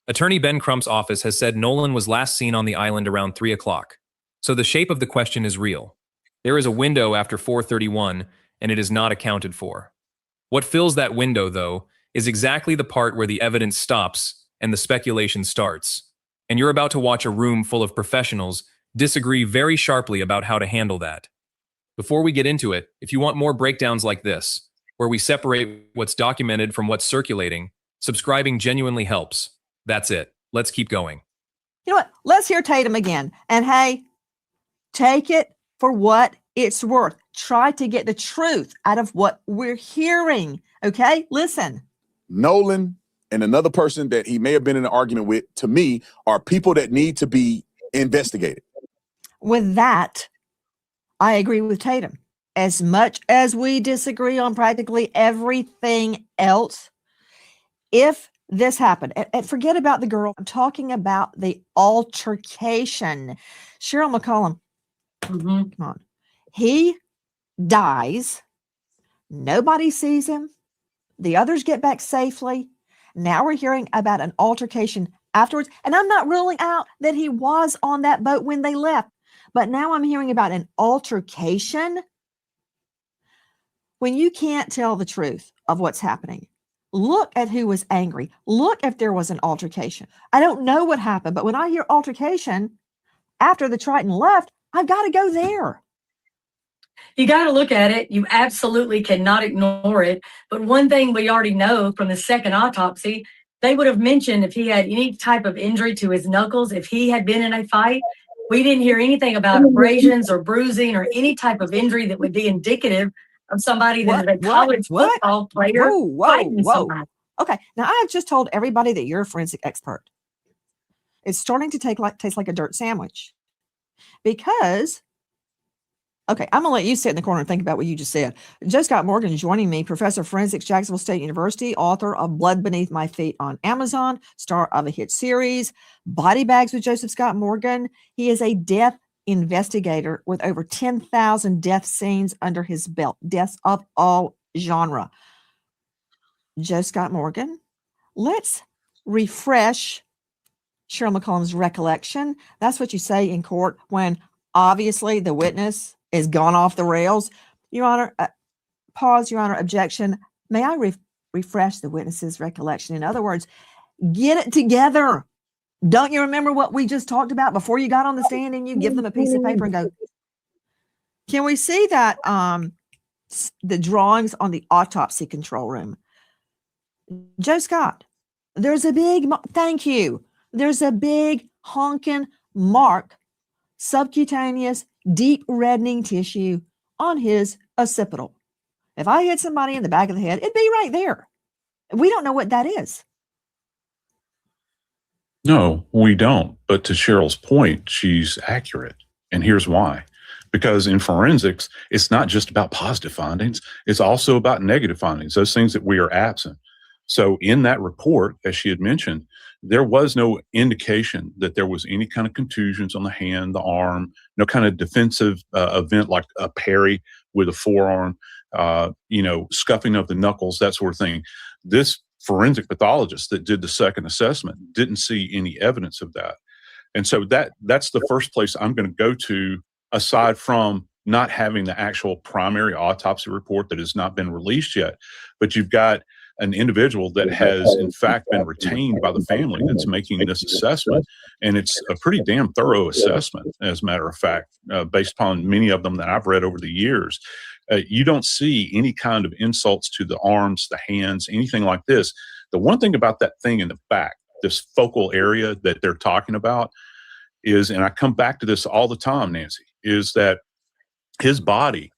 Attorney Ben Crump's office has said Nolan was last seen on the island around 3 o'clock. So the shape of the question is real. There is a window after 4:31, and it is not accounted for. What fills that window, though, is exactly the part where the evidence stops and the speculation starts. And you're about to watch a room full of professionals disagree very sharply about how to handle that. Before we get into it, if you want more breakdowns like this, where we separate what's documented from what's circulating, subscribing genuinely helps. That's it. Let's keep going. You know what? Let's hear Tatum again. And hey, take it for what it's worth. Try to get the truth out of what we're hearing. Okay? Listen. Nolan and another person that he may have been in an argument with, to me, are people that need to be investigated. With that, I agree with Tatum. as much as we disagree on practically everything else, if this happened, and forget about the girl, I'm talking about the altercation. Cheryl McCollum, come on. He dies. Nobody sees him. The others get back safely. Now we're hearing about an altercation afterwards. And I'm not ruling out that he was on that boat when they left. But now I'm hearing about an altercation. When you can't tell the truth of what's happening, look at who was angry. Look if there was an altercation. I don't know what happened, but when I hear altercation after the Triton left, I've got to go there. You got to look at it. You absolutely cannot ignore it. But one thing we already know from the second autopsy, they would have mentioned if he had any type of injury to his knuckles, if he had been in a fight. We didn't hear anything about abrasions or bruising or any type of injury that would be indicative of somebody that is a college football player fighting somebody. Okay, now I've just told everybody that you're a forensic expert. It's starting to taste like a dirt sandwich. Because, okay, I'm going to let you sit in the corner and think about what you just said. Joe Scott Morgan joining me, professor of forensics, Jacksonville State University, author of Blood Beneath My Feet on Amazon, star of a hit series, Body Bags with Joseph Scott Morgan. He is a death investigator with over 10,000 death scenes under his belt, deaths of all genre. Joe Scott Morgan, let's refresh Cheryl McCollum's recollection. That's what you say in court when obviously the witness is gone off the rails. Your Honor, pause, Your Honor, objection. May I refresh the witness's recollection? In other words, get it together. Don't you remember what we just talked about before you got on the stand and you give them a piece of paper and go, can we see that the drawings on the autopsy control room? Joe Scott, there's a big, thank you. There's a big honking mark, subcutaneous, deep reddening tissue on his occipital. If I hit somebody in the back of the head, it'd be right there. We don't know what that is. No, we don't. But to Cheryl's point, she's accurate. And here's why. Because in forensics, it's not just about positive findings. It's also about negative findings, those things that we are absent. So in that report, as she had mentioned, there was no indication that there was any kind of contusions on the hand, the arm, no kind of defensive event like a parry with a forearm, scuffing of the knuckles, that sort of thing. This forensic pathologist that did the second assessment didn't see any evidence of that. And so that's the first place I'm going to go to, aside from not having the actual primary autopsy report that has not been released yet. But you've got an individual that has in fact been retained by the family that's making this assessment. And it's a pretty damn thorough assessment, as a matter of fact, based upon many of them that I've read over the years. You don't see any kind of insults to the arms, the hands, anything like this. The one thing about that thing in the back, this focal area that they're talking about is, and I come back to this all the time, Nancy, is that his body,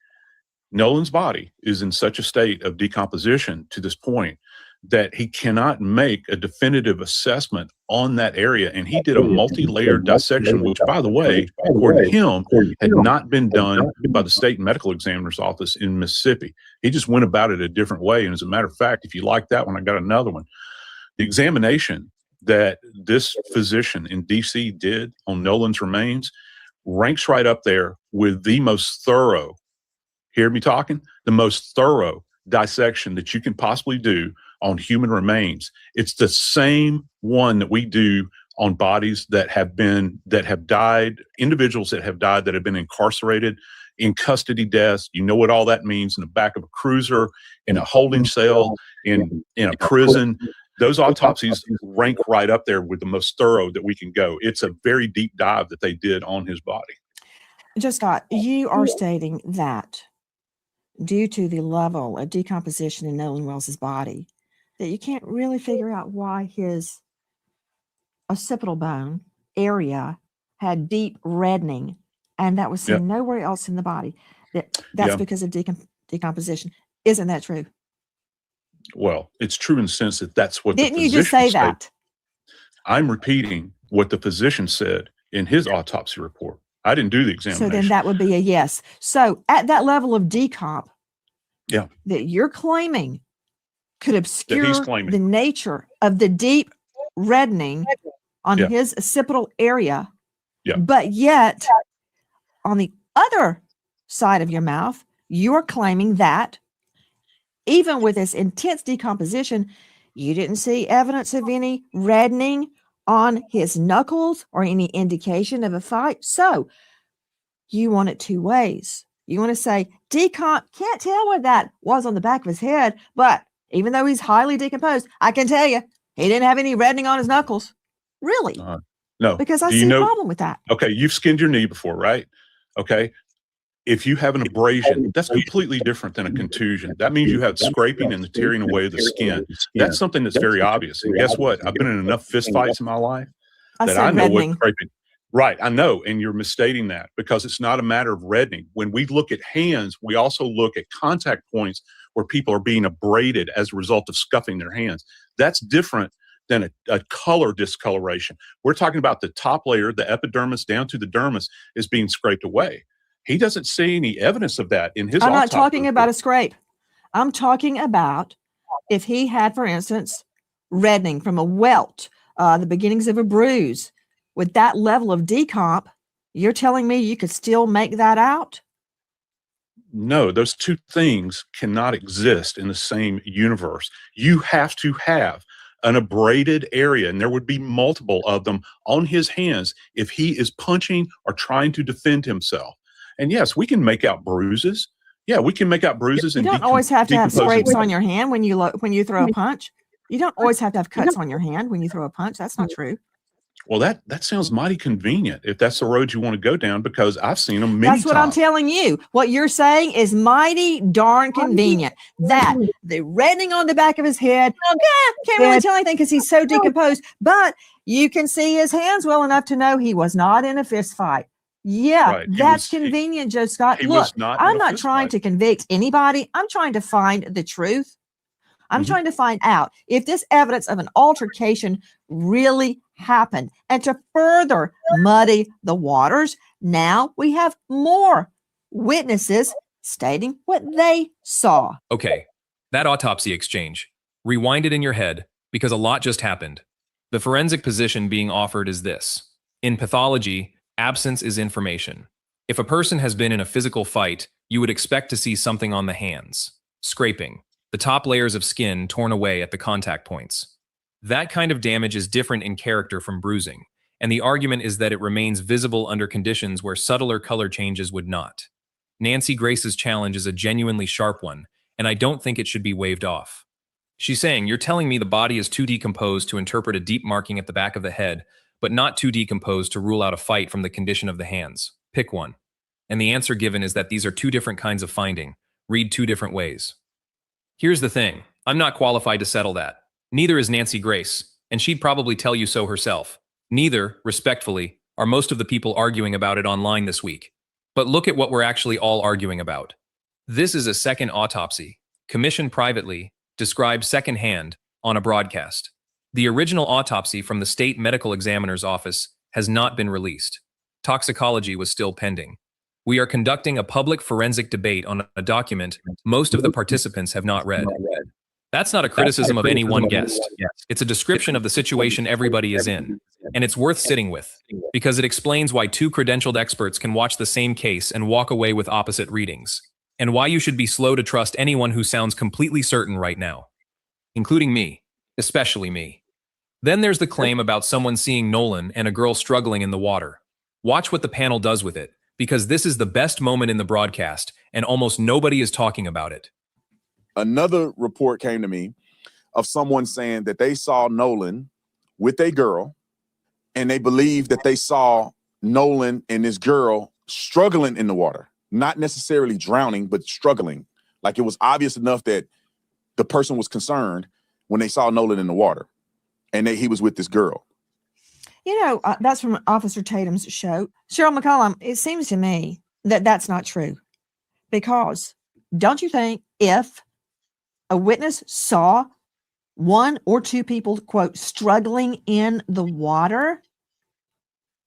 Nolan's body, is in such a state of decomposition to this point that he cannot make a definitive assessment on that area. And he did a multi-layered dissection, which, by the way, according to him, had not been done by the state medical examiner's office in Mississippi. He just went about it a different way. And as a matter of fact, if you like that one, I got another one. The examination that this physician in D.C. did on Nolan's remains ranks right up there with the most thorough, hear me talking, the most thorough dissection that you can possibly do on human remains. It's the same one that we do on bodies that have died, individuals that have died that have been incarcerated, in custody deaths. You know what all that means: in the back of a cruiser, in a holding cell, in a prison. Those autopsies rank right up there with the most thorough that we can go. It's a very deep dive that they did on his body. Joe Scott, you are stating that due to the level of decomposition in Nolan Wells's body, that you can't really figure out why his occipital bone area had deep reddening, and that was seen nowhere else in the body. That's because of decomposition. Isn't that true? Well, it's true in the sense that that's what Didn't you just say that? I'm repeating what the physician said in his autopsy report. I didn't do the So examination. then that would be a yes. So at that level of decomp Yeah. that you're claiming could obscure claiming. the nature of the deep reddening on Yeah. his occipital area, Yeah. but yet on the other side of your mouth, you're claiming that even with this intense decomposition, you didn't see evidence of any reddening on his knuckles or any indication of a fight. So you want it two ways. You want to say decomp, can't tell what that was on the back of his head, but even though he's highly decomposed, I can tell you he didn't have any reddening on his knuckles. Really? No. Because I Do you see a know- problem with that. Okay, you've skinned your knee before, right? Okay. If you have an abrasion, that's completely different than a contusion. That means you have scraping and the tearing away of the skin. That's something that's very obvious. And guess what? I've been in enough fist fights in my life I that said I know reddening. what scraping. Right, I know, and you're misstating that because it's not a matter of reddening. When we look at hands, we also look at contact points where people are being abraded as a result of scuffing their hands. That's different than a color discoloration. We're talking about the top layer, the epidermis down to the dermis is being scraped away. He doesn't see any evidence of that in his I'm not autopsy talking about report. a scrape. I'm talking about if he had, for instance, reddening from a welt, the beginnings of a bruise. With that level of decomp, you're telling me you could still make that out? No, those two things cannot exist in the same universe. You have to have an abraded area, and there would be multiple of them on his hands if he is punching or trying to defend himself. And yes, we can make out bruises. Yeah, we can make out bruises. You and don't always have to have decomposing scrapes on your hand when you throw a punch. You don't always have to have cuts on your hand when you throw a punch. That's not true. Well, that sounds mighty convenient if that's the road you want to go down, because I've seen them many That's what I'm times. telling you. What you're saying is mighty darn convenient. That the reddening on the back of his head, can't really tell anything because he's so decomposed, but you can see his hands well enough to know he was not in a fist fight. Yeah, Right. He that's was- convenient, Joe Scott. he Look, was not in I'm a not fist trying fight. to convict anybody. I'm trying to find the truth. I'm Mm-hmm. trying to find out if this evidence of an altercation really happened. And to further muddy the waters, now we have more witnesses stating what they saw. Okay, that autopsy exchange. Rewind it in your head, because a lot just happened. The forensic position being offered is this. In pathology, absence is information. If a person has been in a physical fight, you would expect to see something on the hands. Scraping. The top layers of skin torn away at the contact points. That kind of damage is different in character from bruising, and the argument is that it remains visible under conditions where subtler color changes would not. Nancy Grace's challenge is a genuinely sharp one, and I don't think it should be waved off. She's saying, you're telling me the body is too decomposed to interpret a deep marking at the back of the head, but not too decomposed to rule out a fight from the condition of the hands. Pick one. And the answer given is that these are two different kinds of finding. Read two different ways. Here's the thing. I'm not qualified to settle that. Neither is Nancy Grace, and she'd probably tell you so herself. Neither, respectfully, are most of the people arguing about it online this week. But look at what we're actually all arguing about. This is a second autopsy, commissioned privately, described secondhand, on a broadcast. The original autopsy from the state medical examiner's office has not been released. Toxicology was still pending. We are conducting a public forensic debate on a document most of the participants have not read. That's not a criticism of any one guest. It's a description of the situation everybody is in, and it's worth sitting with, because it explains why two credentialed experts can watch the same case and walk away with opposite readings, and why you should be slow to trust anyone who sounds completely certain right now, including me, especially me. Then there's the claim about someone seeing Nolan and a girl struggling in the water. Watch what the panel does with it, because this is the best moment in the broadcast, and almost nobody is talking about it. Another report came to me of someone saying that they saw Nolan with a girl, and they believe that they saw Nolan and this girl struggling in the water, not necessarily drowning, but struggling. Like it was obvious enough that the person was concerned when they saw Nolan in the water, and that he was with this girl. You know, that's from Officer Tatum's show. Cheryl McCollum, it seems to me that that's not true. Because don't you think if a witness saw one or two people, quote, struggling in the water,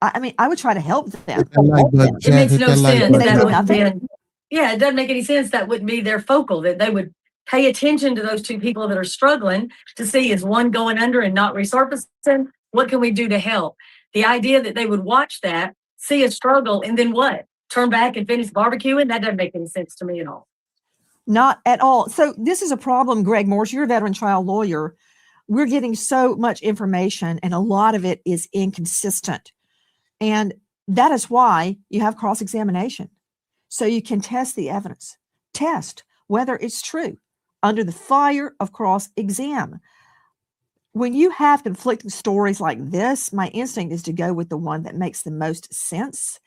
I mean, I would try to help them. It makes no sense. And they That did wouldn't nothing. be, yeah, it doesn't make any sense. That wouldn't be their focal, that they would pay attention to those two people that are struggling to see, is one going under and not resurfacing? What can we do to help? The idea that they would watch that, see a struggle, and then what? Turn back and finish barbecuing? That doesn't make any sense to me at all. Not at all. So this is a problem, Greg Morse. You're a veteran trial lawyer. We're getting so much information, and a lot of it is inconsistent. And that is why you have cross-examination. So you can test the evidence, test whether it's true under the fire of cross-exam. When you have conflicting stories like this, my instinct is to go with the one that makes the most sense.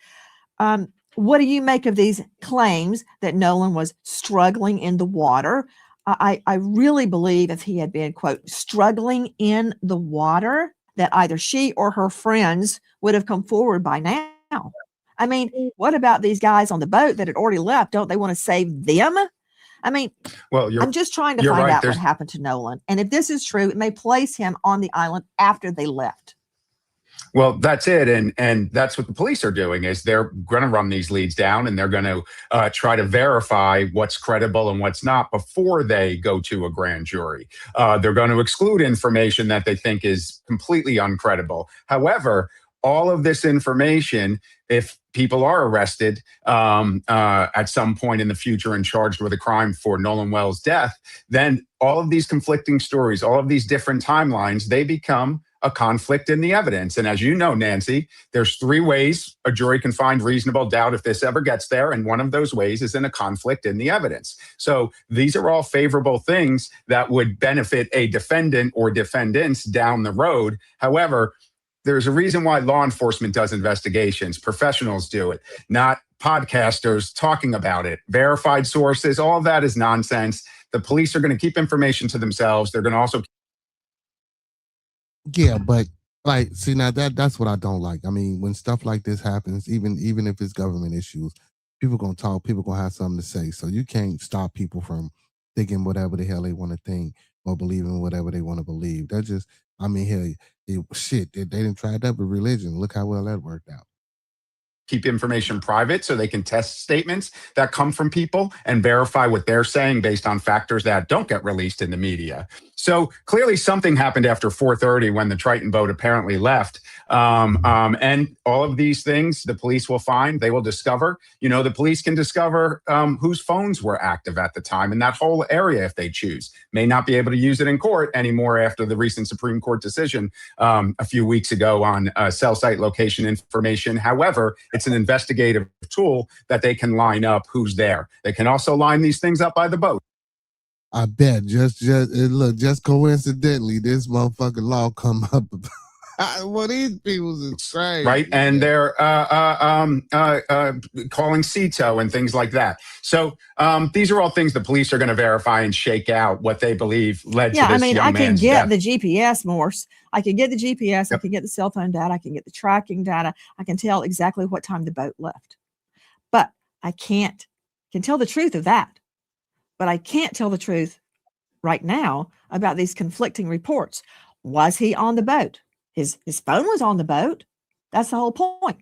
What do you make of these claims that Nolan was struggling in the water? I really believe if he had been, quote, struggling in the water, that either she or her friends would have come forward by now. I mean, what about these guys on the boat that had already left? Don't they want to save them? I mean, I'm just trying to find out what happened to Nolan. And if this is true, it may place him on the island after they left. Well, that's it. And that's what the police are doing, is they're going to run these leads down, and they're going to try to verify what's credible and what's not before they go to a grand jury. They're going to exclude information that they think is completely uncredible. However, all of this information, if people are arrested at some point in the future and charged with a crime for Nolan Wells' death, then all of these conflicting stories, all of these different timelines, they become a conflict in the evidence. And as you know, Nancy, there's 3 ways a jury can find reasonable doubt if this ever gets there. And one of those ways is in a conflict in the evidence. So these are all favorable things that would benefit a defendant or defendants down the road. However, there's a reason why law enforcement does investigations. Professionals do it, not podcasters talking about it. Verified sources, all of that is nonsense. The police are going to keep information to themselves. They're going to also... Yeah, but like, see, now that's what I don't like. I mean, when stuff like this happens, even if it's government issues, people gonna talk, people gonna have something to say. So you can't stop people from thinking whatever the hell they want to think or believing whatever they want to believe. That just, I mean, hell, shit, they didn't try that with religion. Look how well that worked out. Keep information private so they can test statements that come from people and verify what they're saying based on factors that don't get released in the media. So clearly something happened after 4:30 when the Triton boat apparently left. And all of these things the police will find, they will discover. You know, the police can discover whose phones were active at the time in that whole area if they choose. May not be able to use it in court anymore after the recent Supreme Court decision a few weeks ago on cell site location information. However, it's an investigative tool that they can line up who's there. They can also line these things up by the boat. I bet just coincidentally, this motherfucking law come up. Well, these people is crazy, right? And they're calling CETO and things like that. So these are all things the police are going to verify and shake out what they believe led to this young man's death. I can get the GPS, Morse. I can get the GPS. I can get the cell phone data. I can get the tracking data. I can tell exactly what time the boat left. But I can tell the truth of that. But I can't tell the truth right now about these conflicting reports. Was he on the boat? His phone was on the boat. That's the whole point.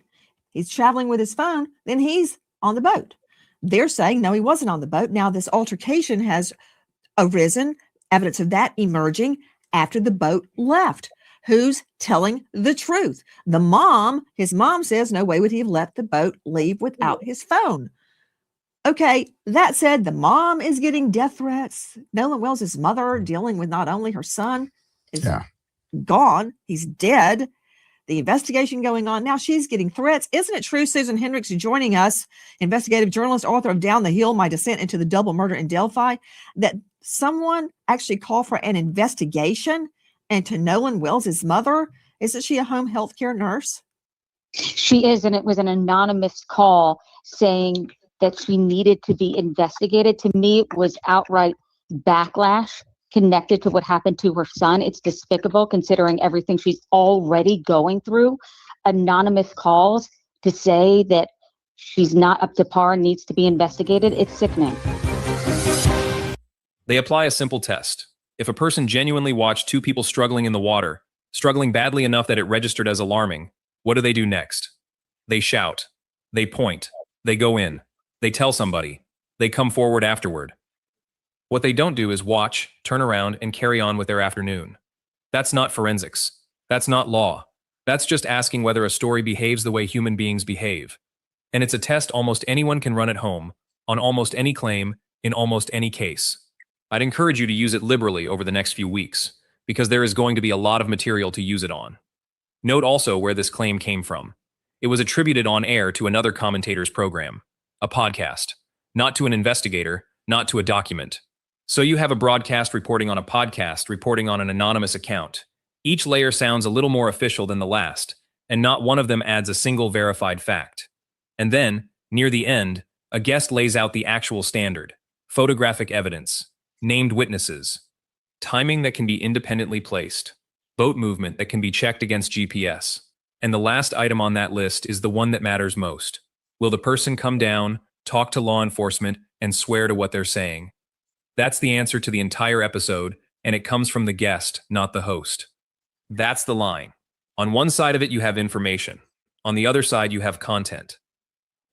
He's traveling with his phone, then he's on the boat. They're saying, no, he wasn't on the boat. Now this altercation has arisen, evidence of that emerging after the boat left. Who's telling the truth? The mom, his mom says, no way would he have let the boat leave without his phone. Okay, that said, the mom is getting death threats. Nolan Wells' mother dealing with not only her son is gone, he's dead. The investigation going on now, she's getting threats. Isn't it true, Susan Hendricks, joining us, investigative journalist, author of Down the Hill, My Descent into the Double Murder in Delphi, that someone actually called for an investigation into Nolan Wells' mother? Isn't she a home health care nurse? She is, and it was an anonymous call saying that she needed to be investigated. To me, it was outright backlash connected to what happened to her son. It's despicable considering everything she's already going through. Anonymous calls to say that she's not up to par and needs to be investigated. It's sickening. They apply a simple test. If a person genuinely watched 2 people struggling in the water, struggling badly enough that it registered as alarming, What do they do next? They shout. They point. They go in. They tell somebody. They come forward afterward. What they don't do is watch, turn around, and carry on with their afternoon. That's not forensics. That's not law. That's just asking whether a story behaves the way human beings behave. And it's a test almost anyone can run at home, on almost any claim, in almost any case. I'd encourage you to use it liberally over the next few weeks, because there is going to be a lot of material to use it on. Note also where this claim came from. It was attributed on air to another commentator's program, a podcast, not to an investigator, not to a document. So you have a broadcast reporting on a podcast reporting on an anonymous account. Each layer sounds a little more official than the last, and not one of them adds a single verified fact. And then, near the end, a guest lays out the actual standard, photographic evidence, named witnesses, timing that can be independently placed, boat movement that can be checked against GPS. And the last item on that list is the one that matters most. Will the person come down, talk to law enforcement, and swear to what they're saying? That's the answer to the entire episode, and it comes from the guest, not the host. That's the line. On one side of it, you have information. On the other side, you have content.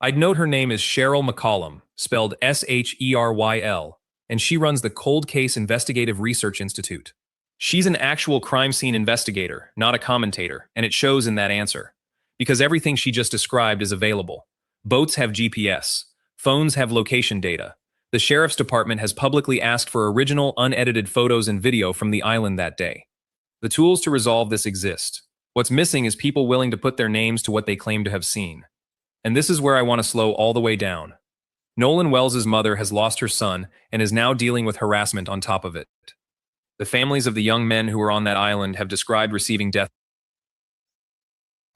I'd note her name is Cheryl McCollum, spelled S-H-E-R-Y-L, and she runs the Cold Case Investigative Research Institute. She's an actual crime scene investigator, not a commentator, and it shows in that answer. Because everything she just described is available. Boats have GPS. Phones have location data. The sheriff's department has publicly asked for original, unedited photos and video from the island that day. The tools to resolve this exist. What's missing is people willing to put their names to what they claim to have seen. And this is where I want to slow all the way down. Nolan Wells' mother has lost her son and is now dealing with harassment on top of it. The families of the young men who were on that island have described receiving death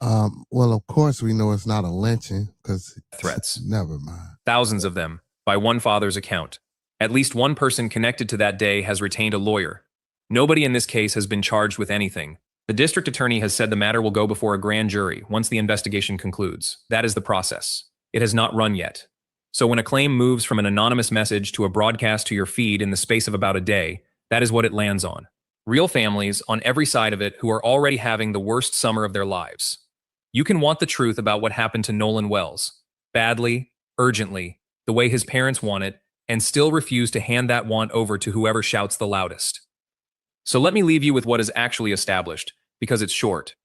Well, of course, we know it's not a lynching because threats. Never mind. Thousands of them, by one father's account. At least one person connected to that day has retained a lawyer. Nobody in this case has been charged with anything. The district attorney has said the matter will go before a grand jury once the investigation concludes. That is the process. It has not run yet. So when a claim moves from an anonymous message to a broadcast to your feed in the space of about a day, that is what it lands on. Real families on every side of it who are already having the worst summer of their lives. You can want the truth about what happened to Nolan Wells, badly, urgently, the way his parents want it, and still refuse to hand that want over to whoever shouts the loudest. So let me leave you with what is actually established, because it's short.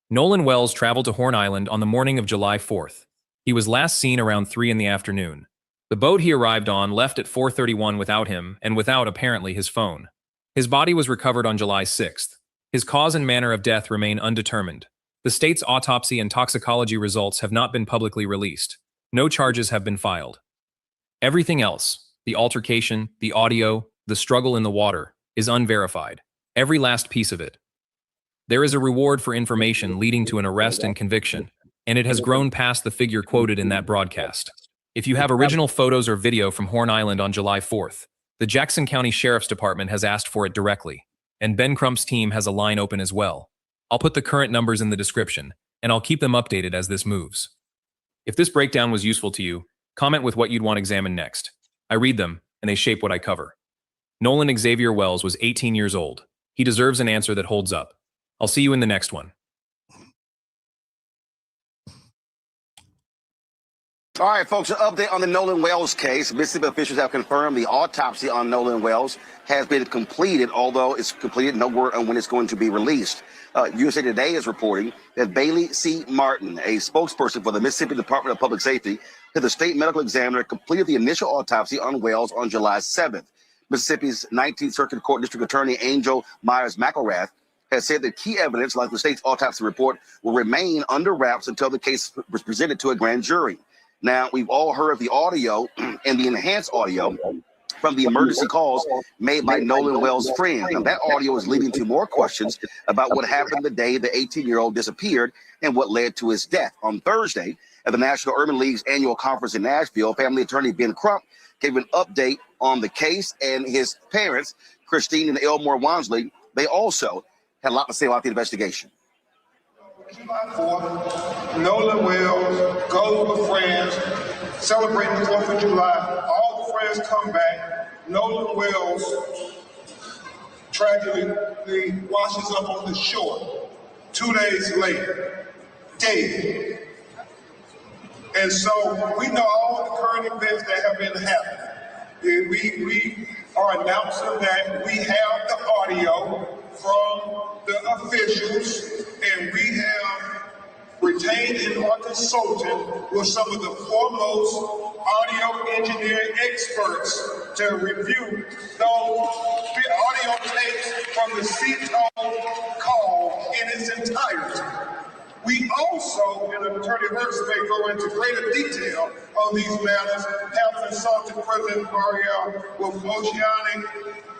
Nolan Wells traveled to Horn Island on the morning of July 4th. He was last seen around 3 in the afternoon. The boat he arrived on left at 4:31 without him, and without, apparently, his phone. His body was recovered on July 6th. His cause and manner of death remain undetermined. The state's autopsy and toxicology results have not been publicly released. No charges have been filed. Everything else, the altercation, the audio, the struggle in the water, is unverified. Every last piece of it. There is a reward for information leading to an arrest and conviction, and it has grown past the figure quoted in that broadcast. If you have original photos or video from Horn Island on July 4th, the Jackson County Sheriff's Department has asked for it directly, and Ben Crump's team has a line open as well. I'll put the current numbers in the description, and I'll keep them updated as this moves. If this breakdown was useful to you, comment with what you'd want examined next. I read them, and they shape what I cover. Nolan Xavier Wells was 18 years old. He deserves an answer that holds up. I'll see you in the next one. All right, folks, an update on the Nolan Wells case. Mississippi officials have confirmed the autopsy on Nolan Wells has been completed, although it's completed, no word on when it's going to be released. USA Today is reporting that Bailey C. Martin, a spokesperson for the Mississippi Department of Public Safety, said the state medical examiner completed the initial autopsy on Wells on July 7th. Mississippi's 19th Circuit Court District Attorney Angel Myers McElrath has said that key evidence, like the state's autopsy report, will remain under wraps until the case was presented to a grand jury. Now, we've all heard the audio and the enhanced audio from the emergency calls made by Nolan Wells' friend. Now, that audio is leading to more questions about what happened the day the 18-year-old disappeared and what led to his death. On Thursday, at the National Urban League's annual conference in Nashville, family attorney Ben Crump gave an update on the case, and his parents, Christine and Elmore Wansley, they also had a lot to say about the investigation. July 4th, Nolan Wells goes with friends, celebrating the 4th of July. All the friends come back. Nolan Wells tragically washes up on the shore 2 days later. scared. And so we know all the current events that have been happening. And we are announcing that we have the audio from the officials, and we have retained and are consulting with some of the foremost audio engineering experts to review those audio tapes from the CETO call in its entirety. We also, and Attorney Hurst may go into greater detail on these matters, have consulted President Barrier with oceanic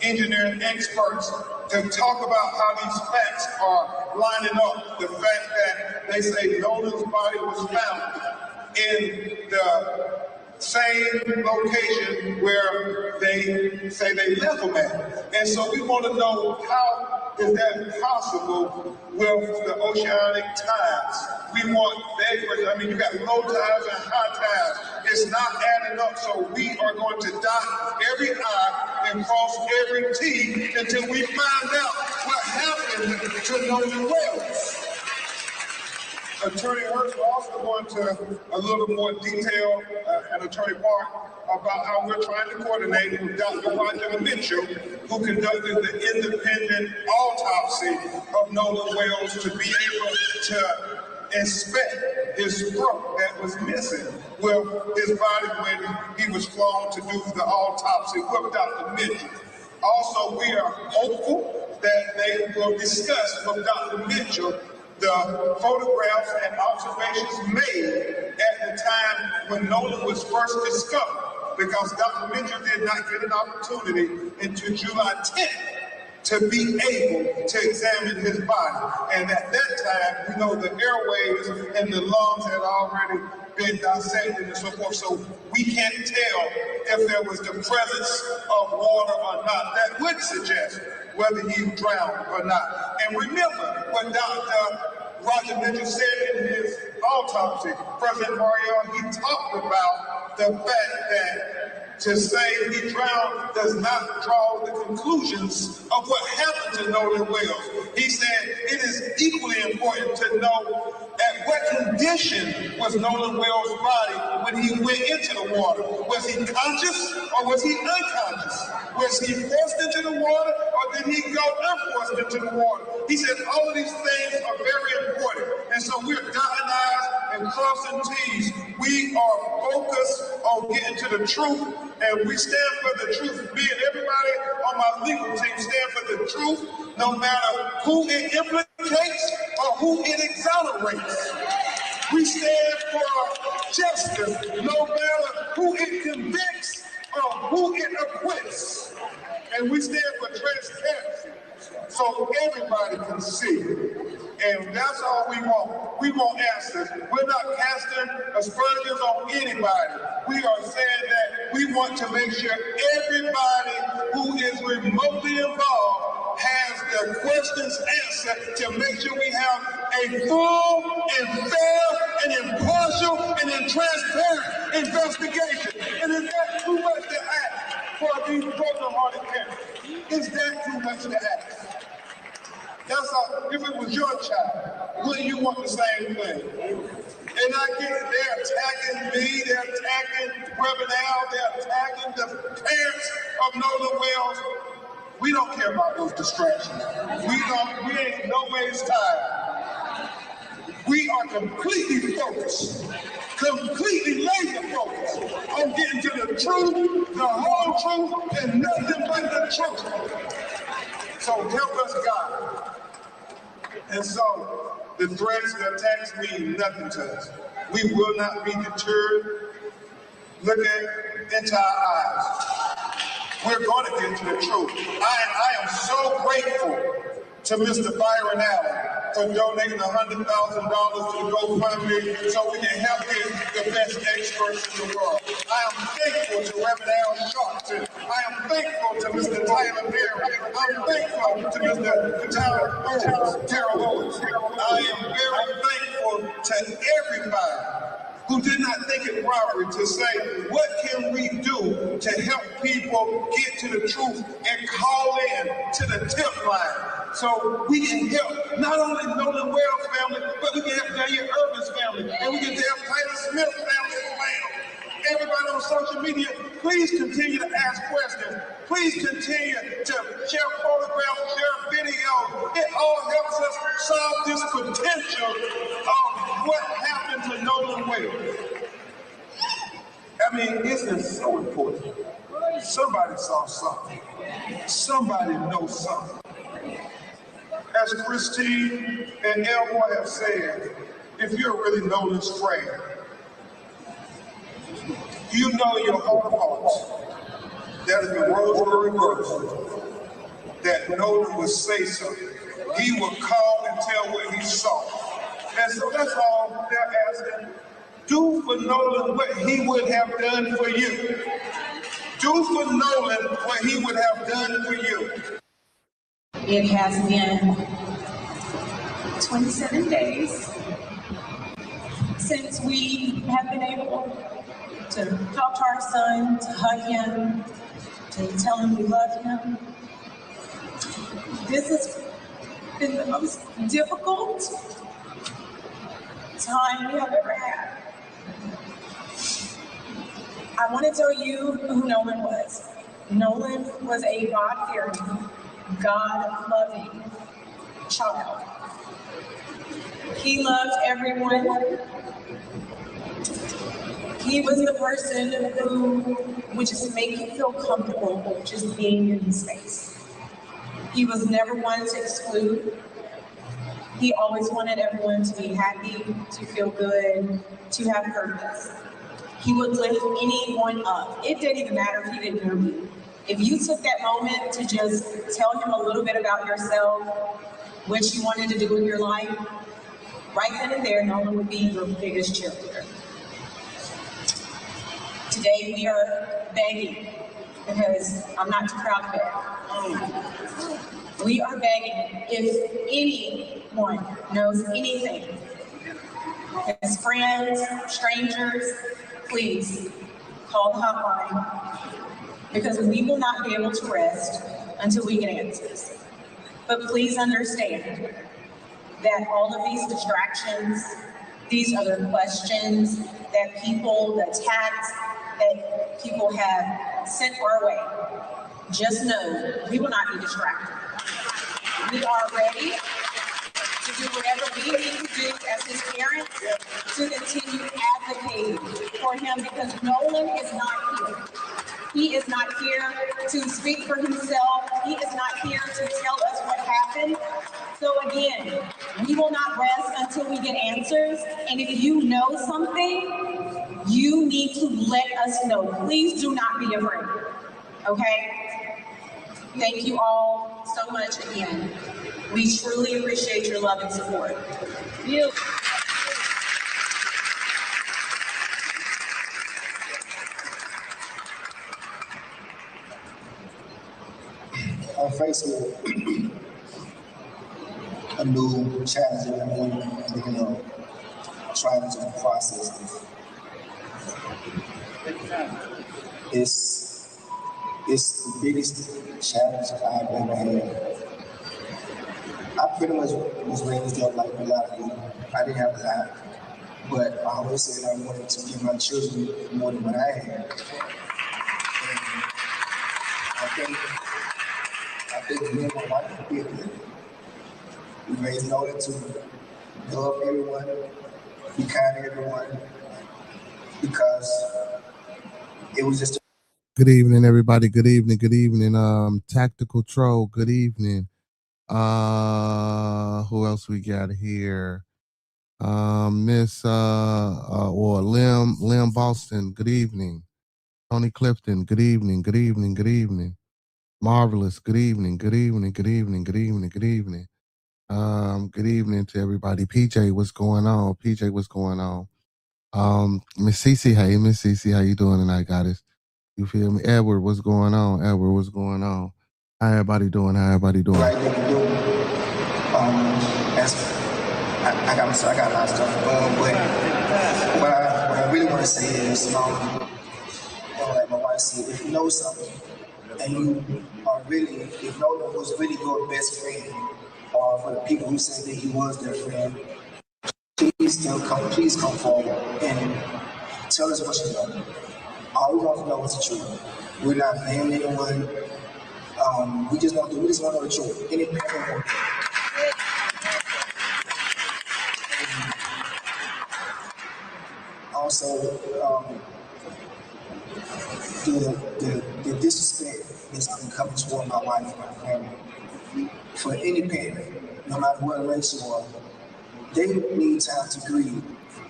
engineering experts to talk about how these facts are lining up. The fact that they say Nolan's body was found in the same location where they say they left him at. And so we want to know, how is that possible with the oceanic tides? We want that. I mean, you got low tides and high tides. It's not adding up, so we are going to dot every I and cross every T until we find out what happened to Nolan Wells. Attorney Hurst will also go into a little more detail, and Attorney Park, about how we're trying to coordinate with Dr. Roger Mitchell, who conducted the independent autopsy of Nolan Wells, to be able to inspect his throat that was missing with his body when he was flown to do the autopsy with Dr. Mitchell. Also, we are hopeful that they will discuss with Dr. Mitchell the photographs and observations made at the time when Nolan was first discovered, because Dr. Mitchell did not get an opportunity until July 10th to be able to examine his body. And at that time, we know the airways and the lungs had already been dissected and so forth, so we can't tell if there was the presence of water or not. That would suggest whether he drowned or not. And remember what Dr. Roger Mitchell said in his autopsy, President Mario, he talked about the fact that to say he drowned does not draw the conclusions of what happened to Nolan Wells. He said it is equally important to know at what condition was Nolan Wells' body when he went into the water. Was he conscious or was he unconscious? Was he forced into the water or did he go unforced into the water? He said all of these things are very important. And so we're dotting I's and crossing T's. We are focused on getting to the truth, and we stand for the truth. Me and everybody on my legal team stand for the truth, no matter who it implicates or who it exonerates. We stand for justice, no matter who it convicts or who it acquits. And we stand for transparency, so everybody can see. And that's all we want. We want answers. We're not casting aspersions on anybody. We are saying that we want to make sure everybody who is remotely involved has the questions answered to make sure we have a full and fair and impartial and transparent investigation. And is that too much to ask for these broken-hearted parents? Is that too much to ask? That's all. If it was your child, wouldn't you want the same thing? And I get it. They're attacking me. They're attacking Reverend Al. They're attacking the parents of Nolan Wells. We don't care about those distractions. We ain't no ways tired. We are completely focused, completely laser focused on getting to the truth, the whole truth, and nothing but the truth. So help us, God. And so the threats, the attacks mean nothing to us. We will not be deterred. Looking into our eyes, we're going to get to the truth. I am so grateful to Mr. Byron Allen for donating $100,000 to the GoFundMe so we can help get the best experts in the world. I am thankful to Reverend Al Sharpton. I am thankful to Mr. Tyler Berry. I'm thankful to Mr. Terrell Owens. I am very thankful to everybody who did not think it robbery to say, what can we do to help people get to the truth and call in to the tip line So we can help not only Nolan Wells family, but we can help Daniel Irvin's family, and we can help Tyler Smith family as well. Everybody on social media, please continue to ask questions. Please continue to share photographs, share videos. It all helps us solve this potential of what happened to Nolan Wells. I mean, this is so important. Somebody saw something. Somebody knows something. As Christine and Elmore have said, if you're really Nolan's friend, you know your heart of hearts that if the roles were reversed, that Nolan would say something. He would call and tell what he saw. And so that's all they're asking. Do for Nolan what he would have done for you. Do for Nolan what he would have done for you. It has been 27 days since we have been able to talk to our son, to hug him, to tell him we love him. This has been the most difficult time we have ever had. I want to tell you who Nolan was. Nolan was a God-fearing, God-loving child. He loved everyone. He was the person who would just make you feel comfortable just being in his space. He was never one to exclude. He always wanted everyone to be happy, to feel good, to have purpose. He would lift anyone up. It didn't even matter if he didn't know you. If you took that moment to just tell him a little bit about yourself, what you wanted to do in your life, right then and there, Nolan would be your biggest cheerleader. Today we are begging, because I'm not too proud to beg. We are begging, if anyone knows anything, his friends, strangers, please call the hotline, because we will not be able to rest until we get answers. But please understand that all of these distractions, these other questions, that people, the attacks that people have sent our way, just know we will not be distracted. We are ready to do whatever we need to do as his parents to continue advocating for him, because Nolan is not here. He is not here to speak for himself. He is not here to tell us what happened. So again, we will not rest until we get answers. And if you know something, you need to let us know. Please do not be afraid, okay? Thank you all so much again. We truly appreciate your love and support. You. I'm facing a new challenge every morning, trying to process this. It's the biggest challenge I've ever had. I pretty much was raised up like a lot of people. I didn't have a lot, but I always said I wanted to give my children more than what I had. And I think me and my wife did it. We raised Nolan to love everyone, be kind to everyone, because it was just. Good evening, everybody. Good evening. Good evening. Tactical Troll. Good evening. Who else we got here? Miss or Lim Boston. Good evening. Tony Clifton. Good evening. Good evening. Good evening. Marvelous. Good evening. Good evening. Good evening. Good evening. Good evening. Good evening to everybody. PJ, what's going on? PJ, what's going on? Miss Cece, hey, Miss Cece, how you doing tonight, goddess? You feel me? Edward, what's going on? Edward, what's going on? How everybody doing? How everybody doing? Right there to do. I got a lot of stuff, but what I really want to say is, like my wife said, if you know something, and you are really, if Nolan was really your best friend, or for the people who said that he was their friend, please come forward and tell us what you know. All we want to know is the truth. We're not blaming anyone. We just want to know the truth. Any parent also, the disrespect that's been coming toward my wife and my family. For any parent, no matter what race you are, they need time to grieve.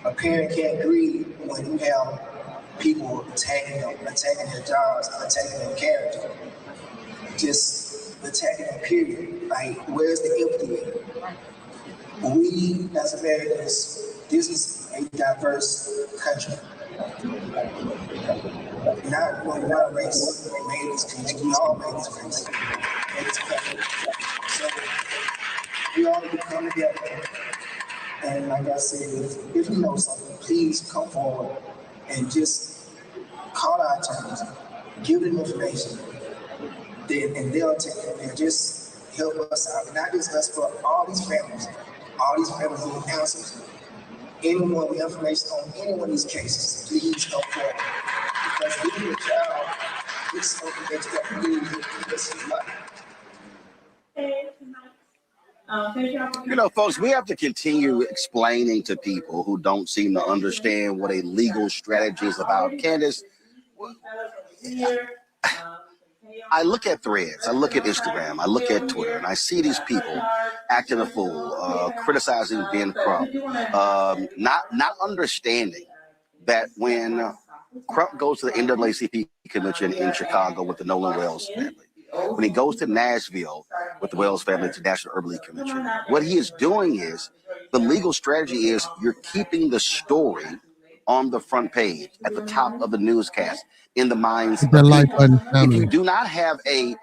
A parent can't grieve when you have people attacking them, attacking their jobs, attacking their character, just attacking them, period. Like, where's the empathy? We, as Americans, this is a diverse country. Not one race made this country. We all made this country. So we all need to come together. And like I said, if you know something, please come forward and just call our attorneys, give them information, and they'll take it and just help us out. Not just us, but all these families need answers. Anyone with information on any one of these cases, please come forward. Because losing a child is something that you got to do to this life. You know, folks, we have to continue explaining to people who don't seem to understand what a legal strategy is about. Candace, I look at Threads, I look at Instagram, I look at Twitter, and I see these people acting a fool, criticizing Ben Crump, not understanding that when Crump goes to the NAACP convention in Chicago with the Nolan Wells family, when he goes to Nashville with the Wells family to National Urban League Convention, what he is doing is, the legal strategy is, you're keeping the story on the front page, at the top of the newscast, in the minds of people. If you do not have a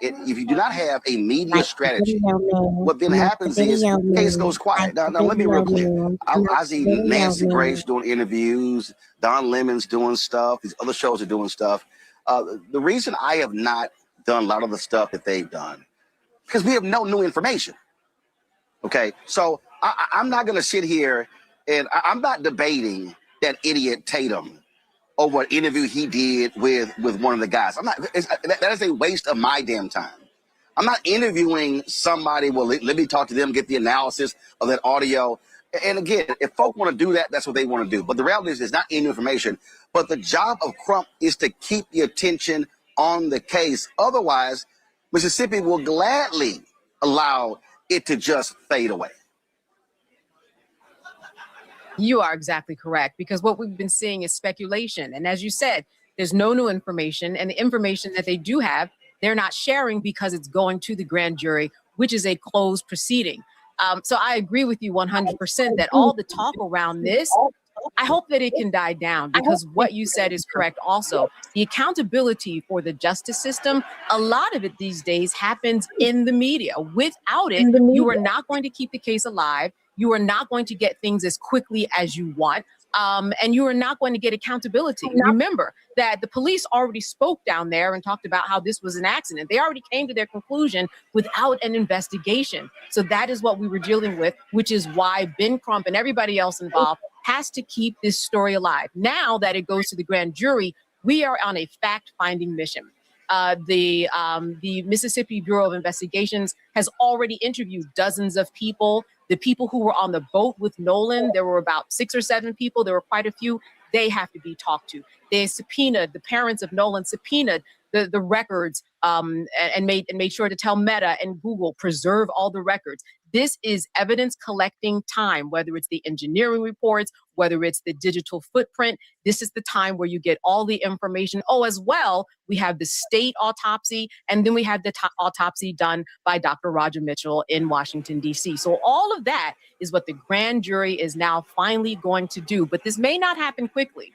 media strategy, what then happens is case goes quiet. Now let me be real clear. I see Nancy Grace doing interviews, Don Lemon's doing stuff, these other shows are doing stuff. The reason I have not done a lot of the stuff that they've done, because we have no new information. Okay, so I'm not going to sit here and I'm not debating that idiot Tatum over an interview he did with one of the guys. That is a waste of my damn time. I'm not interviewing somebody. Well, let me talk to them, get the analysis of that audio. And again, if folk want to do that, that's what they want to do. But the reality is, it's not any information. But the job of Crump is to keep the attention on the case. Otherwise, Mississippi will gladly allow it to just fade away. You are exactly correct, because what we've been seeing is speculation. And as you said, there's no new information, and the information that they do have, they're not sharing because it's going to the grand jury, which is a closed proceeding. So I agree with you 100% that all the talk around this, I hope that it can die down, because what you said is correct also. The accountability for the justice system, a lot of it these days happens in the media. Without it, you are not going to keep the case alive. You are not going to get things as quickly as you want. And you are not going to get accountability. Remember that the police already spoke down there and talked about how this was an accident. They already came to their conclusion without an investigation. So that is what we were dealing with, which is why Ben Crump and everybody else involved has to keep this story alive. Now that it goes to the grand jury, we are on a fact-finding mission. The Mississippi Bureau of Investigations has already interviewed dozens of people. The people who were on the boat with Nolan, there were about 6 or 7 people. There were quite a few. They have to be talked to. They subpoenaed, the parents of Nolan subpoenaed the records and made sure to tell Meta and Google, preserve all the records. This is evidence collecting time, whether it's the engineering reports, whether it's the digital footprint. This is the time where you get all the information. Oh, as well, we have the state autopsy, and then we have the autopsy done by Dr. Roger Mitchell in Washington, D.C. So all of that is what the grand jury is now finally going to do. But this may not happen quickly.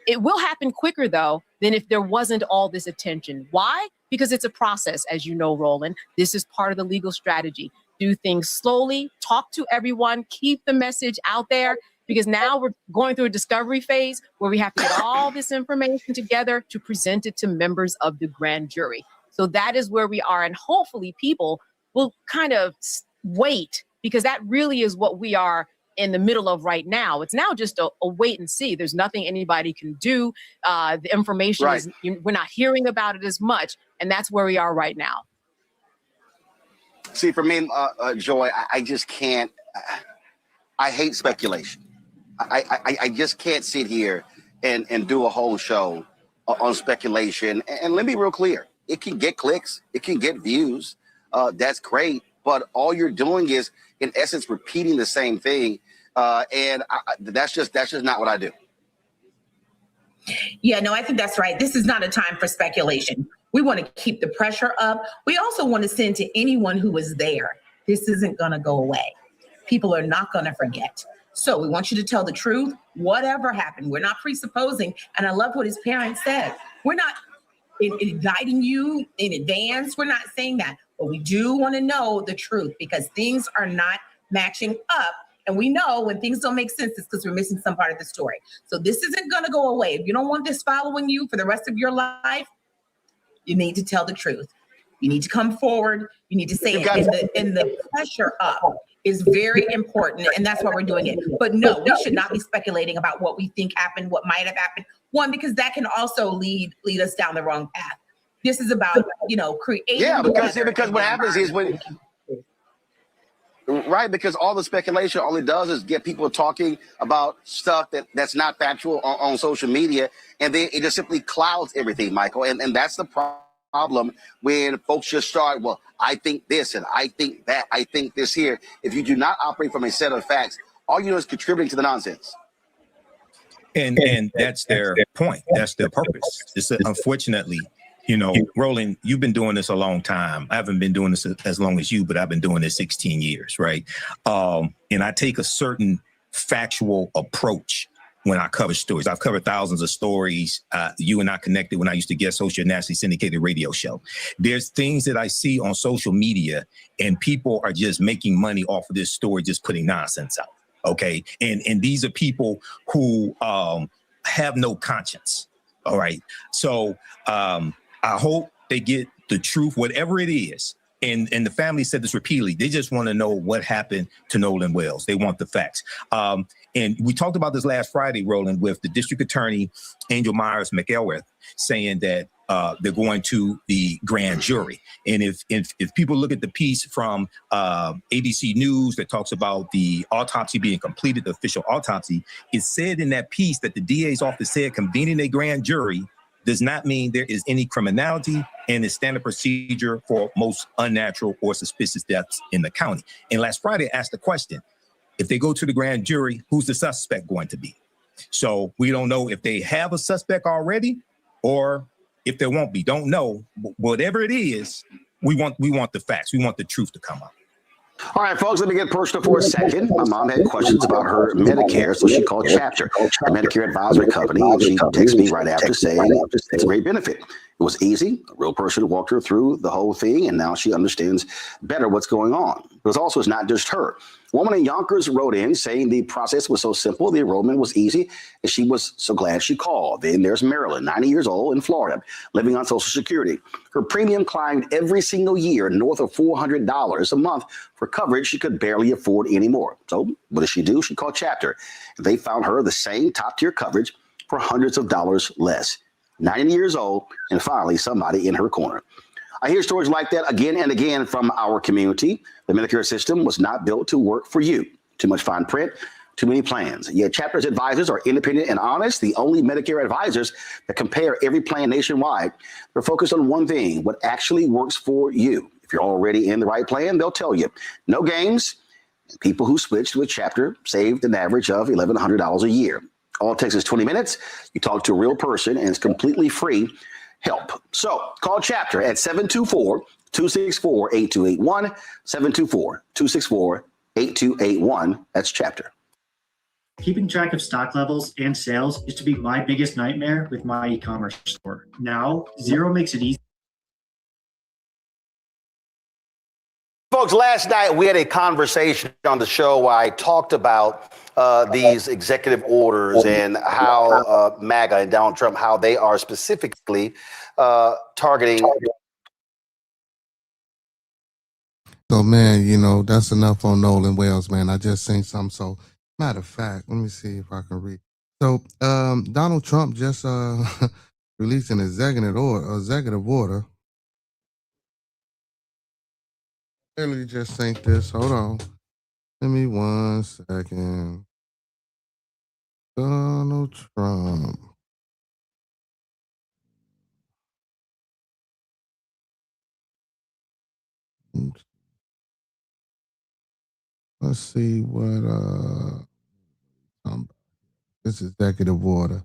It will happen quicker, though, than if there wasn't all this attention. Why? Because it's a process, as you know, Roland. This is part of the legal strategy. Do things slowly, talk to everyone, keep the message out there, because now we're going through a discovery phase where we have to get all this information together to present it to members of the grand jury. So that is where we are. And hopefully people will kind of wait, because that really is what we are in the middle of right now. It's now just a wait and see. There's nothing anybody can do. The information Right. we're not hearing about it as much, and that's where we are right now. See, for me, Joy, I just can't. I hate speculation. I just can't sit here and do a whole show on speculation. And let me be real clear. It can get clicks. It can get views. That's great. But all you're doing is, in essence, repeating the same thing. That's just not what I do. Yeah, no, I think that's right. This is not a time for speculation. We want to keep the pressure up. We also want to send to anyone who was there, this isn't going to go away. People are not going to forget. So we want you to tell the truth, whatever happened. We're not presupposing. And I love what his parents said. We're not indicting you in advance. We're not saying that. But we do want to know the truth because things are not matching up. And we know when things don't make sense, it's because we're missing some part of the story. So this isn't going to go away. If you don't want this following you for the rest of your life, you need to tell the truth. You need to come forward. You need to say it. And the pressure up is very important. And that's why we're doing it. But no, we should not be speculating about what we think happened, what might have happened. One, because that can also lead us down the wrong path. This is about, creating. Yeah, because what happens is when. Right, because all the speculation, all it does is get people talking about stuff that's not factual on social media, and then it just simply clouds everything, Michael. And that's the problem when folks just start, well, I think this and I think that, I think this here. If you do not operate from a set of facts, all you do is contributing to the nonsense. And that's their point. That's their purpose. It's unfortunately. Roland, you've been doing this a long time. I haven't been doing this as long as you, but I've been doing this 16 years, right? And I take a certain factual approach when I cover stories. I've covered thousands of stories. You and I connected when I used to guest host your nationally syndicated radio show. There's things that I see on social media, and people are just making money off of this story, just putting nonsense out, okay? And these are people who have no conscience, all right? So, I hope they get the truth, whatever it is. And the family said this repeatedly. They just want to know what happened to Nolan Wells. They want the facts. And we talked about this last Friday, Roland, with the district attorney, Angel Myers McElworth, saying that they're going to the grand jury. And if people look at the piece from ABC News that talks about the autopsy being completed, the official autopsy, it said in that piece that the DA's office said convening a grand jury does not mean there is any criminality and is standard procedure for most unnatural or suspicious deaths in the county. And last Friday, I asked the question, if they go to the grand jury, who's the suspect going to be? So we don't know if they have a suspect already or if there won't be. Don't know. Whatever it is, we want the facts. We want the truth to come out. All right, folks, let me get personal for a second. My mom had questions about her Medicare, so she called Chapter, a Medicare advisory company, and she texted me right after saying it's a great benefit. It was easy. A real person walked her through the whole thing, and now she understands better what's going on. But it's not just her. A woman in Yonkers wrote in saying the process was so simple, the enrollment was easy, and she was so glad she called. Then there's Marilyn, 90 years old, in Florida, living on Social Security. Her premium climbed every single year north of $400 a month for coverage she could barely afford anymore. So what does she do? She called Chapter. They found her the same top-tier coverage for hundreds of dollars less. 90 years old, and finally somebody in her corner. I hear stories like that again and again from our community. The Medicare system was not built to work for you. Too much fine print, too many plans. Yet Chapter's advisors are independent and honest, the only Medicare advisors that compare every plan nationwide. They're focused on one thing, what actually works for you. If you're already in the right plan, they'll tell you. No games. People who switched with Chapter saved an average of $1,100 a year. All it takes is 20 minutes. You talk to a real person, and it's completely free help. So call Chapter at 724-264-8281, 724-264-8281. That's Chapter. Keeping track of stock levels and sales used to be my biggest nightmare with my e-commerce store. Now, Xero makes it easy. Folks, last night we had a conversation on the show where I talked about these executive orders and how MAGA and Donald Trump, how they are specifically targeting. So, man, that's enough on Nolan Wells, man. I just seen something. So, matter of fact, let me see if I can read. So, Donald Trump just released an executive order. Literally just think this. Hold on. Give me 1 second. Donald Trump. Let's see what this executive order.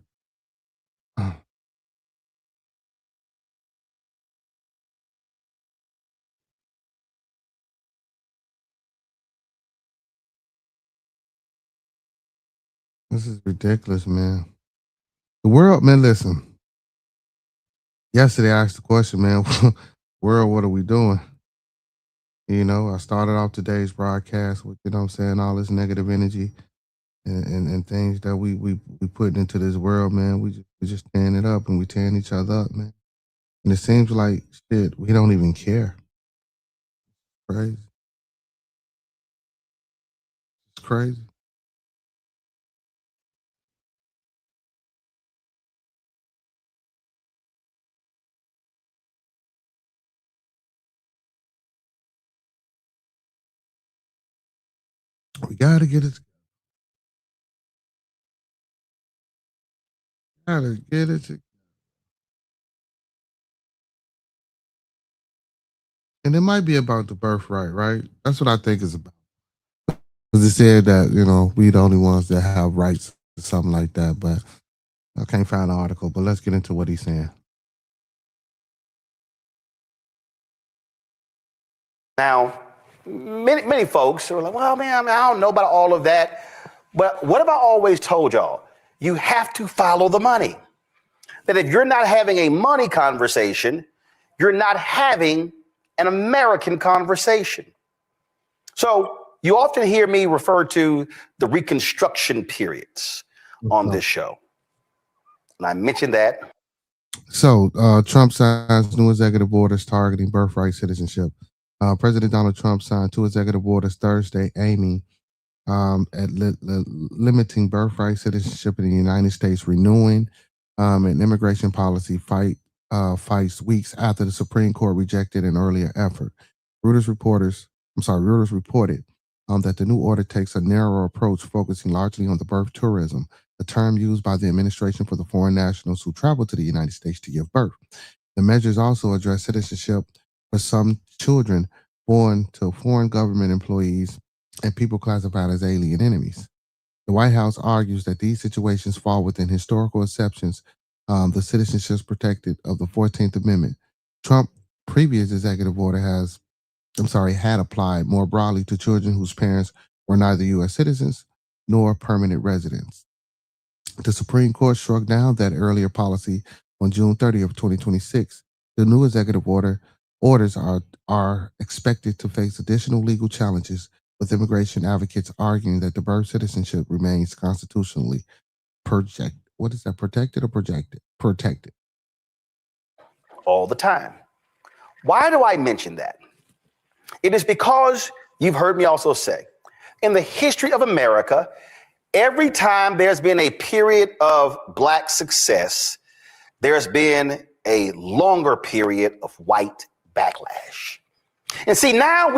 This is ridiculous, man. The world, man, listen. Yesterday I asked the question, man, world, what are we doing? I started off today's broadcast with, what I'm saying, all this negative energy and things that we put into this world, man. We just tearing it up and we tearing each other up, man. And it seems like shit, we don't even care. Crazy. It's crazy. We gotta get it. Gotta get it. And it might be about the birthright, right? That's what I think it's about. Because it said that, we the only ones that have rights or something like that. But I can't find the article. But let's get into what he's saying. Now, many folks are like, well, man, I don't know about all of that. But what have I always told y'all? You have to follow the money. That if you're not having a money conversation, you're not having an American conversation. So you often hear me refer to the Reconstruction periods on this show. And I mentioned that. So Trump signs new executive orders targeting birthright citizenship. President Donald Trump signed 2 executive orders Thursday aiming at limiting birthright citizenship in the United States, renewing an immigration policy fights weeks after the Supreme Court rejected an earlier effort. Reuters reported that the new order takes a narrower approach, focusing largely on the birth tourism, a term used by the administration for the foreign nationals who travel to the United States to give birth. The measures also address citizenship for some children born to foreign government employees and people classified as alien enemies. The White House argues that these situations fall within historical exceptions, the citizenships protected of the 14th Amendment. Trump's previous executive order had applied more broadly to children whose parents were neither U.S. citizens nor permanent residents. The Supreme Court struck down that earlier policy on June 30th, 2026. The new executive orders are expected to face additional legal challenges, with immigration advocates arguing that the birth citizenship remains constitutionally protected. What is that? Protected or projected? Protected. All the time. Why do I mention that? It is because you've heard me also say, in the history of America, every time there's been a period of Black success, there's been a longer period of white backlash. And see, now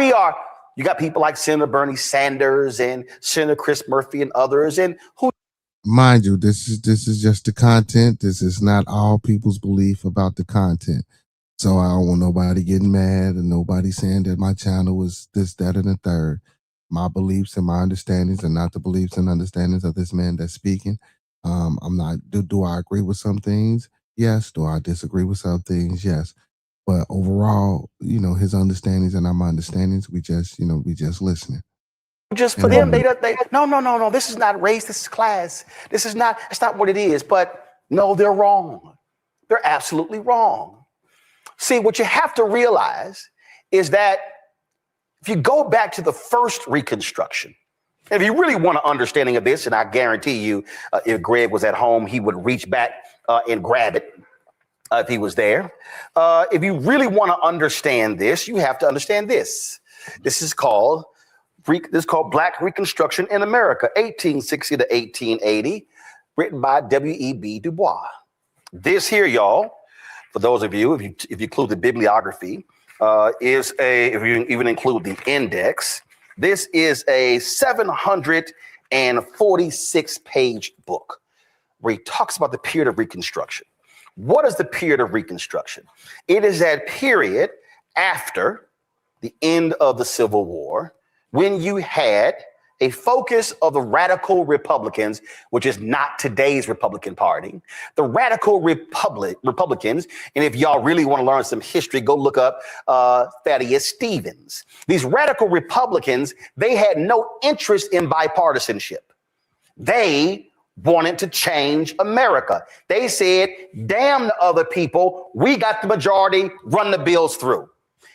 you got people like Senator Bernie Sanders and Senator Chris Murphy and others, and who. Mind you, this is just the content. This is not all people's belief about the content. So I don't want nobody getting mad and nobody saying that my channel was this, that, and the third. My beliefs and my understandings are not the beliefs and understandings of this man that's speaking. I'm not. Do I agree with some things? Yes. Do I disagree with some things? Yes. But overall, his understandings and my understandings, we just listening. Just for them, no. This is not race. This is class. That's not what it is. But no, they're wrong. They're absolutely wrong. See, what you have to realize is that if you go back to the first Reconstruction, if you really want an understanding of this, and I guarantee you, if Greg was at home, he would reach back and grab it if he was there. If you really want to understand this, you have to understand this. This is called Black Reconstruction in America, 1860 to 1880, written by W.E.B. Du Bois. This here, y'all, for those of you, if you include the bibliography, if you even include the index, this is a 746-page book where he talks about the period of Reconstruction. What is the period of Reconstruction? It is that period after the end of the Civil War, when you had a focus of the radical Republicans, which is not today's Republican Party, the radical Republicans, and if y'all really want to learn some history, go look up Thaddeus Stevens. These radical Republicans, they had no interest in bipartisanship. They wanted to change America. They said, damn the other people, we got the majority, run the bills through.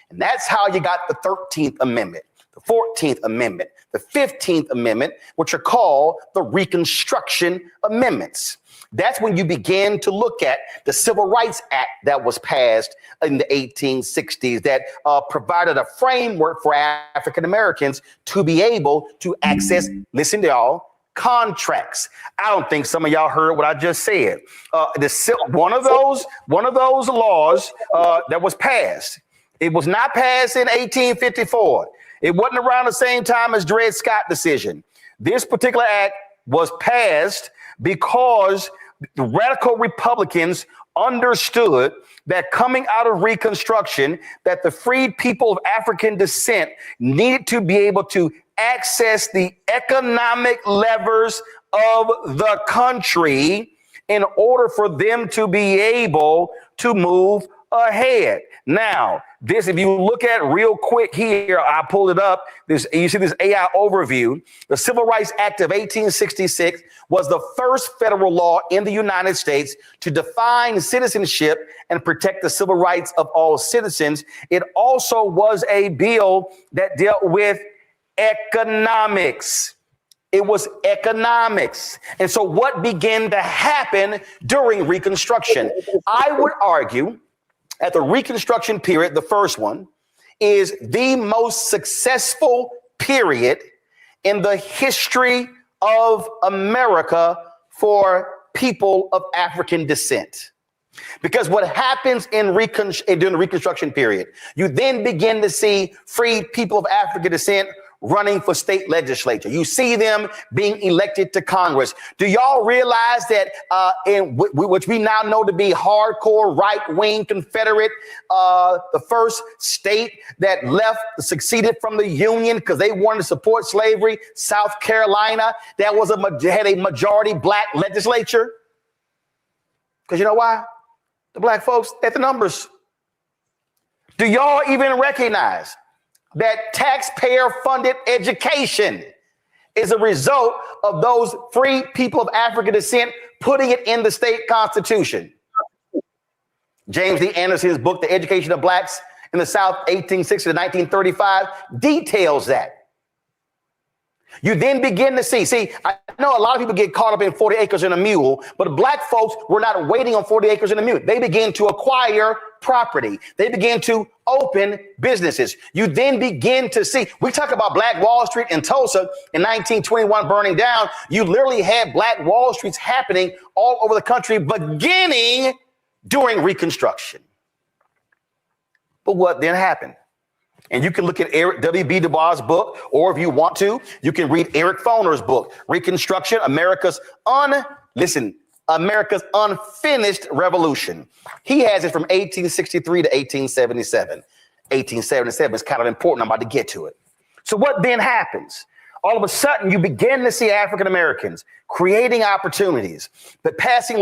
And that's how you got the 13th Amendment, the 14th Amendment, the 15th Amendment, which are called the Reconstruction Amendments. That's when you begin to look at the Civil Rights Act that was passed in the 1860s that provided a framework for African Americans to be able to access, listen to y'all, contracts. I don't think some of y'all heard what I just said. One of those laws that was passed, it was not passed in 1854. It wasn't around the same time as Dred Scott decision. This particular act was passed because the radical Republicans understood that coming out of Reconstruction, that the freed people of African descent needed to be able to access the economic levers of the country in order for them to be able to move ahead. Now, this, if you look at real quick here, I pulled it up. You see this AI overview. The Civil Rights Act of 1866 was the first federal law in the United States to define citizenship and protect the civil rights of all citizens. It also was a bill that dealt with economics. It was economics. And so what began to happen during Reconstruction? I would argue at the Reconstruction period, the first one, is the most successful period in the history of America for people of African descent. Because what happens during the Reconstruction period, you then begin to see freed people of African descent running for state legislature. You see them being elected to Congress. Do y'all realize that which we now know to be hardcore right-wing Confederate, the first state that seceded from the Union because they wanted to support slavery, South Carolina, that had a majority black legislature? Because you know why? The black folks at the numbers. Do y'all even recognize that taxpayer-funded education is a result of those free people of African descent putting it in the state constitution? James D. Anderson's book, The Education of Blacks in the South, 1860 to 1935, details that. You then begin to see, I know a lot of people get caught up in 40 acres and a mule, but black folks were not waiting on 40 acres and a mule. They began to acquire property. They began to open businesses. You then begin to see, we talk about Black Wall Street in Tulsa in 1921 burning down. You literally had Black Wall Streets happening all over the country beginning during Reconstruction. But what then happened? And you can look at Eric W.B. Du Bois' book, or if you want to, you can read Eric Foner's book, Reconstruction, America's Unfinished Revolution. He has it from 1863 to 1877. 1877 is kind of important. I'm about to get to it. So what then happens? All of a sudden, you begin to see African Americans creating opportunities, but passing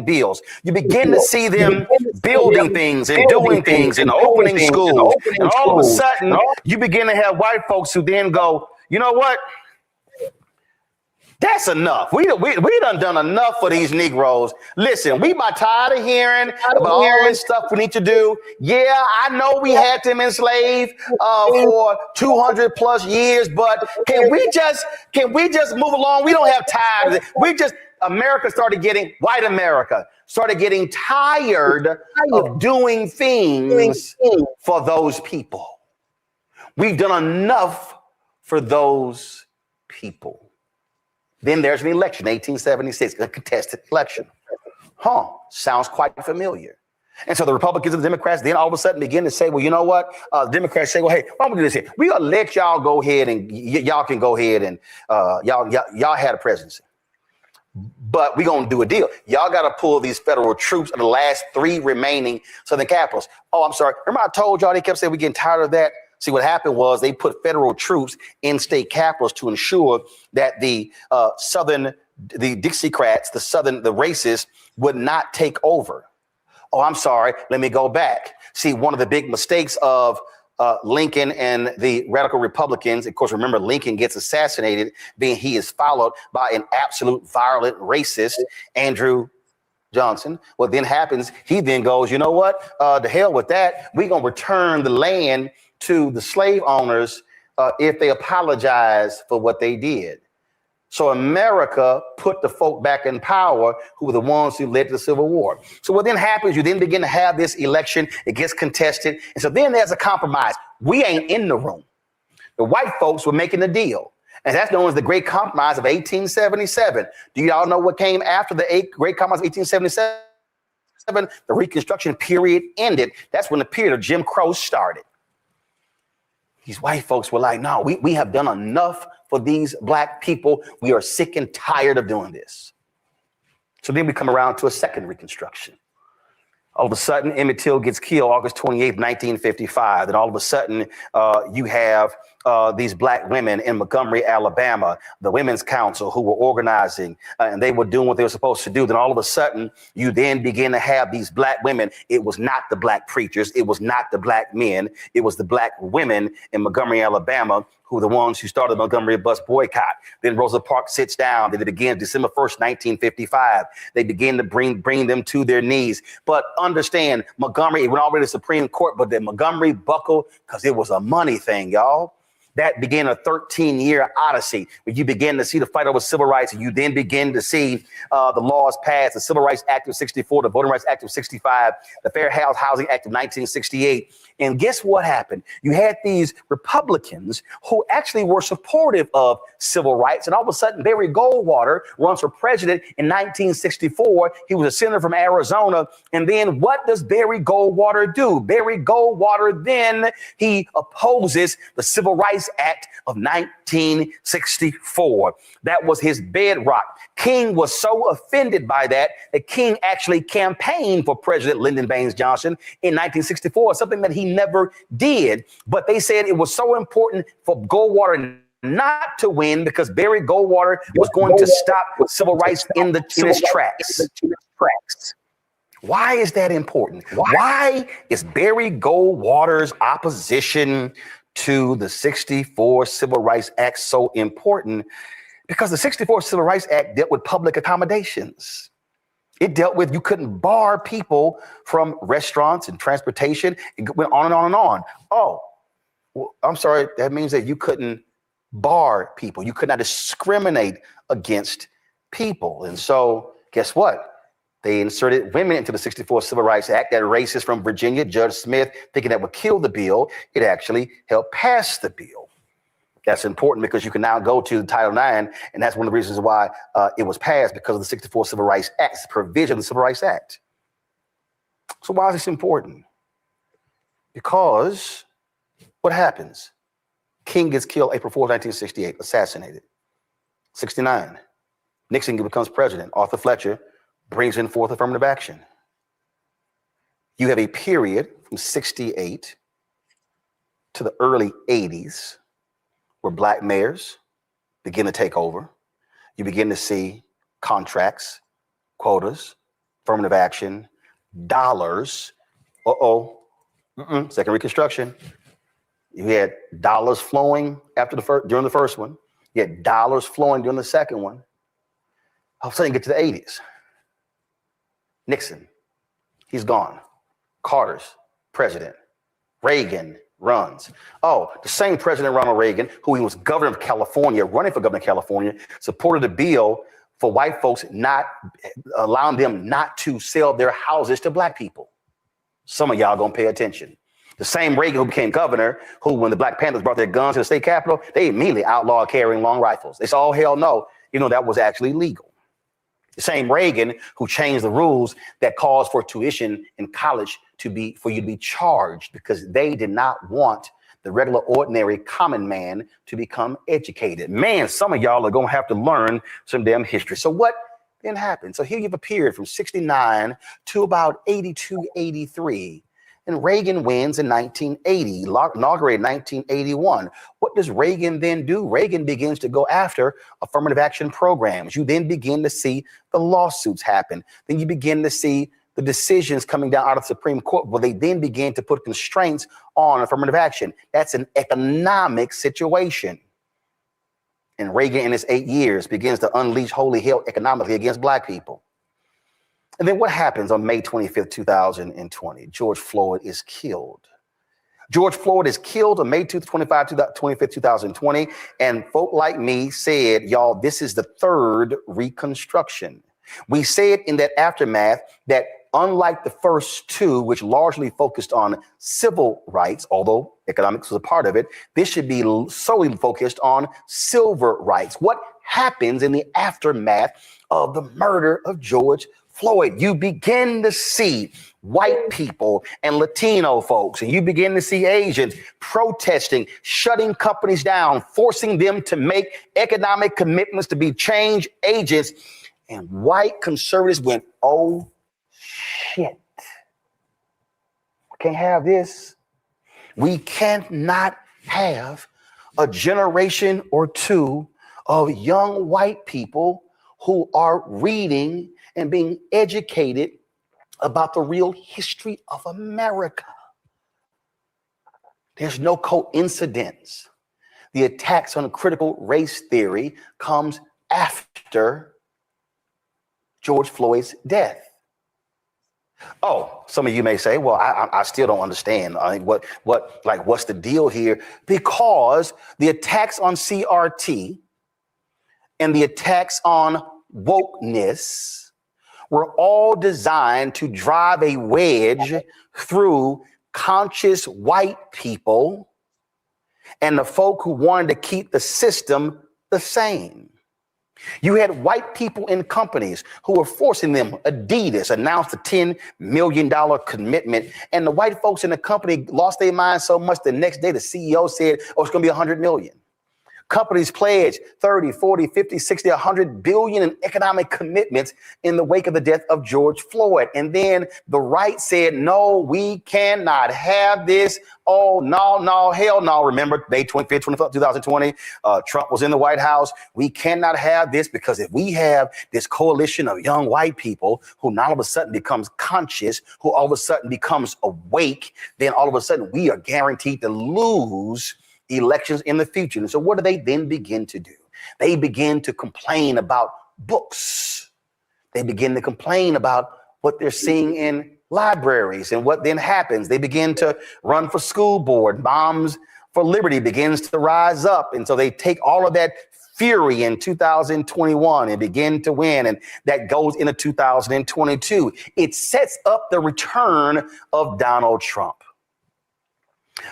bills. You begin to see them building things and doing things and opening schools. And all of a sudden, you begin to have white folks who then go, you know what? That's enough. We done enough for these Negroes. Listen, we about tired of hearing about all this stuff we need to do. Yeah, I know we had them enslaved for 200 plus years, but can we just move along? We don't have time. White America started getting tired of doing things for those people. We've done enough for those people. Then there's an election, 1876, a contested election. Sounds quite familiar. And so the Republicans and the Democrats then all of a sudden begin to say, well, you know what? The Democrats say, well, hey, why don't we do this here? We're going to let y'all go ahead and y'all can go ahead and y'all had a presidency. But we're going to do a deal. Y'all got to pull these federal troops in the last 3 remaining southern capitals. Oh, I'm sorry. Remember I told y'all they kept saying we're getting tired of that? See, what happened was they put federal troops in state capitals to ensure that the Dixiecrats, the racists, would not take over. Oh, I'm sorry. Let me go back. See, one of the big mistakes of Lincoln and the radical Republicans, of course, remember, Lincoln gets assassinated, being he is followed by an absolute violent racist, Andrew Johnson. What then happens, he then goes, you know what? To hell with that. We're going to return the land to the slave owners if they apologize for what they did. So America put the folk back in power who were the ones who led to the Civil War. So what then happens, you then begin to have this election, it gets contested. And so then there's a compromise. We ain't in the room. The white folks were making the deal. And that's known as the Great Compromise of 1877. Do y'all know what came after the Great Compromise of 1877? The Reconstruction period ended. That's when the period of Jim Crow started. These white folks were like, no, we have done enough for these black people. We are sick and tired of doing this. So then we come around to a second Reconstruction. All of a sudden, Emmett Till gets killed August 28th, 1955. Then all of a sudden, you have these black women in Montgomery, Alabama, the Women's Council, who were organizing and they were doing what they were supposed to do. Then all of a sudden, you then begin to have these black women. It was not the black preachers. It was not the black men. It was the black women in Montgomery, Alabama, who were the ones who started the Montgomery bus boycott. Then Rosa Parks sits down. They did it again December 1st, 1955. They begin to bring them to their knees. But understand, Montgomery, it went all the way to the Supreme Court, but then Montgomery buckled because it was a money thing, y'all. That began a 13-year odyssey where you begin to see the fight over civil rights, and you then begin to see the laws passed, the Civil Rights Act of 64, the Voting Rights Act of 65, the Fair Housing Act of 1968. And guess what happened? You had these Republicans who actually were supportive of civil rights. And all of a sudden, Barry Goldwater runs for president in 1964. He was a senator from Arizona. And then what does Barry Goldwater do? Barry Goldwater then he opposes the Civil Rights Act of 1964. That was his bedrock. King was so offended by that King actually campaigned for President Lyndon Baines Johnson in 1964, something that he never did. But they said it was so important for Goldwater not to win because Barry Goldwater was going to stop civil rights in its tracks. Why is that important? Why is Barry Goldwater's opposition to the 64 Civil Rights Act so important? Because the 64 Civil Rights Act dealt with public accommodations. It dealt with you couldn't bar people from restaurants and transportation. It went on and on and on. Oh, well, I'm sorry. That means that you couldn't bar people. You could not discriminate against people. And so guess what? They inserted women into the 64 Civil Rights Act. That racist from Virginia, Judge Smith, thinking that would kill the bill. It actually helped pass the bill. That's important because you can now go to Title IX, and that's one of the reasons why it was passed, because of the 64 Civil Rights Act, provision of the Civil Rights Act. So why is this important? Because what happens? King gets killed April 4, 1968, assassinated. 69, Nixon becomes president. Arthur Fletcher brings in fourth affirmative action. You have a period from 68 to the early 80s where black mayors begin to take over. You begin to see contracts, quotas, affirmative action, dollars. Second Reconstruction. You had dollars flowing during the first one. You had dollars flowing during the second one. All of a sudden, you get to the 80s. Nixon, he's gone. Carter's president. Reagan runs. Oh, the same President Ronald Reagan, who he was governor of California, running for governor of California, supported a bill for white folks not allowing them not to sell their houses to black people. Some of y'all gonna pay attention. The same Reagan who became governor, who when the Black Panthers brought their guns to the state capitol, they immediately outlawed carrying long rifles. They said, oh, hell no, that was actually legal. The same Reagan who changed the rules that caused for tuition in college for you to be charged because they did not want the regular, ordinary, common man to become educated. Man, some of y'all are going to have to learn some damn history. So what then happened? So here you've appeared from 69 to about 82, 83. And Reagan wins in 1980, inaugurated 1981. What does Reagan then do? Reagan begins to go after affirmative action programs. You then begin to see the lawsuits happen. Then you begin to see the decisions coming down out of the Supreme Court, where they then begin to put constraints on affirmative action. That's an economic situation. And Reagan, in his 8 years, begins to unleash holy hell economically against Black people. And then what happens on May 25th, 2020? George Floyd is killed. George Floyd is killed on May 25th, 2020. And folk like me said, y'all, this is the third Reconstruction. We said in that aftermath that unlike the first two, which largely focused on civil rights, although economics was a part of it, this should be solely focused on civil rights. What happens in the aftermath of the murder of George Floyd? You begin to see white people and Latino folks, and you begin to see Asians protesting, shutting companies down, forcing them to make economic commitments to be change agents. And white conservatives went, oh, shit. We can't have this. We cannot have a generation or two of young white people who are reading and being educated about the real history of America. There's no coincidence. The attacks on critical race theory comes after George Floyd's death. Oh, some of you may say, well, I still don't understand. I mean, what's the deal here? Because the attacks on CRT and the attacks on wokeness were all designed to drive a wedge through conscious white people and the folk who wanted to keep the system the same. You had white people in companies who were forcing them. Adidas announced a $10 million commitment, and the white folks in the company lost their mind so much the next day the CEO said, oh, it's going to be $100 million. Companies pledged 30, 40, 50, 60, 100 billion in economic commitments in the wake of the death of George Floyd. And then the right said, no, we cannot have this. Oh, no, hell no. Remember, May 25th, 2020, Trump was in the White House. We cannot have this because if we have this coalition of young white people who now all of a sudden becomes conscious, who all of a sudden becomes awake, then all of a sudden we are guaranteed to lose elections in the future. And so what do they then begin to do? They begin to complain about books. They begin to complain about what they're seeing in libraries. And what then happens? They begin to run for school board. Moms for Liberty begins to rise up. And so they take all of that fury in 2021 and begin to win. And that goes into 2022. It sets up the return of Donald Trump.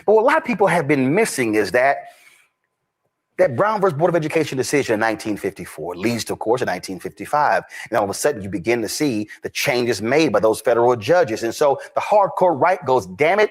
But what a lot of people have been missing is that Brown versus Board of Education decision in 1954 leads to, of course, in 1955. And all of a sudden, you begin to see the changes made by those federal judges. And so the hardcore right goes, damn it,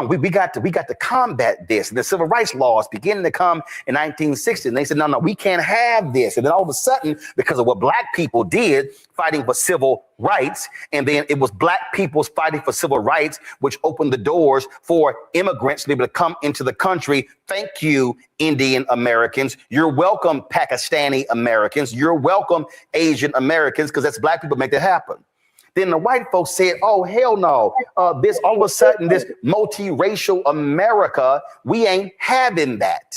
we got to combat this. And the civil rights laws begin to come in 1960. And they said, no, we can't have this. And then all of a sudden, because of what Black people did fighting for civil rights, and then it was Black people's fighting for civil rights, which opened the doors for immigrants to be able to come into the country. Thank you, Indian Americans. You're welcome, Pakistani Americans. You're welcome, Asian Americans, because that's Black people make that happen. Then the white folks said, oh, hell no. This all of a sudden, this multiracial America, we ain't having that.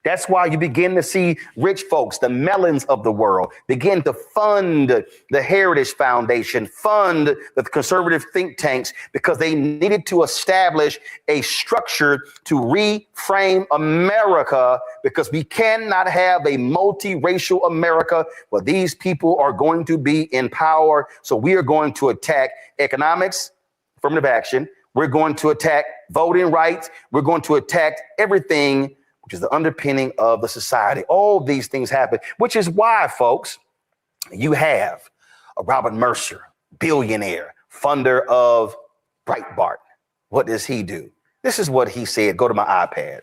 That's why you begin to see rich folks, the Mellons of the world, begin to fund the Heritage Foundation, fund the conservative think tanks, because they needed to establish a structure to reframe America, because we cannot have a multiracial America where these people are going to be in power. So we are going to attack economics, affirmative action. We're going to attack voting rights. We're going to attack everything which is the underpinning of the society. All these things happen, which is why, folks, you have a Robert Mercer, billionaire, funder of Breitbart. What does he do? This is what he said. Go to my iPad.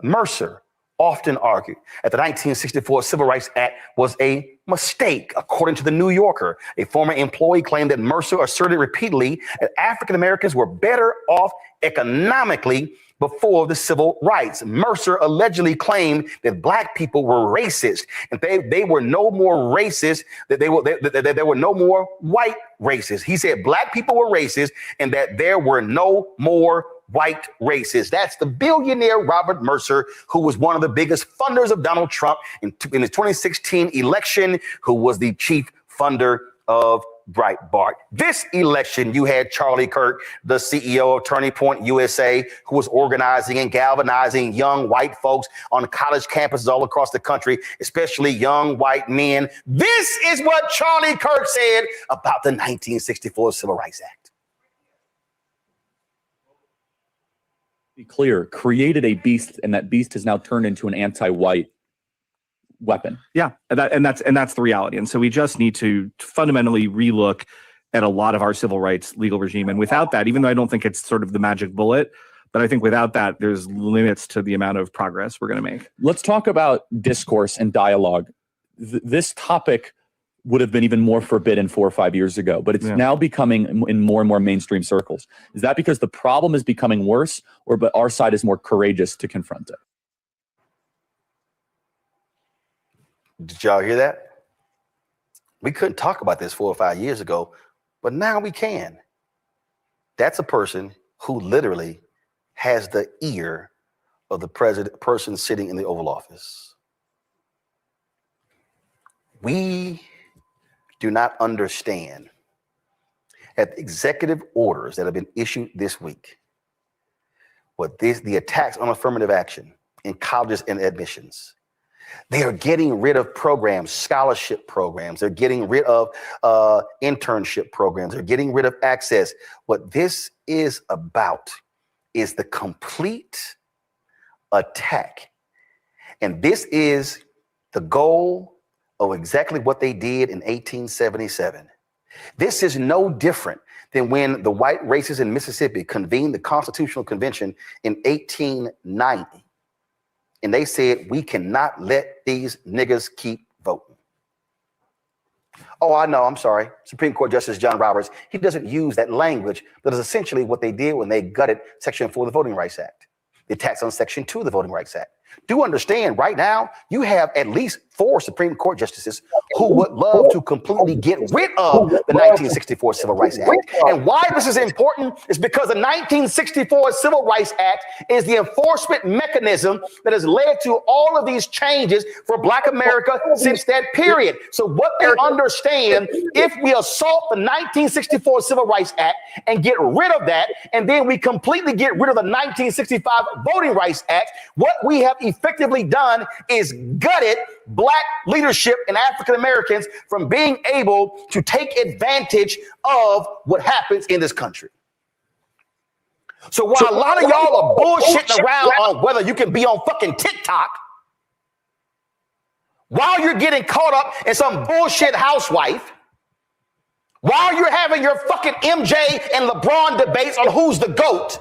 Mercer often argued that the 1964 Civil Rights Act was a mistake. According to the New Yorker, a former employee claimed that Mercer asserted repeatedly that African Americans were better off economically before the civil rights. Mercer allegedly claimed that black people were racist, and they were no more racist, that there were no more white racists. He said black people were racist and that there were no more white racists. That's the billionaire Robert Mercer, who was one of the biggest funders of Donald Trump in the 2016 election, who was the chief funder of Breitbart. This election, you had Charlie Kirk, the CEO of Turning Point USA, who was organizing and galvanizing young white folks on college campuses all across the country, especially young white men. This is what Charlie Kirk said about the 1964 Civil Rights Act. Be clear, created a beast, and that beast has now turned into an anti-white weapon. Yeah, and that's the reality. And so we just need to fundamentally relook at a lot of our civil rights legal regime. And without that, even though I don't think it's sort of the magic bullet, but I think without that, there's limits to the amount of progress we're going to make. Let's talk about discourse and dialogue. This topic would have been even more forbidden 4 or 5 years ago, but it's now becoming in more and more mainstream circles. Is that because the problem is becoming worse, or but our side is more courageous to confront it? Did y'all hear that? We couldn't talk about this 4 or 5 years ago, but now we can. That's a person who literally has the ear of the person sitting in the Oval Office. We do not understand that the executive orders that have been issued this week, the attacks on affirmative action in colleges and admissions, they are getting rid of programs, scholarship programs. They're getting rid of internship programs. They're getting rid of access. What this is about is the complete attack. And this is the goal of exactly what they did in 1877. This is no different than when the white racists in Mississippi convened the Constitutional Convention in 1890. And they said, we cannot let these niggas keep voting. Oh, I know, I'm sorry. Supreme Court Justice John Roberts, he doesn't use that language, but it's essentially what they did when they gutted Section 4 of the Voting Rights Act. The attacks on Section 2 of the Voting Rights Act. Do understand right now, you have at least 4 Supreme Court justices who would love to completely get rid of the 1964 Civil Rights Act. And why this is important is because the 1964 Civil Rights Act is the enforcement mechanism that has led to all of these changes for Black America since that period. So what they understand, if we assault the 1964 Civil Rights Act and get rid of that, and then we completely get rid of the 1965 Voting Rights Act, what we have effectively done is gutted Black leadership and African Americans from being able to take advantage of what happens in this country. So while a lot of y'all are bullshitting around on whether you can be on fucking TikTok, while you're getting caught up in some bullshit housewife, while you're having your fucking MJ and LeBron debates on who's the GOAT,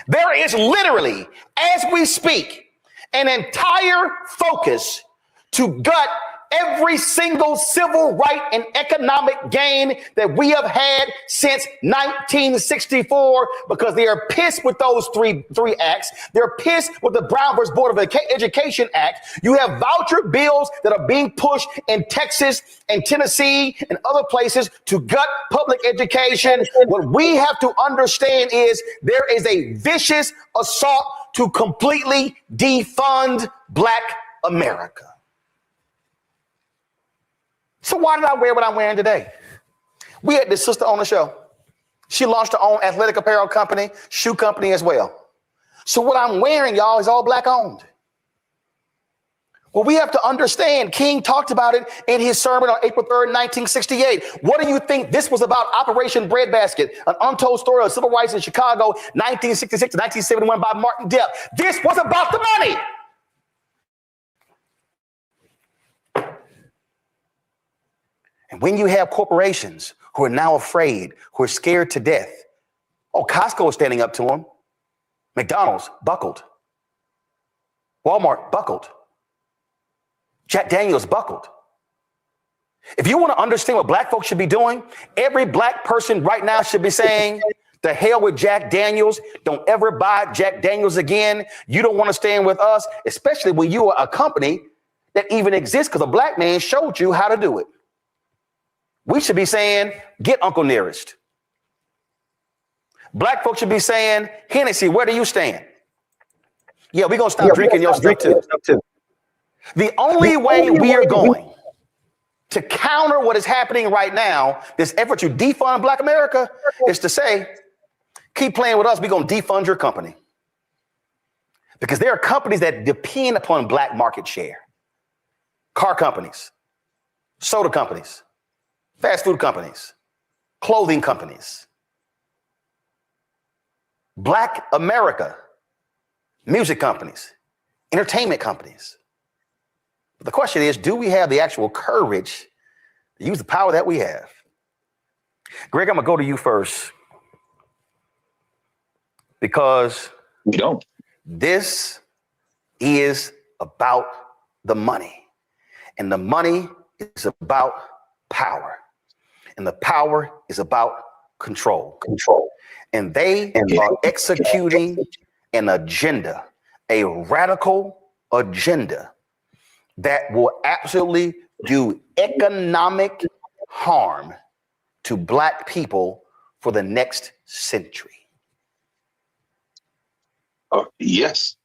there is literally, as we speak, an entire focus to gut every single civil right and economic gain that we have had since 1964, because they are pissed with those three acts. They're pissed with the Brown versus Board of Education Act. You have voucher bills that are being pushed in Texas and Tennessee and other places to gut public education. What we have to understand is there is a vicious assault to completely defund Black America. So why did I wear what I'm wearing today? We had this sister on the show. She launched her own athletic apparel company, shoe company as well. So what I'm wearing, y'all, is all Black owned. Well, we have to understand, King talked about it in his sermon on April 3rd, 1968. What do you think this was about? Operation Breadbasket, an untold story of civil rights in Chicago, 1966 to 1971 by Martin Depp. This was about the money. And when you have corporations who are now afraid, who are scared to death, Costco is standing up to them. McDonald's buckled. Walmart buckled. Jack Daniels buckled. If you want to understand what black folks should be doing, every black person right now should be saying, the hell with Jack Daniels. Don't ever buy Jack Daniels again. You don't want to stand with us, especially when you are a company that even exists because a black man showed you how to do it. We should be saying, get Uncle Nearest. Black folks should be saying, Hennessy, where do you stand? Yeah, we're going to stop drinking your stuff too. The only way we are going to counter what is happening right now, this effort to defund Black America, is to say, keep playing with us, we're going to defund your company. Because there are companies that depend upon black market share. Car companies, soda companies, fast food companies, clothing companies. Black America, music companies, entertainment companies. But the question is, do we have the actual courage to use the power that we have? Greg, I'm going to go to you first. Because we don't. This is about the money. And the money is about power. And the power is about control. And they are executing an agenda, a radical agenda that will absolutely do economic harm to black people for the next century. Yes,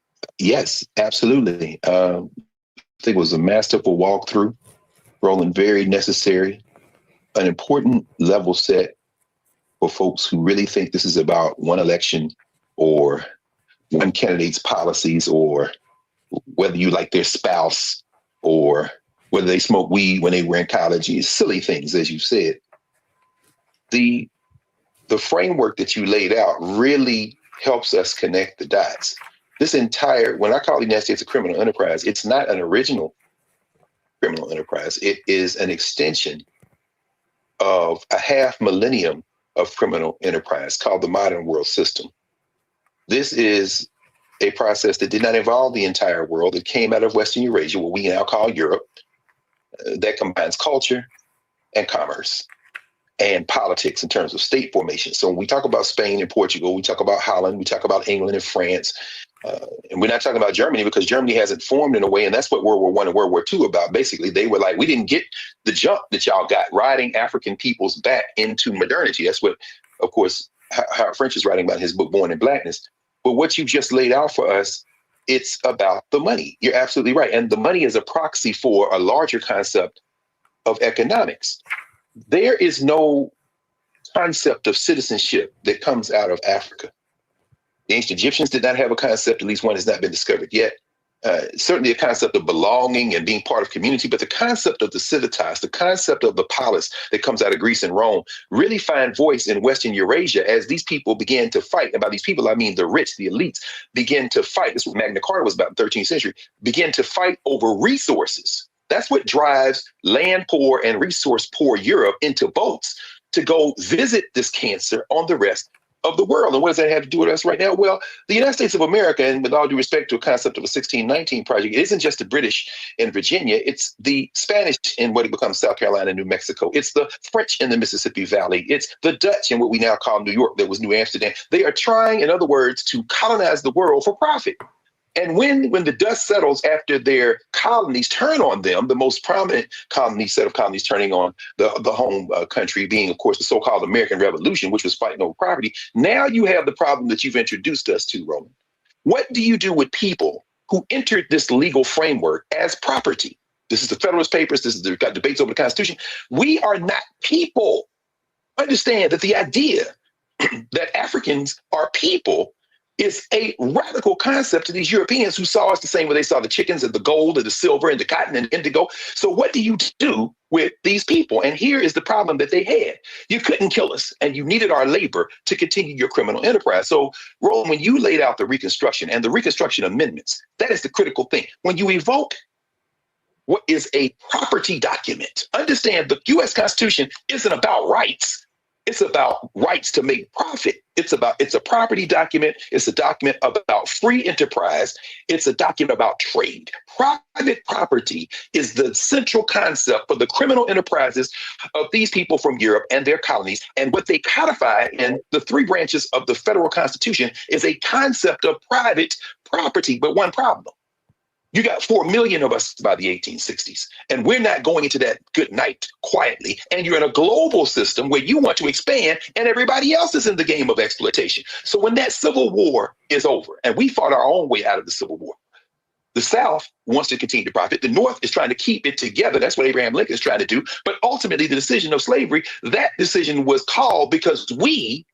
absolutely. I think it was a masterful walkthrough, Roland, very necessary, an important level set for folks who really think this is about one election or one candidate's policies, or whether you like their spouse, or whether they smoke weed when they were in college. It's silly things, as you said. The framework that you laid out really helps us connect the dots. This entire, when I call the United States a criminal enterprise, it's not an original criminal enterprise. It is an extension of a half millennium of criminal enterprise called the modern world system. This is a process that did not involve the entire world. It came out of Western Eurasia, what we now call Europe, that combines culture and commerce and politics in terms of state formation. So when we talk about Spain and Portugal, we talk about Holland, we talk about England and France, and we're not talking about Germany because Germany hasn't formed in a way, and that's what World War I and World War II about. Basically, they were like, we didn't get the jump that y'all got riding African peoples back into modernity. That's what, of course, Howard French is writing about in his book, Born in Blackness. But what you just laid out for us, it's about the money. You're absolutely right. And the money is a proxy for a larger concept of economics. There is no concept of citizenship that comes out of Africa. The ancient Egyptians did not have a concept, at least one has not been discovered yet. Certainly a concept of belonging and being part of community, but the concept of the civitas, the concept of the polis that comes out of Greece and Rome really find voice in Western Eurasia as these people began to fight. And by these people, I mean the rich, the elites, begin to fight. This is what Magna Carta was about in the 13th century, begin to fight over resources. That's what drives land poor and resource poor Europe into boats to go visit this cancer on the rest of the world. And what does that have to do with us right now? Well, the United States of America, and with all due respect to a concept of a 1619 project, it isn't just the British in Virginia, it's the Spanish in what it becomes South Carolina and New Mexico. It's the French in the Mississippi Valley. It's the Dutch in what we now call New York, that was New Amsterdam. They are trying, in other words, to colonize the world for profit. And when the dust settles after their colonies turn on them, the most prominent set of colonies turning on the home country being, of course, the so-called American Revolution, which was fighting over property. Now you have the problem that you've introduced us to, Roman. What do you do with people who entered this legal framework as property? This is the Federalist Papers. This is the debates over the Constitution. We are not people. Understand that the idea that Africans are people is a radical concept to these Europeans who saw us the same way they saw the chickens and the gold and the silver and the cotton and indigo. So what do you do with these people? And here is the problem that they had. You couldn't kill us, and you needed our labor to continue your criminal enterprise. So, Roland, when you laid out the Reconstruction and the Reconstruction Amendments, that is the critical thing. When you evoke what is a property document, understand the U.S. Constitution isn't about rights. It's about rights to make profit. It's a property document. It's a document about free enterprise. It's a document about trade. Private property is the central concept for the criminal enterprises of these people from Europe and their colonies. And what they codify in the three branches of the federal constitution is a concept of private property. But one problem. You got 4 million of us by the 1860s, and we're not going into that good night quietly. And you're in a global system where you want to expand, and everybody else is in the game of exploitation. So when that Civil War is over, and we fought our own way out of the Civil War, the South wants to continue to profit. The North is trying to keep it together. That's what Abraham Lincoln is trying to do. But ultimately, the decision of slavery, that decision was called because we,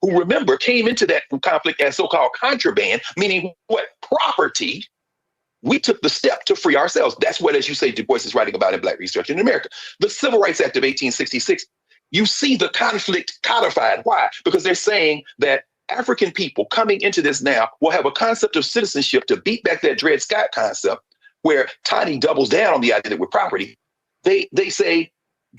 who remember, came into that conflict as so-called contraband, meaning what? Property. We took the step to free ourselves. That's what, as you say, Du Bois is writing about in Black Reconstruction in America. The Civil Rights Act of 1866, you see the conflict codified. Why? Because they're saying that African people coming into this now will have a concept of citizenship to beat back that Dred Scott concept, where Tiny doubles down on the idea that we're property. They say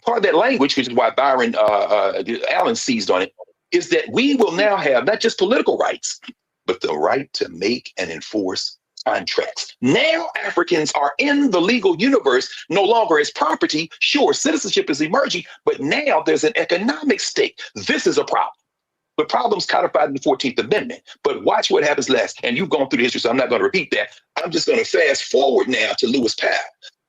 part of that language, which is why Byron Allen seized on it, is that we will now have not just political rights, but the right to make and enforce contracts. Now Africans are in the legal universe no longer as property. Sure, citizenship is emerging, but now there's an economic stake. This is a problem. The problem's codified in the 14th Amendment, but watch what happens last. And you've gone through the history, so I'm not going to repeat that. I'm just going to fast forward now to Lewis Powell,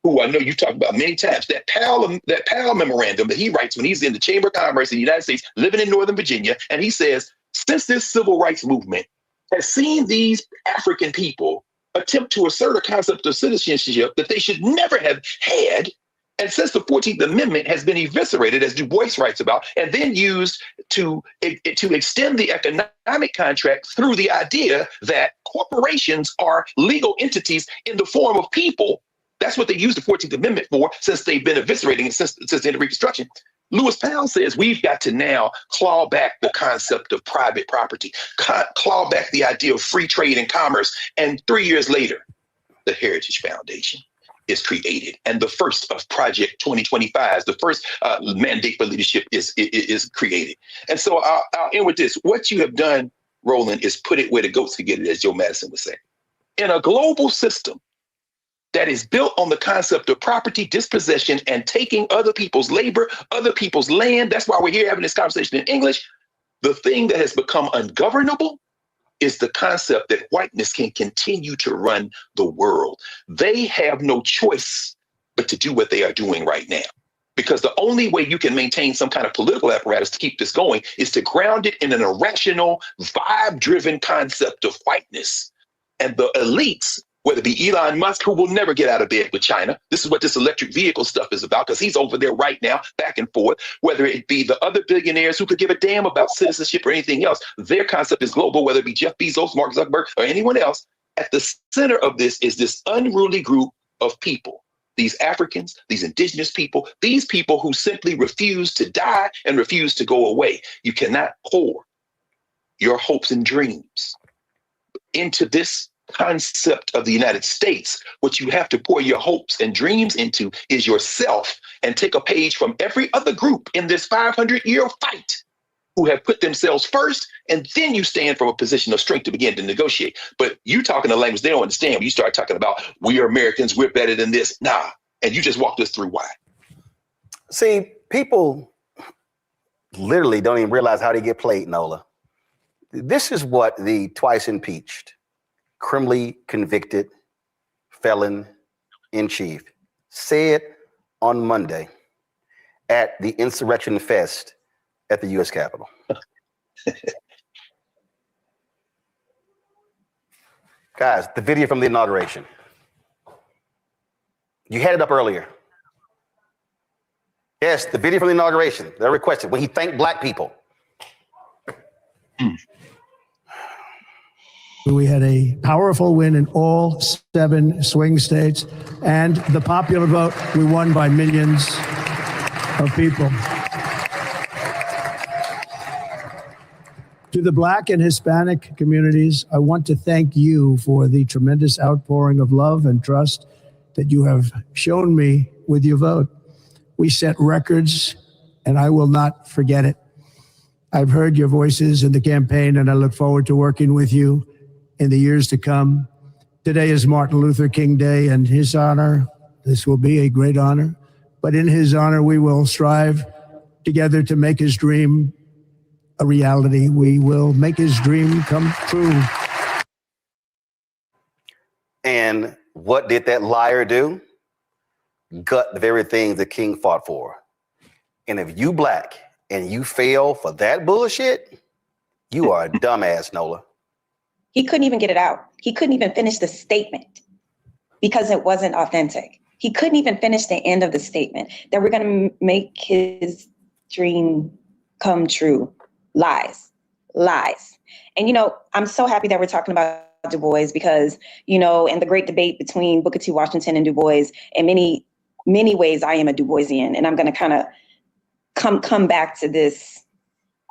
who I know you talked about many times. That Powell memorandum that he writes when he's in the Chamber of Commerce in the United States, living in Northern Virginia, and he says, since this civil rights movement has seen these African people attempt to assert a concept of citizenship that they should never have had, and since the 14th Amendment has been eviscerated, as Du Bois writes about, and then used to extend the economic contract through the idea that corporations are legal entities in the form of people. That's what they use the 14th Amendment for, since they've been eviscerating it since the end of Reconstruction. Lewis Powell says we've got to now claw back the concept of private property, claw back the idea of free trade and commerce. And 3 years later, the Heritage Foundation is created. And the first of Project 2025, the first mandate for leadership is created. And so I'll end with this. What you have done, Roland, is put it where the goats could get it, as Joe Madison would say. In a global system that is built on the concept of property dispossession and taking other people's labor, other people's land. That's why we're here having this conversation in English. The thing that has become ungovernable is the concept that whiteness can continue to run the world. They have no choice but to do what they are doing right now. Because the only way you can maintain some kind of political apparatus to keep this going is to ground it in an irrational, vibe-driven concept of whiteness. And the elites, whether it be Elon Musk, who will never get out of bed with China. This is what this electric vehicle stuff is about, because he's over there right now, back and forth. Whether it be the other billionaires who could give a damn about citizenship or anything else, their concept is global, whether it be Jeff Bezos, Mark Zuckerberg, or anyone else. At the center of this is this unruly group of people, these Africans, these indigenous people, these people who simply refuse to die and refuse to go away. You cannot pour your hopes and dreams into this concept of the United States. What you have to pour your hopes and dreams into is yourself, and take a page from every other group in this 500-year fight who have put themselves first, and then you stand from a position of strength to begin to negotiate. But you talking a language they don't understand. When you start talking about we are Americans, we're better than this. Nah. And you just walked us through why. See, people literally don't even realize how they get played, Nola. This is what the twice impeached, criminally convicted felon in chief said on Monday at the Insurrection Fest at the U.S. Capitol. Guys, the video from the inauguration. You had it up earlier. Yes, the video from the inauguration. They're requested when he thanked black people. We had a powerful win in all 7 swing states, and the popular vote, we won by millions of people. To the Black and Hispanic communities, I want to thank you for the tremendous outpouring of love and trust that you have shown me with your vote. We set records, and I will not forget it. I've heard your voices in the campaign, and I look forward to working with you in the years to come. Today is Martin Luther King Day, and his honor, this will be a great honor, but in his honor, we will strive together to make his dream a reality. We will make his dream come true. And what did that liar do? Gut the very things the king fought for. And if you Black and you fail for that bullshit, you are a dumbass, Nola. He couldn't even get it out. He couldn't even finish the statement because it wasn't authentic. He couldn't even finish the end of the statement that we're going to make his dream come true. Lies. And, I'm so happy that we're talking about Du Bois because, in the great debate between Booker T. Washington and Du Bois, in many, many ways, I am a Du Boisian. And I'm going to kind of come back to this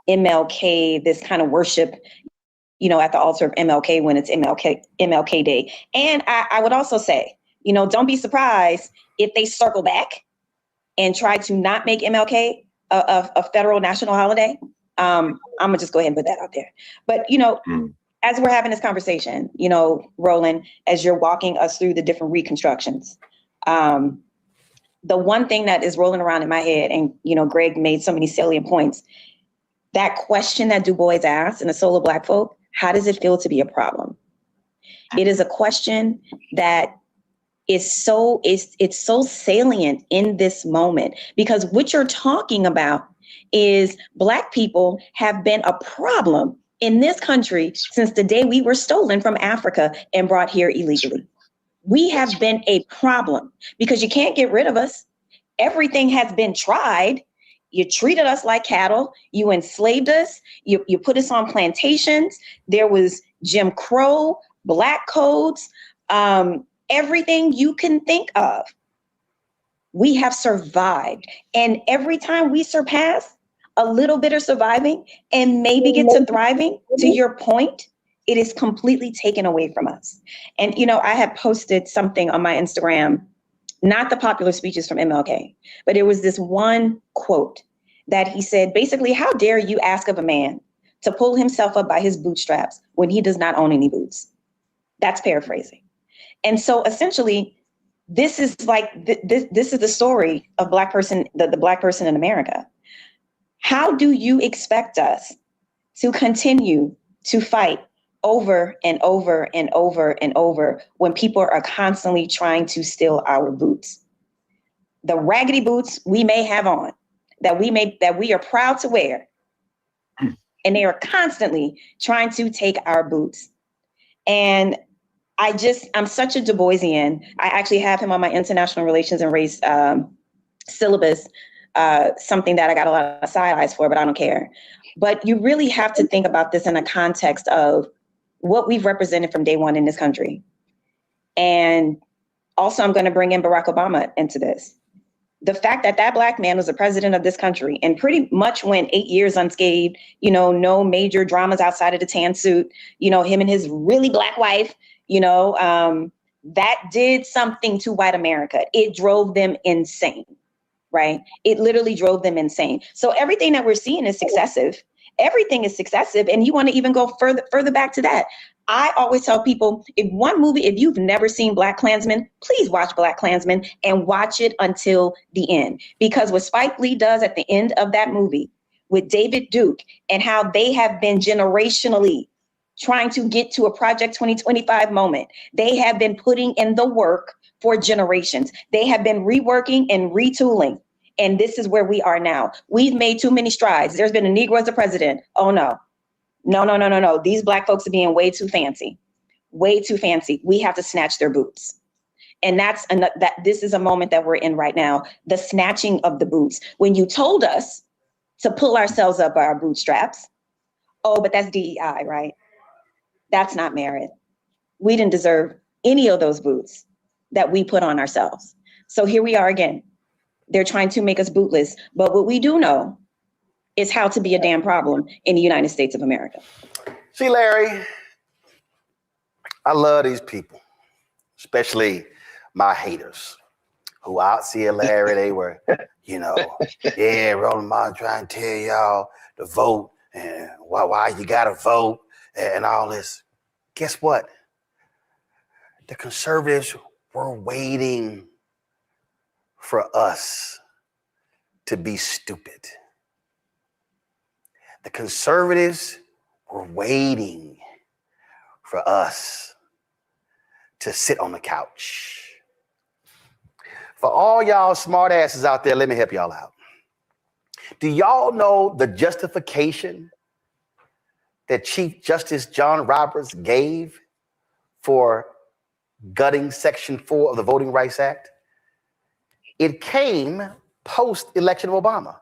MLK, this kind of worship, at the altar of MLK when it's MLK Day. And I would also say, don't be surprised if they circle back and try to not make MLK a federal national holiday. I'm gonna just go ahead and put that out there. But, as we're having this conversation, Roland, as you're walking us through the different reconstructions, the one thing that is rolling around in my head, and, Greg made so many salient points, that question that Du Bois asked in The Soul of Black Folk, how does it feel to be a problem? It is a question that is so salient in this moment, because what you're talking about is Black people have been a problem in this country since the day we were stolen from Africa and brought here illegally. We have been a problem because you can't get rid of us. Everything has been tried. You treated us like cattle. You enslaved us. You put us on plantations. There was Jim Crow, Black codes, everything you can think of. We have survived. And every time we surpass a little bit of surviving and maybe get to thriving, to your point, it is completely taken away from us. And, I had posted something on my Instagram, not the popular speeches from MLK, but it was this one quote that he said, basically, how dare you ask of a man to pull himself up by his bootstraps when he does not own any boots? That's paraphrasing. And so essentially, this is like, this is the story of Black person, the Black person in America. How do you expect us to continue to fight over and over and over and over when people are constantly trying to steal our boots? The raggedy boots we may have on, that we are proud to wear, and they are constantly trying to take our boots. And I'm such a Du Boisian. I actually have him on my international relations and race syllabus, something that I got a lot of side eyes for, but I don't care. But you really have to think about this in a context of what we've represented from day one in this country. And also, I'm going to bring in Barack Obama into this. The fact that that Black man was the president of this country and pretty much went 8 years unscathed, no major dramas outside of the tan suit, him and his really Black wife, that did something to white America. It drove them insane, right? It literally drove them insane. So everything that we're seeing is successive. Everything is successive. And you want to even go further back to that. I always tell people, if you've never seen BlacKkKlansman, please watch BlacKkKlansman and watch it until the end. Because what Spike Lee does at the end of that movie with David Duke and how they have been generationally trying to get to a Project 2025 moment, they have been putting in the work for generations. They have been reworking and retooling. And this is where we are now. We've made too many strides. There's been a Negro as the president. Oh, no. No. These Black folks are being way too fancy. Way too fancy. We have to snatch their boots. And this is a moment that we're in right now. The snatching of the boots. When you told us to pull ourselves up by our bootstraps, oh, but that's DEI, right? That's not merit. We didn't deserve any of those boots that we put on ourselves. So here we are again. They're trying to make us bootless. But what we do know is how to be a damn problem in the United States of America. See, Larry, I love these people, especially my haters who out see Larry, they were, yeah, Roland Martin trying to tell y'all to vote and why you got to vote and all this. Guess what? The conservatives were waiting for us to be stupid. The conservatives were waiting for us to sit on the couch. For all y'all smart asses out there, let me help y'all out. Do y'all know the justification that Chief Justice John Roberts gave for gutting Section 4 of the Voting Rights Act? It came post-election of Obama.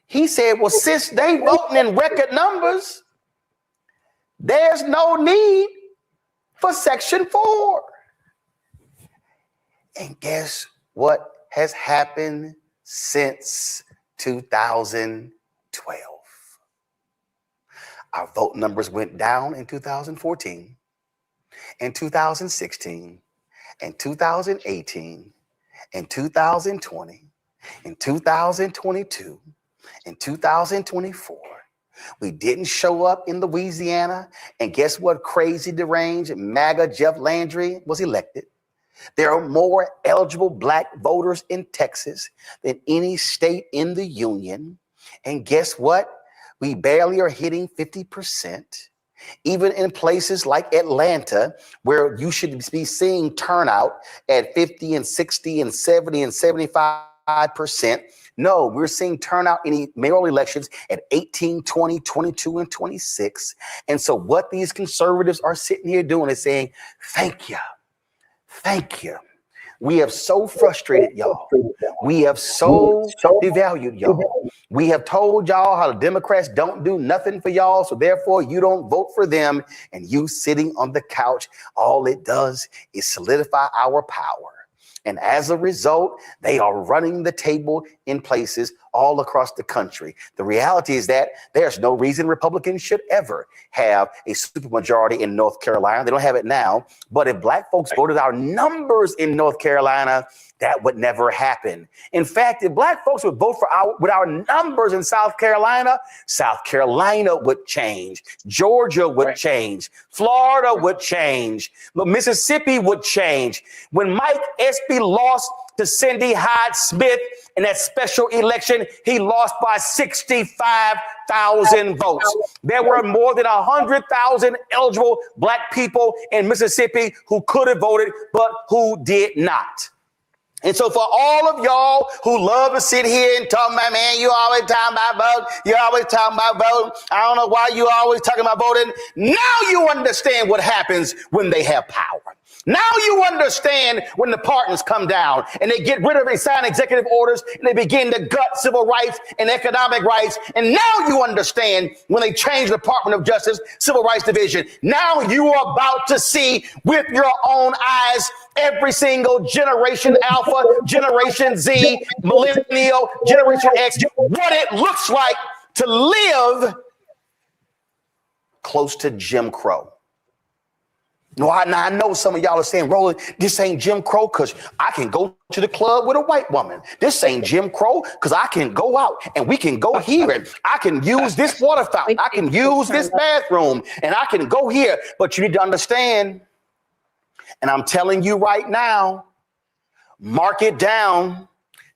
He said, well, since they voting in record numbers, there's no need for Section 4. And guess what has happened since 2012? Our vote numbers went down in 2014, in 2016, in 2018, in 2020, in 2022, in 2024. We didn't show up in Louisiana, and guess what? Crazy, deranged, MAGA Jeff Landry was elected. There are more eligible Black voters in Texas than any state in the union. And guess what? We barely are hitting 50%. Even in places like Atlanta, where you should be seeing turnout at 50 and 60 and 70 and 75%. No, we're seeing turnout in mayoral elections at 18, 20, 22, and 26. And so what these conservatives are sitting here doing is saying, thank you. Thank you. We have so frustrated y'all. We have so devalued y'all. We have told y'all how the Democrats don't do nothing for y'all, so therefore you don't vote for them. And you sitting on the couch, all it does is solidify our power. And as a result, they are running the table in places all across the country. The reality is that there's no reason Republicans should ever have a supermajority in North Carolina. They don't have it now. But if Black folks voted our numbers in North Carolina, that would never happen. In fact, if Black folks would vote with our numbers in South Carolina would change. Georgia would change. Florida would change. Mississippi would change. When Mike Espy lost to Cindy Hyde-Smith in that special election, he lost by 65,000 votes. There were more than 100,000 eligible Black people in Mississippi who could have voted, but who did not. And so for all of y'all who love to sit here and talk about, man, you always talking about voting. You always talking about voting. I don't know why you always talking about voting. Now you understand what happens when they have power. Now you understand when the partners come down and they get rid of and sign executive orders and they begin to gut civil rights and economic rights. And now you understand when they change the Department of Justice Civil Rights Division. Now you are about to see with your own eyes every single Generation Alpha, Generation Z, Millennial, Generation X, what it looks like to live close to Jim Crow. Now, I know some of y'all are saying, Roland, this ain't Jim Crow because I can go to the club with a white woman. This ain't Jim Crow because I can go out and we can go here and I can use this water fountain. I can use this bathroom and I can go here. But you need to understand, and I'm telling you right now, mark it down,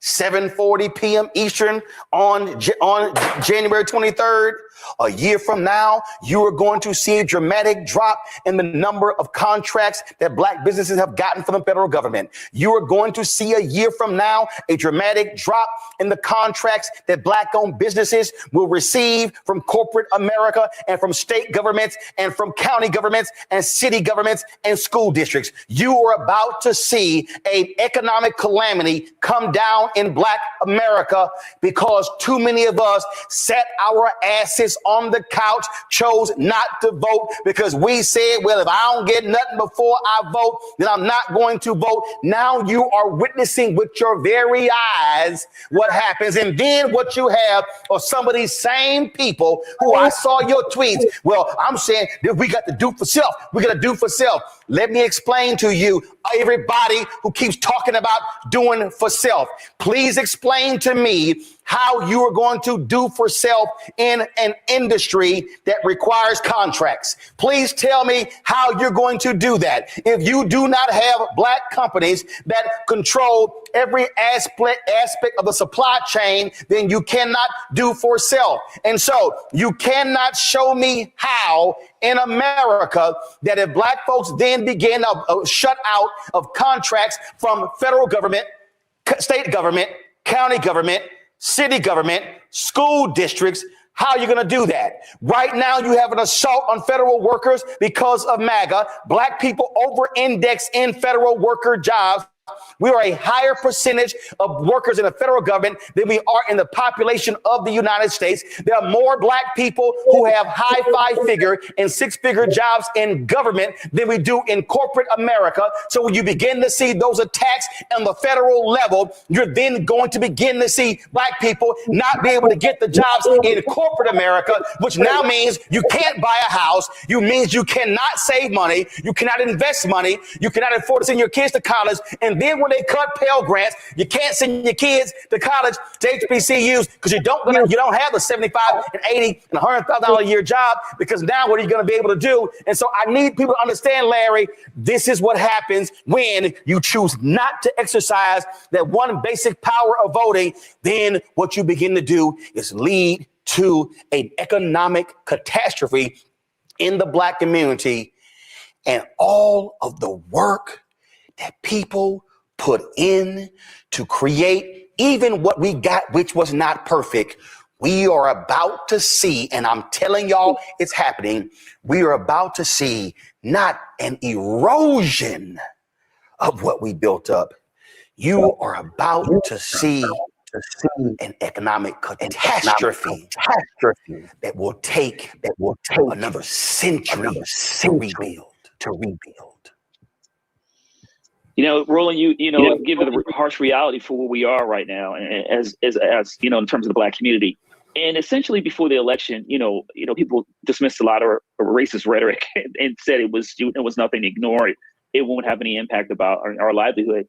7:40 p.m. Eastern on January 23rd. A year from now, you are going to see a dramatic drop in the number of contracts that Black businesses have gotten from the federal government. You are going to see a year from now a dramatic drop in the contracts that Black-owned businesses will receive from corporate America and from state governments and from county governments and city governments and school districts. You are about to see an economic calamity come down in Black America because too many of us sat our asses on the couch, chose not to vote because we said, well, if I don't get nothing before I vote, then I'm not going to vote. Now you are witnessing with your very eyes what happens. And then what you have are some of these same people who I saw your tweets. Well, I'm saying that we got to do for self. We got to do for self. Let me explain to you, everybody who keeps talking about doing for self, please explain to me how you are going to do for self in an industry that requires contracts. Please tell me how you're going to do that. If you do not have black companies that control every aspect of the supply chain, then you cannot do for self. And so you cannot show me how in America that if black folks then begin to shut out of contracts from federal government, state government, county government, city government, school districts, how are you going to do that? Right now, you have an assault on federal workers because of MAGA. Black people over-index in federal worker jobs. We are a higher percentage of workers in the federal government than we are in the population of the United States. There are more black people who have high five-figure and six-figure jobs in government than we do in corporate America. So when you begin to see those attacks on the federal level, you're then going to begin to see black people not be able to get the jobs in corporate America, which now means you can't buy a house. You means you cannot save money. You cannot invest money. You cannot afford to send your kids to college. And then when they cut Pell Grants, you can't send your kids to college to HBCUs because you don't have the $75 and $80 and $100,000 a year job, because now what are you going to be able to do? And so I need people to understand, Larry, this is what happens when you choose not to exercise that one basic power of voting. Then what you begin to do is lead to an economic catastrophe in the black community, and all of the work that people put in to create even what we got, which was not perfect. We are about to see, and I'm telling y'all it's happening, we are about to see not an erosion of what we built up. You are about to see an economic catastrophe that will take another century to rebuild. You know, Roland, give it a harsh reality for where we are right now, as you know, in terms of the black community. And essentially, before the election, people dismissed a lot of racist rhetoric and said it was nothing, ignore it. It won't have any impact about our livelihood.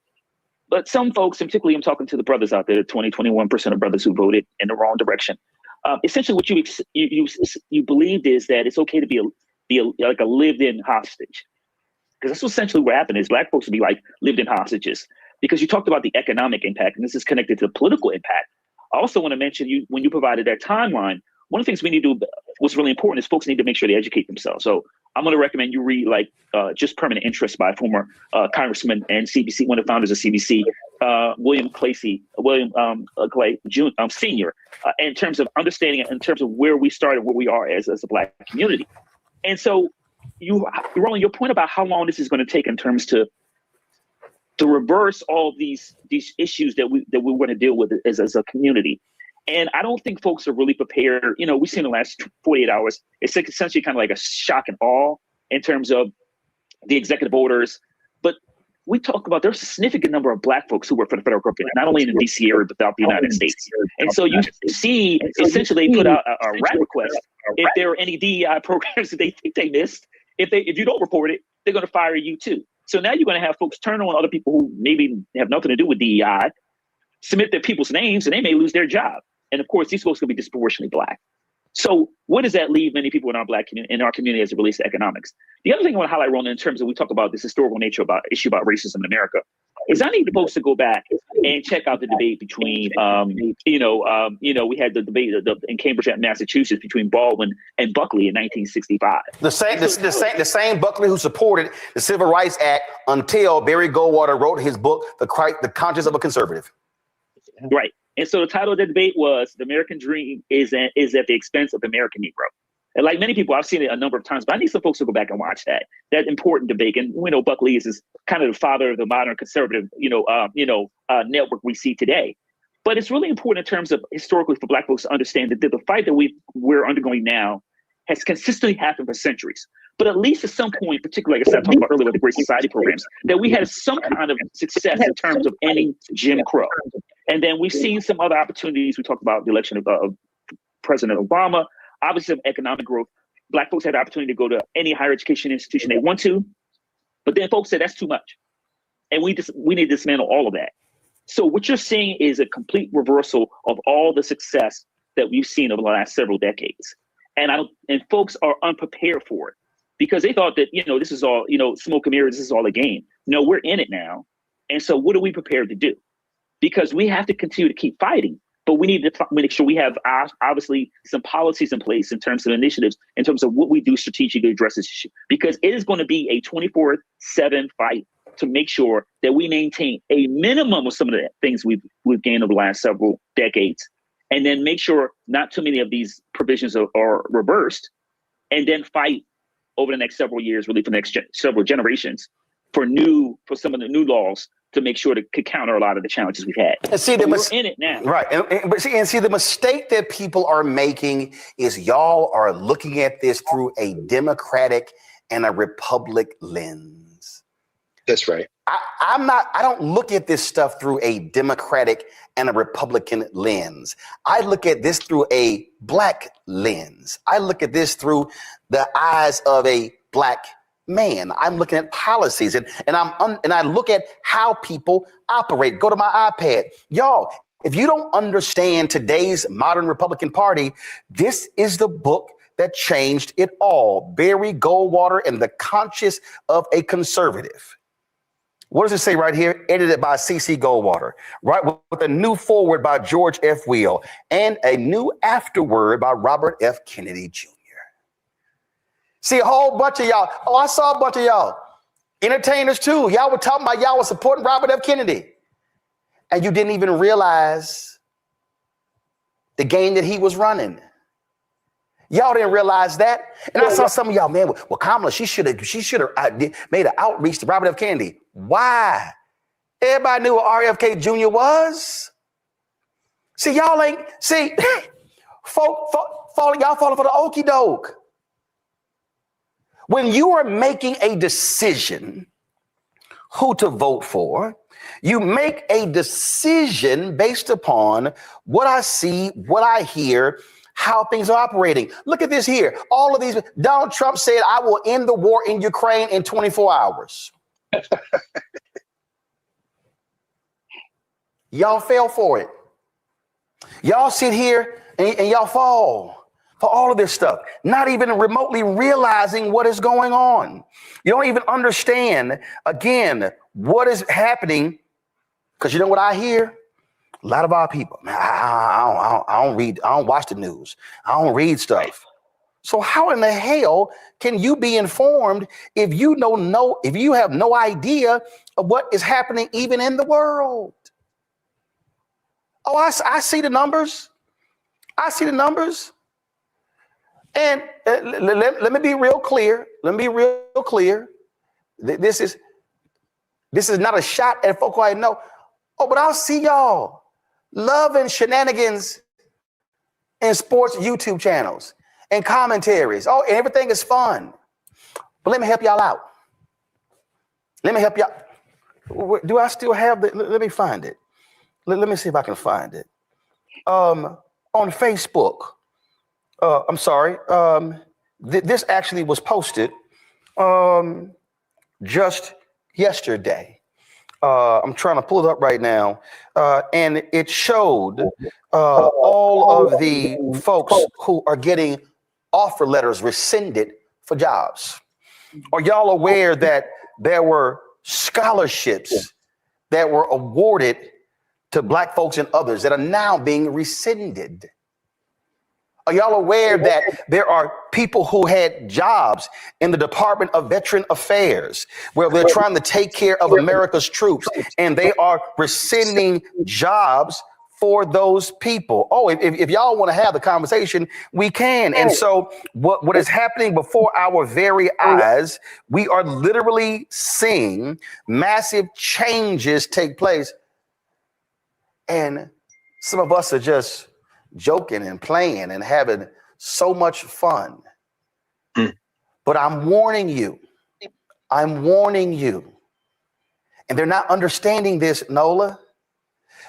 But some folks, and particularly I'm talking to the brothers out there, 21% of brothers who voted in the wrong direction. Essentially, what you believed is that it's okay to be like a lived-in hostage. Because that's essentially what happened is black folks would be like lived-in hostages. Because you talked about the economic impact, and this is connected to the political impact. I also want to mention when you provided that timeline, one of the things we need to do, what's really important is folks need to make sure they educate themselves. So I'm going to recommend you read Just Permanent Interest by former Congressman and CBC, one of the founders of CBC, William Clay Jr., Senior, in terms of understanding it, in terms of where we started, where we are as a black community. And so Roland, your point about how long this is going to take in terms to reverse all these issues that we're going to deal with as a community. And I don't think folks are really prepared. We've seen the last 48 hours. It's essentially kind of like a shock and awe in terms of the executive orders. But we talk about there's a significant number of black folks who work for the federal government, not only in the DC area, but throughout the United States. And so you see, essentially, they put out a rap request. If there are any DEI programs that they think they missed, if you don't report it, they're going to fire you too. So now you're going to have folks turn on other people who maybe have nothing to do with DEI, submit their people's names, and they may lose their job. And of course, these folks will be disproportionately black. So what does that leave many people in our community as it relates to economics? The other thing I want to highlight, Roland, in terms of we talk about this historical nature about racism in America, is I need the folks to go back and check out the debate between, we had the debate in Cambridge, Massachusetts, between Baldwin and Buckley in 1965. The same Buckley who supported the Civil Rights Act until Barry Goldwater wrote his book, The Conscience of a Conservative. Right. And so the title of the debate was "The American Dream is at the Expense of the American Negro." And like many people, I've seen it a number of times, but I need some folks to go back and watch that important debate. And we know Buckley is kind of the father of the modern conservative, network we see today. But it's really important in terms of historically for Black folks to understand that the fight that we're undergoing now has consistently happened for centuries. But at least at some point, particularly like I said, I talked about earlier with the Great Society programs, that we had some kind of success in terms of ending Jim Crow. And then we've seen some other opportunities. We talked about the election of President Obama, obviously of economic growth. Black folks had the opportunity to go to any higher education institution they want to, but then folks said that's too much. And we need to dismantle all of that. So what you're seeing is a complete reversal of all the success that we've seen over the last several decades. And folks are unprepared for it because they thought that, this is all, smoke and mirrors, this is all a game. No, we're in it now. And so what are we prepared to do? Because we have to continue to keep fighting, but we need to make sure we have obviously some policies in place in terms of initiatives, in terms of what we do strategically to address this issue, because it is going to be a 24/7 fight to make sure that we maintain a minimum of some of the things we've gained over the last several decades, and then make sure not too many of these provisions are reversed, and then fight over the next several years, really for the next several generations, for some of the new laws to make sure to counter a lot of the challenges we've had. And see, we're in it now. Right. And see, the mistake that people are making is y'all are looking at this through a Democratic and a Republic lens. That's right. I don't look at this stuff through a Democratic and a Republican lens. I look at this through a Black lens. I look at this through the eyes of a Black man. I'm looking at policies and I look at how people operate. Go to my iPad. Y'all, if you don't understand today's modern Republican Party, this is the book that changed it all. Barry Goldwater and the Conscience of a Conservative. What does it say right here? Edited by C.C. Goldwater, right? With a new foreword by George F. Will and a new afterword by Robert F. Kennedy Jr. See, a whole bunch of y'all. Oh, I saw a bunch of y'all. Entertainers too. Y'all were talking about y'all were supporting Robert F. Kennedy. And you didn't even realize the game that he was running. Y'all didn't realize that. And I saw some of y'all, man, well, Kamala, she should have made an outreach to Robert F. Kennedy. Why? Everybody knew what RFK Jr. was. See, y'all ain't, y'all falling for the okie doke. When you are making a decision who to vote for, you make a decision based upon what I see, what I hear, how things are operating. Look at this here. All of these. Donald Trump said, I will end the war in Ukraine in 24 hours. Y'all fell for it. Y'all sit here and y'all fall for all of this stuff, not even remotely realizing what is going on. You don't even understand, again, what is happening, because you know what I hear? A lot of our people, man, I don't read, I don't watch the news. I don't read stuff. So how in the hell can you be informed if you if you have no idea of what is happening even in the world? Oh, I see the numbers. I see the numbers. And let me be real clear. Let me be real clear. This is not a shot at folk I know. Oh, but I'll see y'all loving shenanigans in sports YouTube channels and commentaries. Oh, and everything is fun. But let me help y'all out. Let me help y'all. Do I still have the? Let me find it. Let me see if I can find it. On Facebook. I'm sorry. This actually was posted just yesterday. I'm trying to pull it up right now. And it showed all of the folks who are getting offer letters rescinded for jobs. Are y'all aware that there were scholarships that were awarded to Black folks and others that are now being rescinded? Are y'all aware that there are people who had jobs in the Department of Veteran Affairs where they're trying to take care of America's troops and they are rescinding jobs for those people? Oh, if y'all want to have the conversation, we can. And so what is happening before our very eyes, we are literally seeing massive changes take place. And Some of us are just joking and playing and having so much fun. But I'm warning you. I'm warning you. And they're not understanding this, Nola.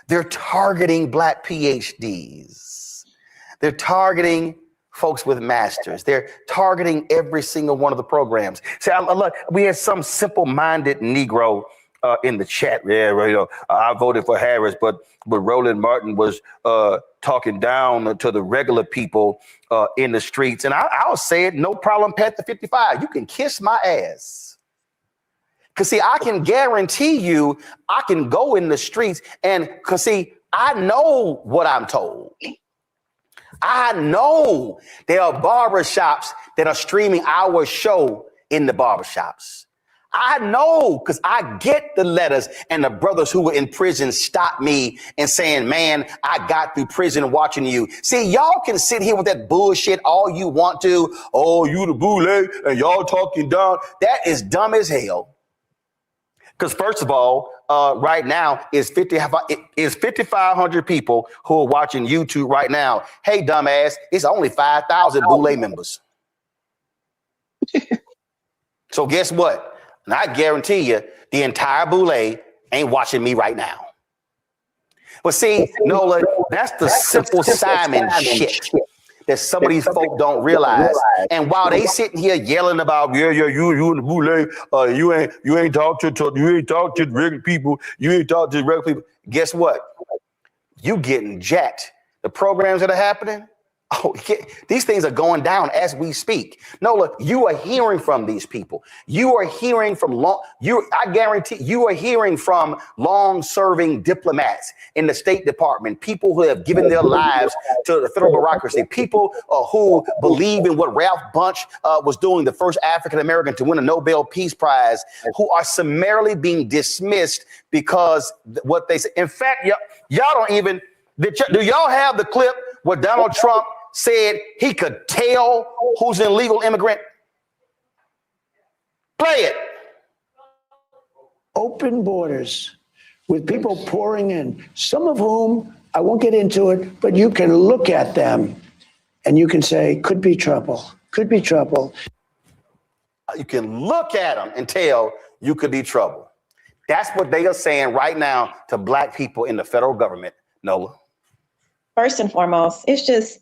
They're targeting Black PhDs. They're targeting folks with masters. They're targeting every single one of the programs. See, we had some simple-minded Negro in the chat. Yeah, I voted for Harris, but Roland Martin was talking down to the regular people in the streets. And I'll say it, no problem, Panther 55. You can kiss my ass. Because, see, I can guarantee you I can go in the streets and, because, see, I know what I'm told. I know there are barbershops that are streaming our show in the barbershops. I know because I get the letters, and the brothers who were in prison stopped me and saying, man, I got through prison watching you. See, y'all can sit here with that bullshit all you want to. Oh, you the boule, and y'all talking down. That is dumb as hell. Because first of all, right now is 5,500 people who are watching YouTube right now. Hey, dumbass, it's only 5,000 Boule members. So guess what? And I guarantee you, the entire Boule ain't watching me right now. But see, Nola, that's the Simple Simon shit that some of these folk don't realize. And while they sitting here yelling about, you in the Boule, you ain't talk to the regular people, guess what? You getting jacked. The programs that are happening, these things are going down as we speak. Nola, you are hearing from these people. You are hearing from I guarantee you are hearing from long-serving diplomats in the State Department, people who have given their lives to the federal bureaucracy, people who believe in what Ralph Bunche was doing, the first African-American to win a Nobel Peace Prize, who are summarily being dismissed because what they say. In fact, y'all don't even, do y'all have the clip where Donald Trump said he could tell who's an illegal immigrant? Play it. Open borders with people pouring in, some of whom, I won't get into it, but you can look at them and you can say, could be trouble, could be trouble. You can look at them and tell you could be trouble. That's what they are saying right now to Black people in the federal government, Nola. First and foremost, it's just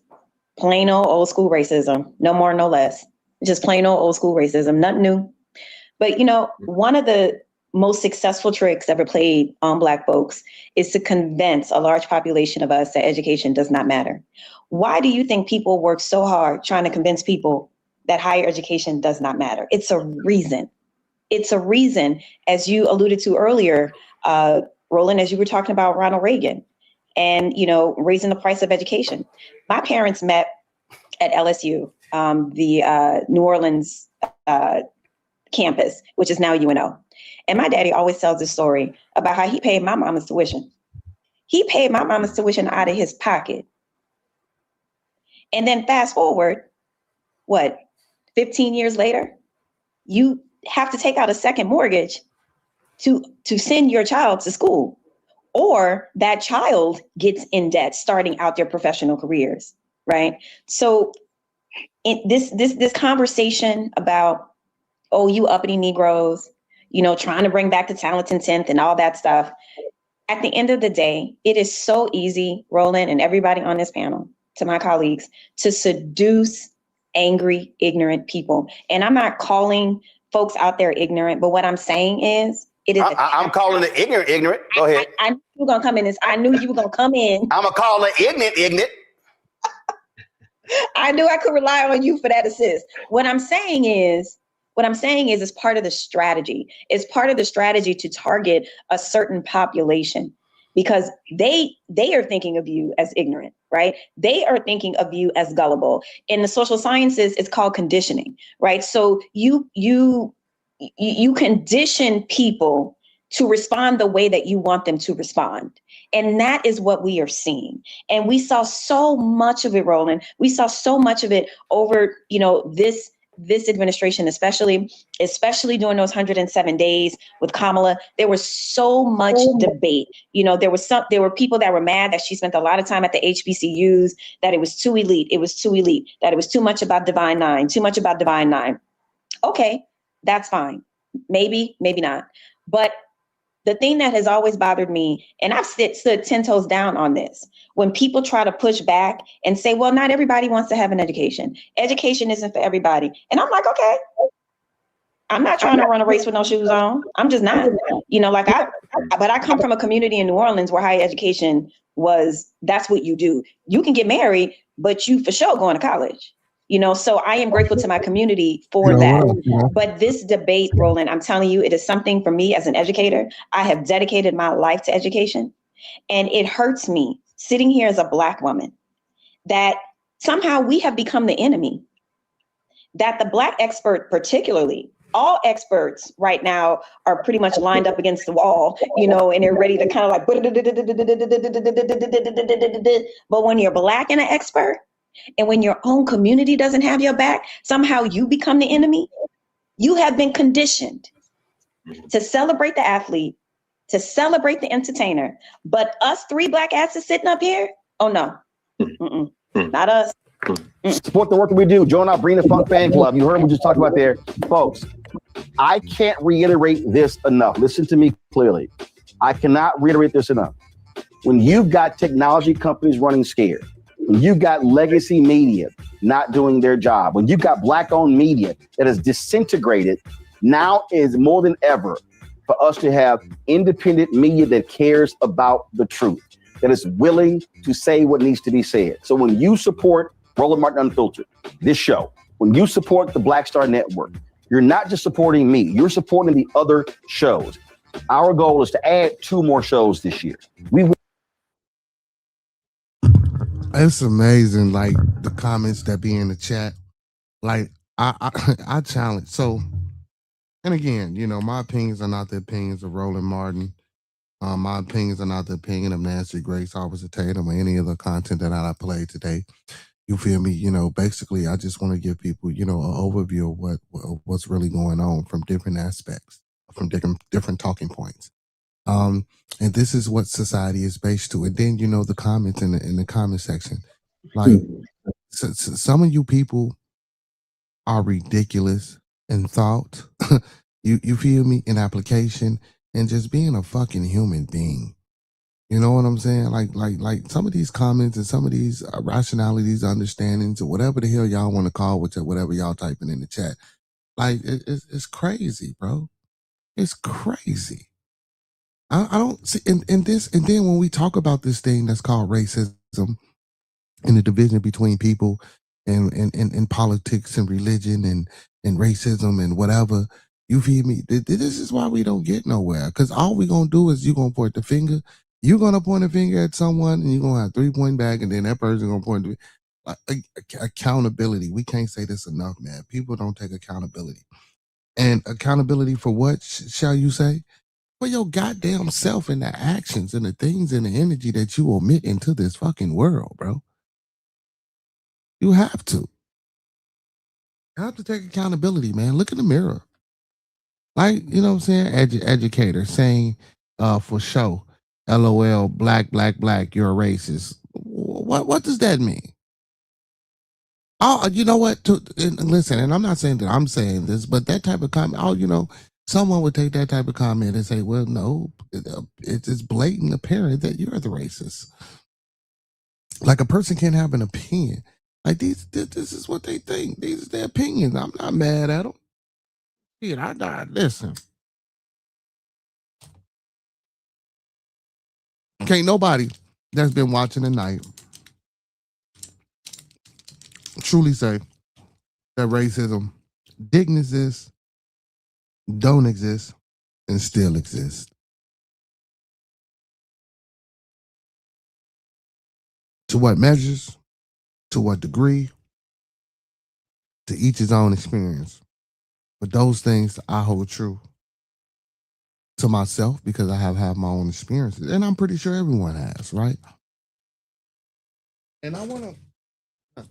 plain old school racism, no more, no less. Just plain old school racism, nothing new. But, one of the most successful tricks ever played on Black folks is to convince a large population of us that education does not matter. Why do you think people work so hard trying to convince people that higher education does not matter? It's a reason. It's a reason, as you alluded to earlier, Roland, as you were talking about Ronald Reagan and, raising the price of education. My parents met at LSU, the New Orleans campus, which is now UNO. And my daddy always tells this story about how he paid my mama's tuition. He paid my mama's tuition out of his pocket. And then fast forward, 15 years later, you have to take out a second mortgage to send your child to school. Or that child gets in debt starting out their professional careers, right? So this conversation about, oh, you uppity Negroes, trying to bring back the talent and 10th and all that stuff. At the end of the day, it is so easy, Roland and everybody on this panel, to my colleagues, to seduce angry, ignorant people. And I'm not calling folks out there ignorant, but what I'm saying is, I'm calling it ignorant. Go ahead. I knew you were gonna come in. I knew you were gonna come in. I'm gonna call it ignorant. I knew I could rely on you for that assist. What I'm saying is it's part of the strategy. It's part of the strategy to target a certain population because they are thinking of you as ignorant, right? They are thinking of you as gullible. In the social sciences, it's called conditioning, right? So you condition people to respond the way that you want them to respond. And that is what we are seeing. And we saw so much of it, Roland. We saw so much of it over, this this administration, especially during those 107 days with Kamala, there was so much debate. You know, there were people that were mad that she spent a lot of time at the HBCUs, that it was too elite. It was too elite, that it was too much about Divine Nine, too much about Divine Nine. Okay, that's fine. Maybe, maybe not. But the thing that has always bothered me, and I've stood 10 toes down on this, when people try to push back and say, well, not everybody wants to have an education. Education isn't for everybody. And I'm like, okay, I'm not trying to run a race with no shoes on. I'm just not. You know, like but I come from a community in New Orleans where higher education that's what you do. You can get married, but you for sure going to college. You know, so I am grateful to my community for that. But this debate, Roland, I'm telling you, it is something for me as an educator. I have dedicated my life to education. And it hurts me sitting here as a Black woman that somehow we have become the enemy. That the Black expert, particularly, all experts right now are pretty much lined up against the wall, you know, and they're ready to kind of like, but when you're Black and an expert, and when your own community doesn't have your back, somehow you become the enemy. You have been conditioned to celebrate the athlete, to celebrate the entertainer. But us three Black asses sitting up here, oh no, not us. Support the work that we do. Join our Bring the Funk fan club. You heard what we just talked about there. Folks, I can't reiterate this enough. Listen to me clearly. I cannot reiterate this enough. When you've got technology companies running scared, when you've got legacy media not doing their job, when you've got Black-owned media that is disintegrated, now is more than ever for us to have independent media that cares about the truth, that is willing to say what needs to be said. So when you support Roland Martin Unfiltered, this show, when you support the Black Star Network, you're not just supporting me, you're supporting the other shows. Our goal is to add 2 more shows this year. It's amazing, like the comments that be in the chat. Like I challenge. So, and again, you know, my opinions are not the opinions of Roland Martin. My opinions are not the opinion of Nancy Grace, Officer Tatum, or any of the content that I played today. You feel me? You know, basically, I just want to give people, you know, an overview of what's really going on from different aspects, from different talking points. And this is what society is based to. And then, you know, the comments in the comment section, like some of you people are ridiculous in thought. you feel me? In application and just being a fucking human being. You know what I'm saying? Like some of these comments and some of these rationalities, understandings, or whatever the hell y'all want to call whatever y'all typing in the chat. Like it's crazy, bro. It's crazy. I don't see and then when we talk about this thing that's called racism and the division between people and politics and religion and racism and whatever, you feel me? This is why we don't get nowhere. Because all we gonna do is you gonna point the finger. You're gonna point a finger at someone and you're gonna have 3-point back, and then that person gonna point to accountability. We can't say this enough, man. People don't take accountability. And accountability for what shall you say? For your goddamn self and the actions and the things and the energy that you omit into this fucking world, bro. You have to. You have to take accountability, man. Look in the mirror. Like, you know what I'm saying? Educator saying, for show, LOL, black, you're a racist. What does that mean? Oh, you know what? Listen, and I'm not saying that I'm saying this, but that type of comment, you know, someone would take that type of comment and say, well, no, it's blatant apparent that you're the racist. Like a person can't have an opinion. Like this is what they think. These are their opinions. I'm not mad at them. Shit, I died. Listen. Can't nobody that's been watching tonight truly say that racism didn't exist, don't exist, and still exist. To what measures, to what degree, to each his own experience. But those things I hold true to myself because I have had my own experiences. And I'm pretty sure everyone has, right? And I want to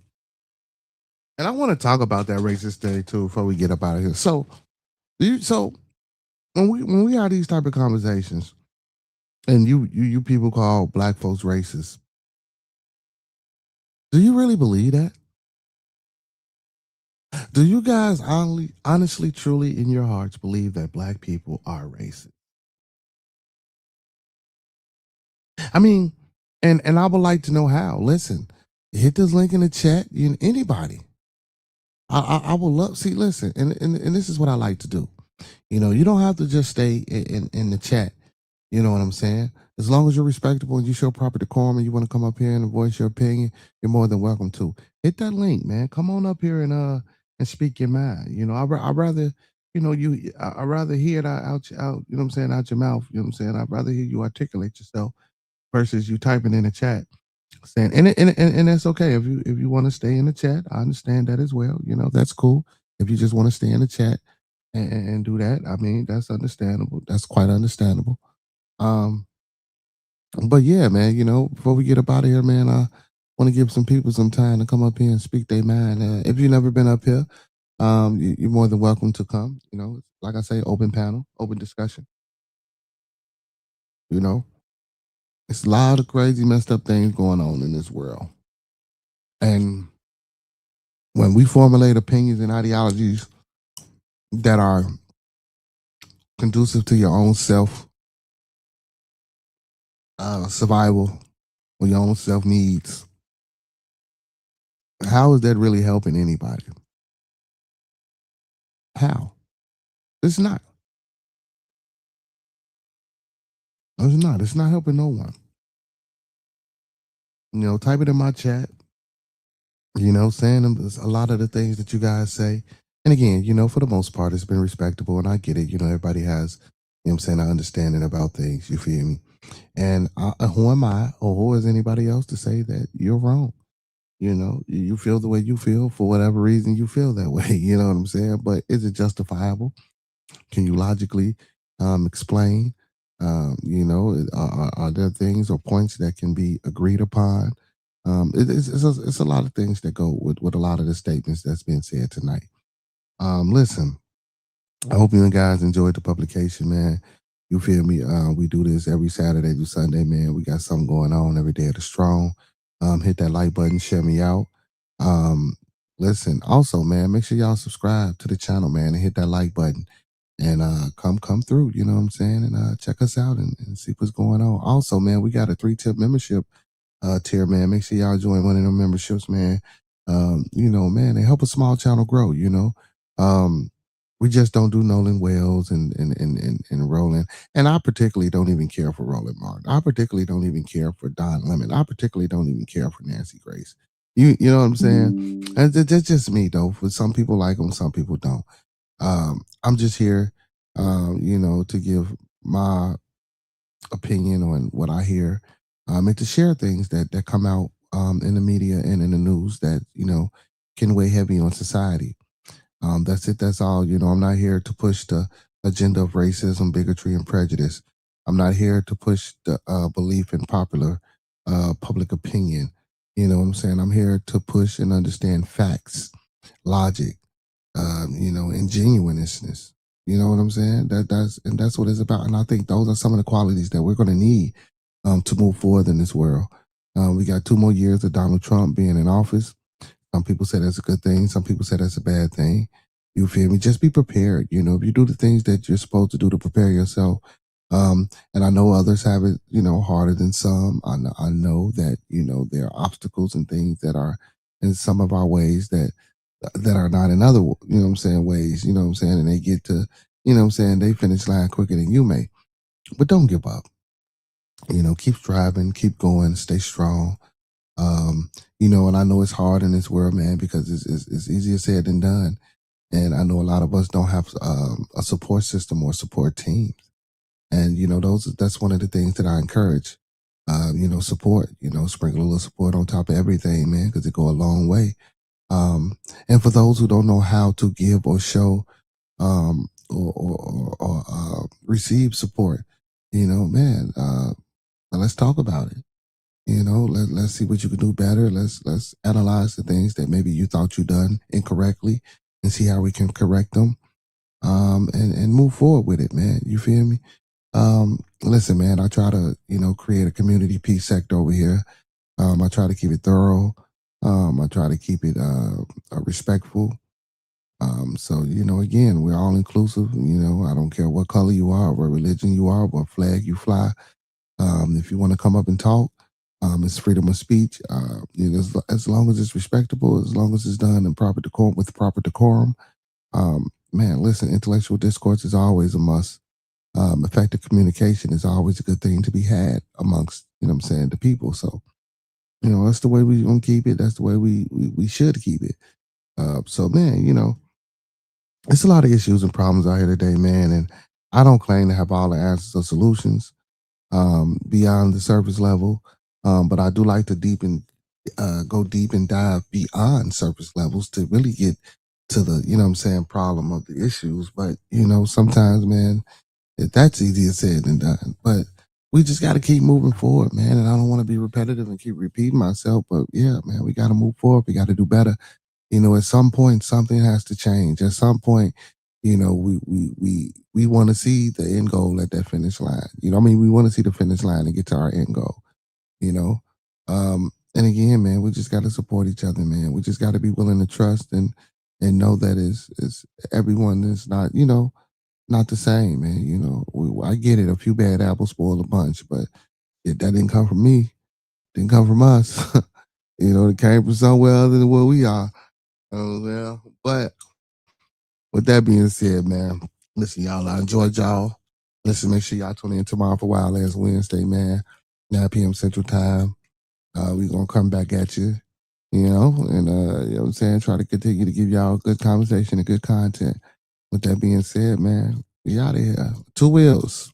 And I want to talk about that racist thing too before we get up out of here. So when we have these type of conversations, and you people call black folks racist, do you really believe that? Do you guys honestly, truly in your hearts believe that black people are racist? I mean, and I would like to know how. Listen, hit this link in the chat. Anybody. I will love. See, listen, and this is what I like to do. You don't have to just stay in the chat. You know what I'm saying? As long as you're respectable and you show proper decorum and you want to come up here and voice your opinion, you're more than welcome to. Hit that link, man. Come on up here and speak your mind. I'd rather, I'd rather hear it out, you know what I'm saying, out your mouth. You know what I'm saying? I'd rather hear you articulate yourself versus you typing in the chat. Saying and that's okay if you want to stay in the chat. I understand that as well. That's cool. If you just want to stay in the chat and do that, I mean, that's understandable. That's quite understandable. But yeah, man, before we get up out of here, man, I want to give some people some time to come up here and speak their mind. If you've never been up here, you're more than welcome to come. Like I say, open panel, open discussion. It's a lot of crazy, messed up things going on in this world. And when we formulate opinions and ideologies that are conducive to your own self survival or your own self needs, how is that really helping anybody? How? It's not. It's not. It's not helping no one. Type it in my chat. Saying a lot of the things that you guys say. And again, for the most part, it's been respectable, and I get it. Everybody has, I'm saying, an understanding about things. You feel me? And who am I, or who is anybody else to say that you're wrong? You feel the way you feel for whatever reason you feel that way. You know what I'm saying? But is it justifiable? Can you logically explain? Are there things or points that can be agreed upon? It's a lot of things that go with a lot of the statements that's been said tonight. Listen, I hope you guys enjoyed the publication, man. You feel me? We do this every Saturday through Sunday, man. We got something going on every day at the Strong. Hit that like button, share me out. Listen, also, man, make sure y'all subscribe to the channel, man, and hit that like button. And come through, you know what I'm saying? And check us out and see what's going on. Also, man, we got a 3-tip membership tier, man. Make sure y'all join one of them memberships, man. Man, they help a small channel grow, we just don't do Nolan Wells and Roland. And I particularly don't even care for Roland Martin. I particularly don't even care for Don Lemon. I particularly don't even care for Nancy Grace. You know what I'm saying? And that's just me, though. For some people like them, some people don't. I'm just here, to give my opinion on what I hear, and to share things that come out in the media and in the news that can weigh heavy on society. That's it. That's all. I'm not here to push the agenda of racism, bigotry, and prejudice. I'm not here to push the belief in popular public opinion. You know what I'm saying? I'm here to push and understand facts, logic, and genuineness. You know what I'm saying? That's what it's about. And I think those are some of the qualities that we're going to need to move forward in this world. We got 2 more years of Donald Trump being in office. Some people say that's a good thing. Some people say that's a bad thing. You feel me? Just be prepared. If you do the things that you're supposed to do to prepare yourself. And I know others have it, harder than some. I know that, there are obstacles and things that are in some of our ways that are not in other, ways, and they get to, they finish line quicker than you may. But don't give up. Keep striving, keep going, stay strong. And I know it's hard in this world, man, because it's easier said than done. And I know a lot of us don't have a support system or support teams. And, that's one of the things that I encourage, support, sprinkle a little support on top of everything, man, because it go a long way. And for those who don't know how to give or show or receive support, man, let's talk about it. let's see what you can do better. Let's analyze the things that maybe you thought you done incorrectly and see how we can correct them. And move forward with it, man. You feel me? Listen, man, I try to, create a community peace sector over here. I try to keep it thorough. I try to keep it respectful. So, again, we're all inclusive. I don't care what color you are, what religion you are, what flag you fly. If you want to come up and talk, it's freedom of speech. As long as it's respectable, as long as it's done in proper decorum, with proper decorum. Man, listen, intellectual discourse is always a must. Effective communication is always a good thing to be had amongst, the people. So, that's the way we're going to keep it. That's the way we should keep it. So, man, it's a lot of issues and problems out here today, man. And I don't claim to have all the answers or solutions beyond the surface level. But I do like to go deep and dive beyond surface levels to really get to the, problem of the issues. But, sometimes, man, that's easier said than done. But we just got to keep moving forward, man. And I don't want to be repetitive and keep repeating myself. But yeah, man, we got to move forward. We got to do better. At some point, something has to change. At some point, we want to see the end goal at that finish line. We want to see the finish line and get to our end goal. And again, man, we just got to support each other, man. We just got to be willing to trust and know that is everyone is not, not the same, man. I get it. A few bad apples spoil a bunch, but that didn't come from me. Didn't come from us. It came from somewhere other than where we are. But with that being said, man, listen, y'all, I enjoyed y'all. Listen, make sure y'all tune in tomorrow for Wild Ass Wednesday, man. 9 p.m. Central Time. We're going to come back at you, and you know what I'm saying? Try to continue to give y'all good conversation and good content. With that being said, man, we out of here. Two Wheels.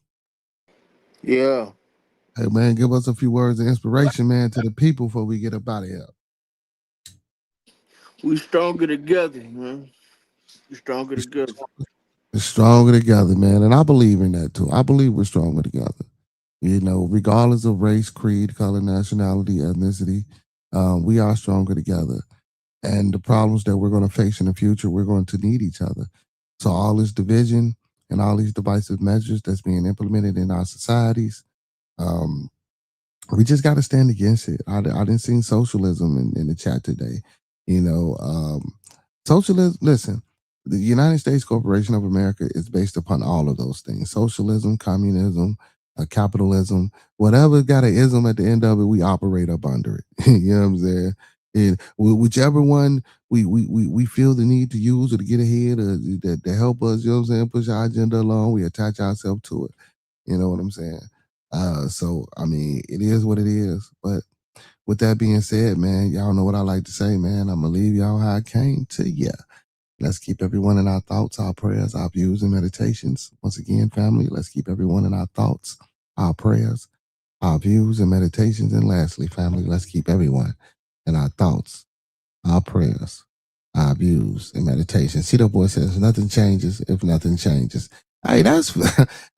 Yeah. Hey, man, give us a few words of inspiration, man, to the people before we get up out of here. We stronger together, man. We stronger together. We're stronger together, man. And I believe in that, too. I believe we're stronger together. Regardless of race, creed, color, nationality, ethnicity, we are stronger together. And the problems that we're going to face in the future, we're going to need each other. So all this division and all these divisive measures that's being implemented in our societies, we just got to stand against it. I didn't see socialism in the chat today. Socialism, listen, the United States Corporation of America is based upon all of those things. Socialism, communism, capitalism, whatever got an ism at the end of it, we operate up under it. You know what I'm saying? And whichever one we feel the need to use or to get ahead or to help us, you know what I'm saying, push our agenda along, we attach ourselves to it. You know what I'm saying? So, it is what it is. But with that being said, man, y'all know what I like to say, man. I'm going to leave y'all how I came to ya. Let's keep everyone in our thoughts, our prayers, our views, and meditations. Once again, family, let's keep everyone in our thoughts, our prayers, our views, and meditations. And lastly, family, let's keep everyone in our thoughts, our prayers, our views, and meditations. See, the boy says nothing changes if nothing changes. Hey, that's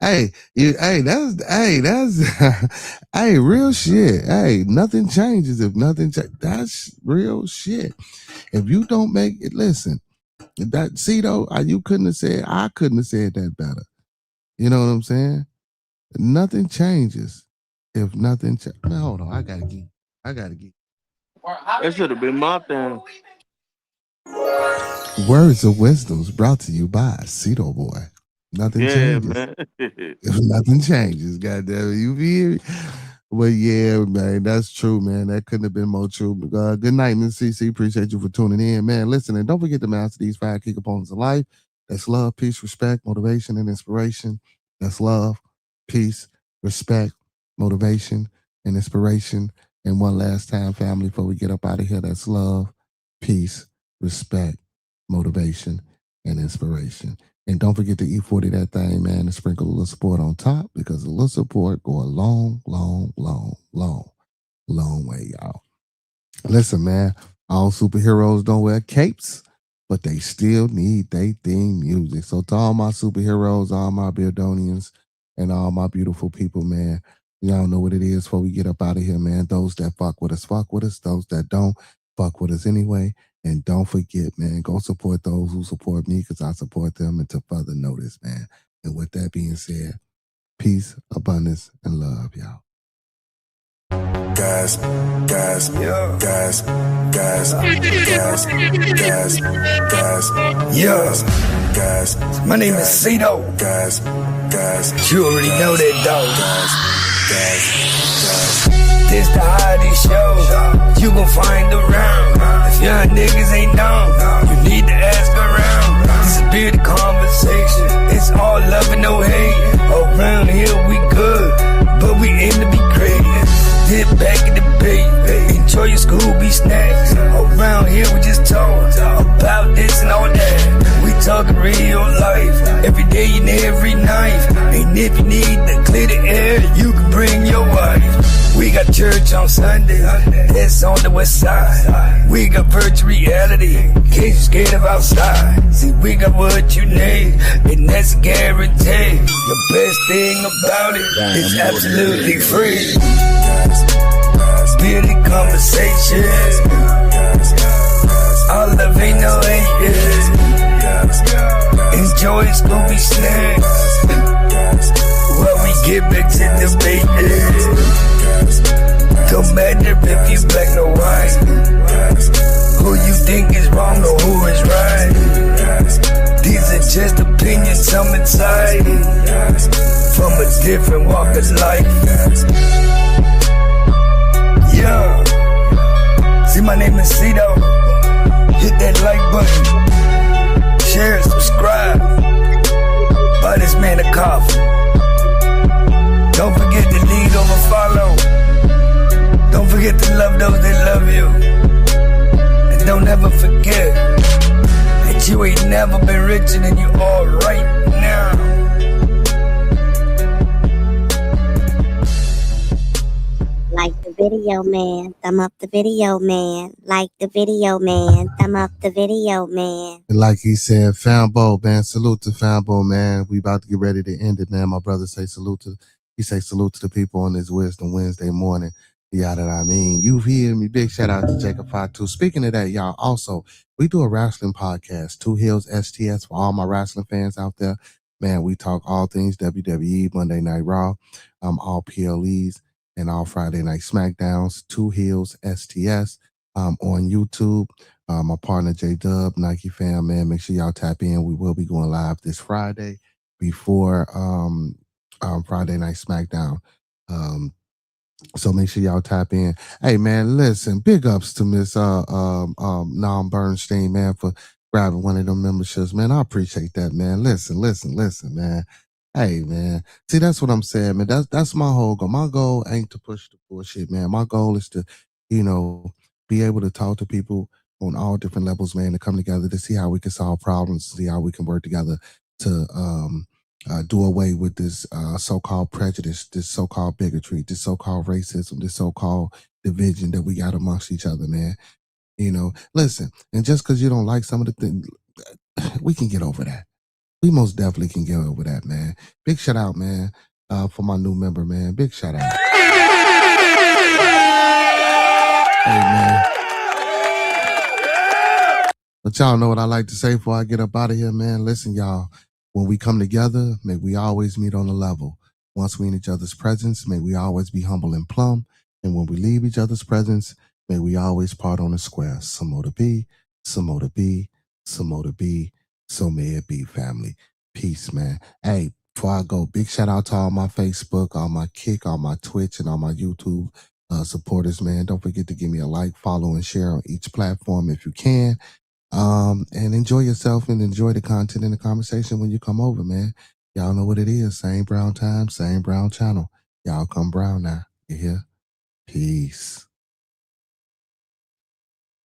hey, real shit. Hey, nothing changes if nothing changes. That's real shit. If you don't make it, listen. I couldn't have said that better. You know what I'm saying? Nothing changes if nothing changes. Man, hold on, I gotta get. That should have been my thing. Words of wisdoms brought to you by Cito Boy. Nothing changes. Man. If nothing changes, goddamn it, you feel me? But yeah, man, that's true, man. That couldn't have been more true. Good night, Miss CC. Appreciate you for tuning in, man. Listen, and don't forget to master these 5 key components of life. That's love, peace, respect, motivation, and inspiration. That's love, peace, respect, motivation, and inspiration. And one last time, family, before we get up out of here, that's love, peace, respect, motivation, and inspiration. And don't forget to E40 that thing, man, and sprinkle a little support on top, because a little support go a long, long, long, long, long way, y'all. Listen, man, all superheroes don't wear capes, but they still need their theme music. So to all my superheroes, all my Beardonians, and all my beautiful people, man, Y'all know what it is before we get up out of here, man. Those that fuck with us, fuck with us. Those that don't, fuck with us anyway. And don't forget, man, go support those who support me because I support them until further notice, man. And with that being said, peace, abundance, and love, y'all. Guys, guys, yeah. Guys, guys, guys, guys, guys, yeah. Guys, my name is Cito. Guys, guys, you already know that, dog. Guys, this the hottest show you gon' find around. If young niggas ain't known, you need to ask around. This is bearded conversation. It's all love and no hate. Around here we good, but we aim to be great. Dip back in the bay, enjoy your Scooby snacks. Around here we just talk about this and all that. We talking real life, every day and every night. And if you need to clear the air, you can bring your wife. We got church on Sunday, that's on the west side. We got virtual reality, in case you're scared of outside. See, we got what you need, and that's a guarantee. The best thing about it is absolutely free. Bearded conversations, all love ain't no haters. Enjoy Scooby snacks while we get back to the business. Don't matter if you black or white, who you think is wrong or who is right. These are just opinions I'm inside from a different walk of life. Yeah, see, my name is Cito. Hit that like button, share, subscribe, buy this man a coffee. Don't forget to lead over follow. Don't forget to love those that love you. And don't ever forget that you ain't never been richer than you are right now. Like the video, man. Thumb up the video, man. Like the video, man. Thumb up the video, man. And like he said, Fambo, man, salute to Fambo, man. We about to get ready to end it, man. My brother say salute to the people on this Wisdom Wednesday morning. Yeah, that I mean, you hear me. Big shout out to Jacob 52. Speaking of that, y'all, also, we do a wrestling podcast, Two Hills STS, for all my wrestling fans out there. Man, we talk all things WWE, Monday Night Raw, all PLEs, and all Friday Night SmackDowns, Two Hills STS, on YouTube. My partner J-Dub, Nike fam, man, make sure y'all tap in. We will be going live this Friday before Friday Night SmackDown. So make sure y'all tap in. Hey man, listen, big ups to Miss Nam Bernstein, man, for grabbing one of them memberships, man. I appreciate that, man. Listen, man. Hey man, see, that's what I'm saying, man. That's my whole goal. My goal ain't to push the bullshit, man. My goal is to, be able to talk to people on all different levels, man, to come together to see how we can solve problems, see how we can work together to do away with this so-called prejudice, this so-called bigotry, this so-called racism, this so-called division that we got amongst each other, man. Listen, and just because you don't like some of the things, we can get over that. We most definitely can get over that, man. Big shout out, man, for my new member, man. Big shout out. Hey, man. But y'all know what I like to say before I get up out of here, man. Listen, y'all. When we come together, may we always meet on a level. Once we in each other's presence, may we always be humble and plumb. And when we leave each other's presence, may we always part on a square. Some more to be, some more to be, some more to be. So may it be, family. Peace, man. Hey, before I go, big shout out to all my Facebook, all my Kick, all my Twitch, and all my YouTube supporters, man. Don't forget to give me a like, follow, and share on each platform if you can. And enjoy yourself and enjoy the content and the conversation when you come over, man. Y'all know what it is. Same brown time, same brown channel. Y'all come brown now. You hear? Peace.